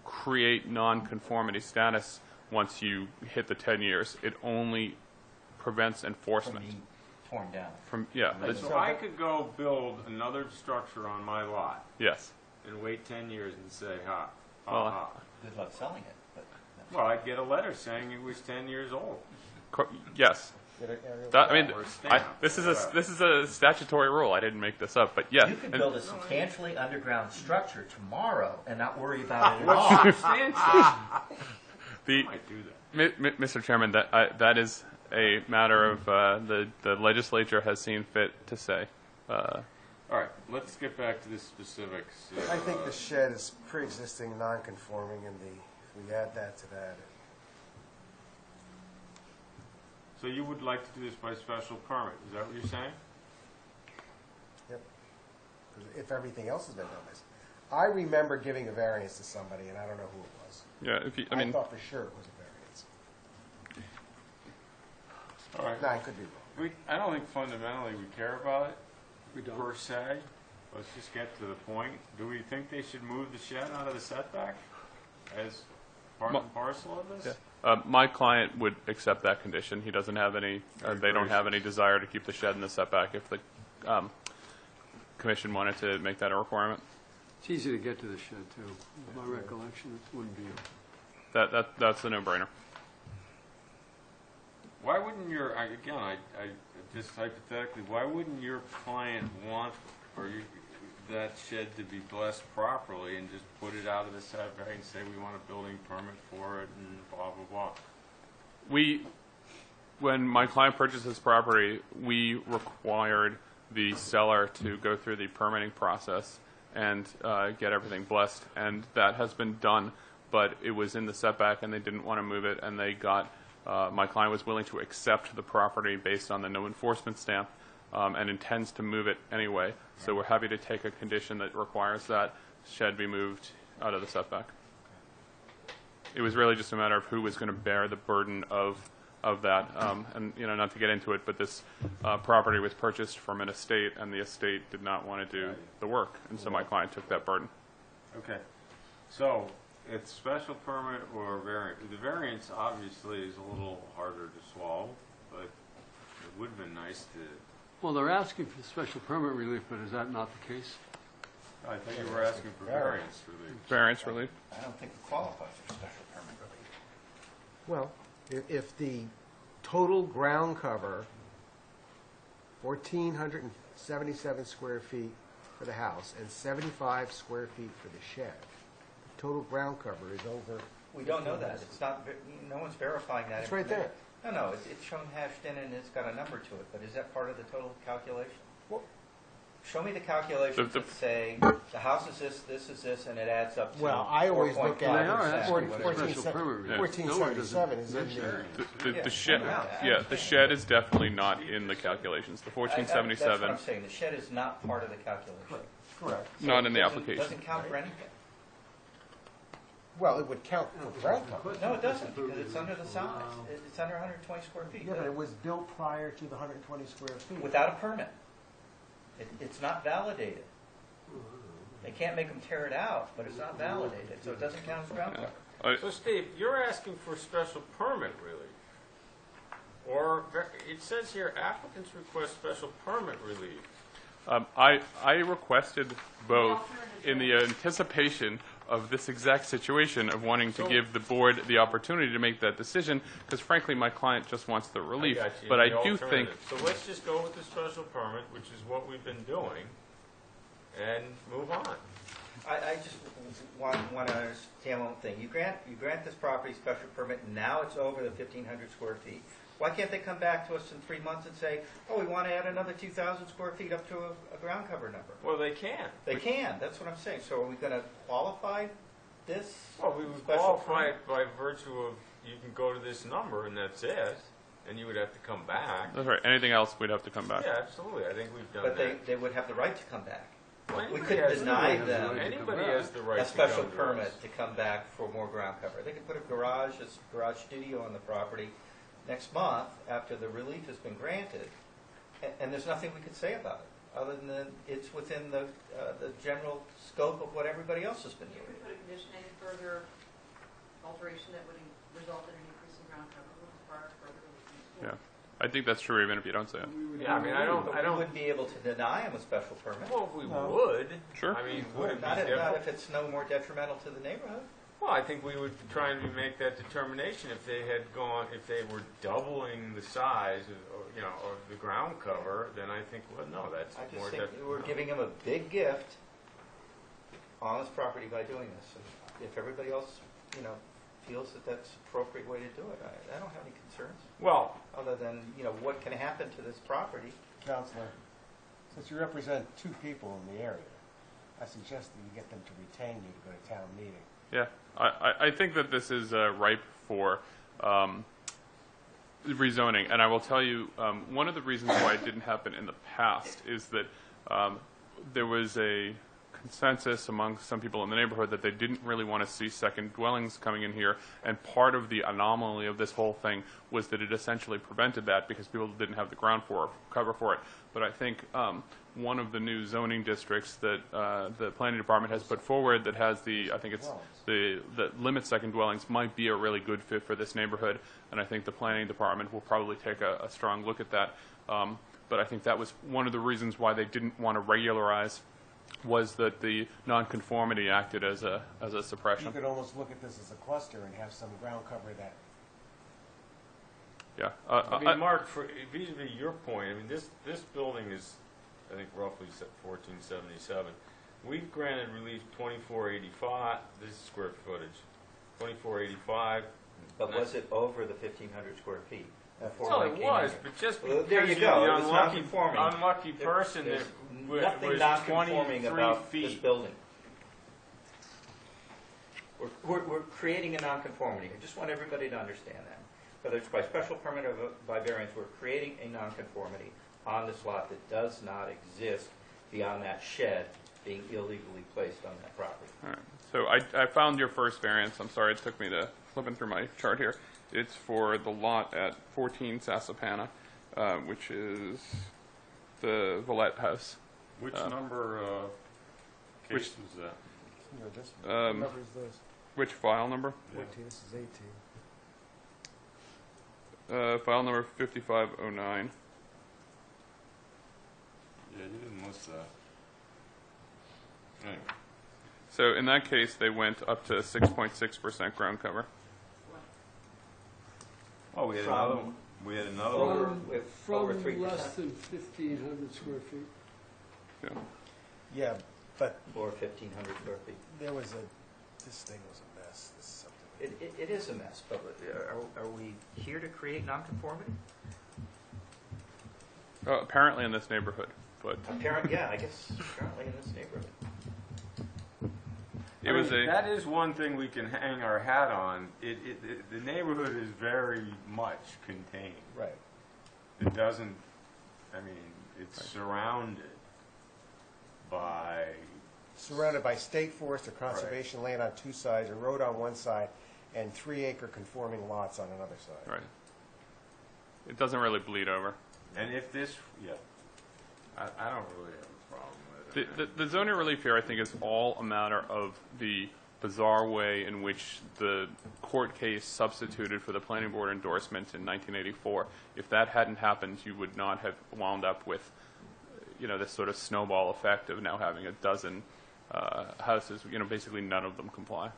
create nonconformity status once you hit the 10 years. It only prevents enforcement. From being torn down. So I could go build another structure on my lot Yes. and wait 10 years and say, Well, Good luck selling it. But Well, I'd get a letter saying it was 10 years old. Yes. This is a statutory rule. I didn't make this up, but yeah. you could build a substantially underground structure tomorrow and not worry about it at all. What's substantial? The, I might do that. Mr. Chairman, that is a matter of the legislature has seen fit to say. All right, let's get back to the specifics. I think the shed is pre-existing non-conforming, and if we add that to that, So you would like to do this by special permit, is that what you're saying? yep. 'Cause if everything else has been done this. I remember giving a variance to somebody, and I don't know who it was. Yeah, I thought for sure it was a variance. All right. No, I could be wrong. I don't think fundamentally we care about it, We don't. per se. Let's just get to the point. Do we think they should move the shed out of the setback as part and parcel of this? my client would accept that condition. He doesn't have any. They don't have any desire to keep the shed in the setback. If the commission wanted to make that a requirement, It's easy to get to the shed, too. My recollection, it wouldn't be. that's a no-brainer. Why wouldn't I just hypothetically, why wouldn't your client want that shed to be blessed properly and just put it out of the setback and say we want a building permit for it and blah, blah, blah? When my client purchased this property, we required the seller to go through the permitting process and get everything blessed, and that has been done, but it was in the setback and they didn't want to move it, and they got, my client was willing to accept the property based on the no enforcement stamp, and intends to move it anyway. So we're happy to take a condition that requires that shed be moved out of the setback. It was really just a matter of who was going to bear the burden of that. And, not to get into it, but this property was purchased from an estate, and the estate did not want to do the work. And so my client took that burden. Okay. So it's special permit or variance. The variance obviously is a little harder to swallow, but it would have been nice to... Well, they're asking for special permit relief, but is that not the case? I think you were asking for variance relief. Variance relief? I don't think it qualifies for special permit relief. Well, if the total ground cover, 1,477 square feet for the house and 75 square feet for the shed, the total ground cover is over. We don't know that. It's not, no one's verifying that. It's right there. No, it's shown hashed in and it's got a number to it, but is that part of the total calculation? Well, show me the calculations that say the house is this, and it adds up to well, I always look at 4.5% or whatever. 1477 is in there. The shed is definitely not in the calculations. The 1477. That's what I'm saying. The shed is not part of the calculation. Correct. Not in the It application. doesn't count for anything. Well, it would count for ground cover. No, it doesn't, because it's under the size. It's under 120 square feet. Yeah, but it was built prior to the 120 square feet. Without a permit. It's not validated. They can't make them tear it out, but it's not validated, so it doesn't count as ground cover. So, Steve, you're asking for special permit relief. Or, it says here, applicants request special permit relief. I requested both in the anticipation of this exact situation of wanting to give the board the opportunity to make that decision, because frankly, my client just wants the relief. But I do think... So let's just go with the special permit, which is what we've been doing, and move on. I just want to understand one thing. You grant this property special permit, and now it's over the 1,500 square feet. Why can't they come back to us in 3 months and say, oh, we want to add another 2,000 square feet up to a ground cover number? Well, they can. They can, that's what I'm saying. So are we going to qualify this? Well, we would special qualify permit? it by virtue of, you can go to this number and that's it, and you would have to come back. That's right. Anything else, we'd have to come back. Yeah, absolutely, I think we've done But that. they would have the right to come back. Well, We anybody couldn't has- deny them Anybody has the right a to special come to us. permit to come back for more ground cover. They could put a garage studio on the property next month after the relief has been granted, and there's nothing we could say about it, other than it's within the general scope of what everybody else has been Should doing. we put a condition, any further alteration that would result in an increase in ground cover would require further relief? Yeah. I think that's true even if you don't say it. Yeah, I mean, I don't, But we wouldn't be able to deny them a special permit. well, we would. Sure. I mean, would it be Not different? if it's no more detrimental to the neighborhood. Well, I think we would try and make that determination if they had gone, if they were doubling the size of the ground cover, then I think, well, no, that's I just more think detrimental. we're giving them a big gift on this property by doing this. And if everybody else, feels that that's an appropriate way to do it, I don't have any concerns, Well, other than, what can happen to this property. Counselor, since you represent two people in the area, I suggest that you get them to retain you to go to town meeting. Yeah, I think that this is ripe for rezoning, and I will tell you, one of the reasons why it didn't happen in the past is that there was a consensus among some people in the neighborhood that they didn't really want to see second dwellings coming in here, and part of the anomaly of this whole thing was that it essentially prevented that because people didn't have the ground cover for it. But I think one of the new zoning districts that the planning department has put forward that has that limits second dwellings might be a really good fit for this neighborhood, and I think the planning department will probably take a strong look at that. But I think that was one of the reasons why they didn't want to regularize, was that the nonconformity acted as a suppression. You could almost look at this as a cluster and have some ground cover that. Yeah. I mean, Mark, vis-a-vis your point, I mean, this building is, I think, roughly 1477. We've granted relief 2485, this is square footage, 2485. But was it over the 1,500 square feet? Well, it was, but just Well, because there you you're go. the It was unlucky person that There's nothing was non-conforming 23 about this feet. building. We're creating a nonconformity. I just want everybody to understand that. Whether it's by special permit or by variance, we're creating a nonconformity on this lot that does not exist beyond that shed being illegally placed on that property. All right. So I found your first variance. I'm sorry it took me to flipping through my chart here. It's for the lot at 14 Sasapana, which is the Villette house. Which number case was that? This Um, what number is this? Which file number? 14, this is 18. File number 5509. Yeah, you didn't list that. Anyway. So in that case, they went up to 6.6% ground cover. Oh, we had From- another one. We had another Over- one. with over From 3%. less than 1,500 square feet. Yeah. Yeah, but Or 1,500 square feet. there was this thing was a mess, this subdivision. It is a mess, but are we here to create nonconformity? Apparently in this neighborhood, but Yeah, I guess apparently in this neighborhood. it was That is one thing we can hang our hat on. The neighborhood is very much contained. Right. It doesn't, I mean, it's surrounded by, Surrounded by state forest or conservation land on two sides, a road on one side, and 3-acre conforming lots on another side. right. It doesn't really bleed over. and if this, yeah, I don't really have a problem with it. The zoning relief here, I think, is all a matter of the bizarre way in which the court case substituted for the planning board endorsement in 1984. If that hadn't happened, you would not have wound up with, this sort of snowball effect of now having a dozen houses. Basically none of them comply.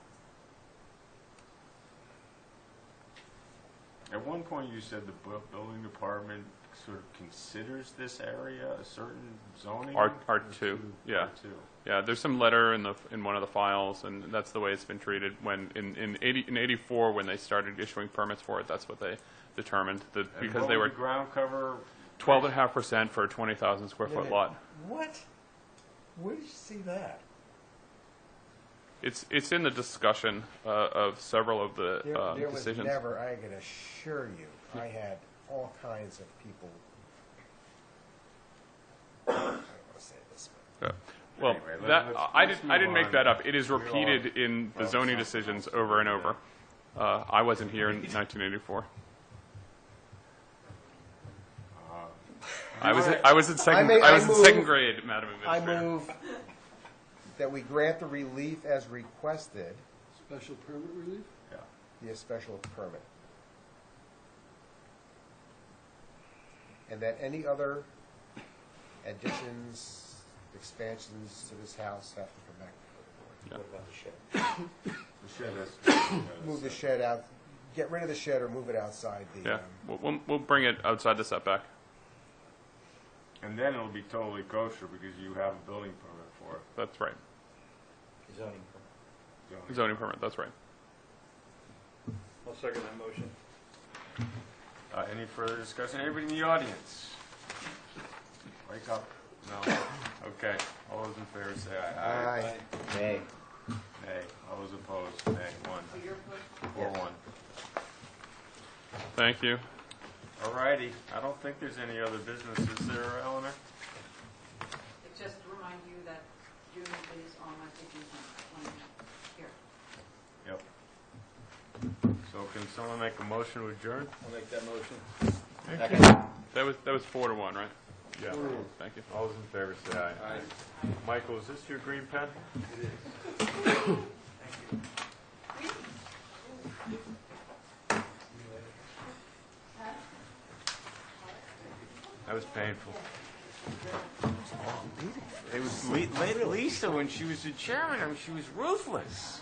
At one point, you said the building department sort of considers this area a certain zoning? R2, yeah. R2. Yeah, there's some letter in one of the files, and that's the way it's been treated. When in 84, when they started issuing permits for it, that's what they determined that And because what they would were the ground cover? 12.5% for a 20,000 square foot lot. What? Where did you see that? It's in the discussion of several of the There was decisions. never, I can assure you, I had all kinds of people. I don't want to say this, but Well, Anyway, I let's didn't move make on. that up. It is We all- repeated in the well, zoning some- decisions over and over. I wasn't here in 1984. I was in second. I was in second grade, Madam I Administrator. move that we grant the relief as requested, Special permit relief? be a special permit. And that any other additions, expansions to this house have to come back What about the shed? The shed has to be, move the shed out, get rid of the shed or move it outside the, Yeah, we'll bring it outside the setback. and then it'll be totally kosher because you have a building permit for it. That's right. Zoning permit. Zoning permit. That's right. I'll second that motion. Any further discussion? Anybody in the audience? Wake up. No. Okay. All those in favor say aye. Aye. Nay. Nay. All those opposed? Nay. One. So you're opposed? 4-1. Thank you. All righty. I don't think there's any other business, is there, Eleanor? It's just to remind you that June is on Wednesday, June 10th, here. Yep. So can someone make a motion to adjourn? I'll make that motion. That was 4-1, right? Yeah. Thank you. All those in favor say aye. Aye. Michael, is this your green pen? It is. That was painful. It was Lisa when she was the chairman. I mean, she was ruthless.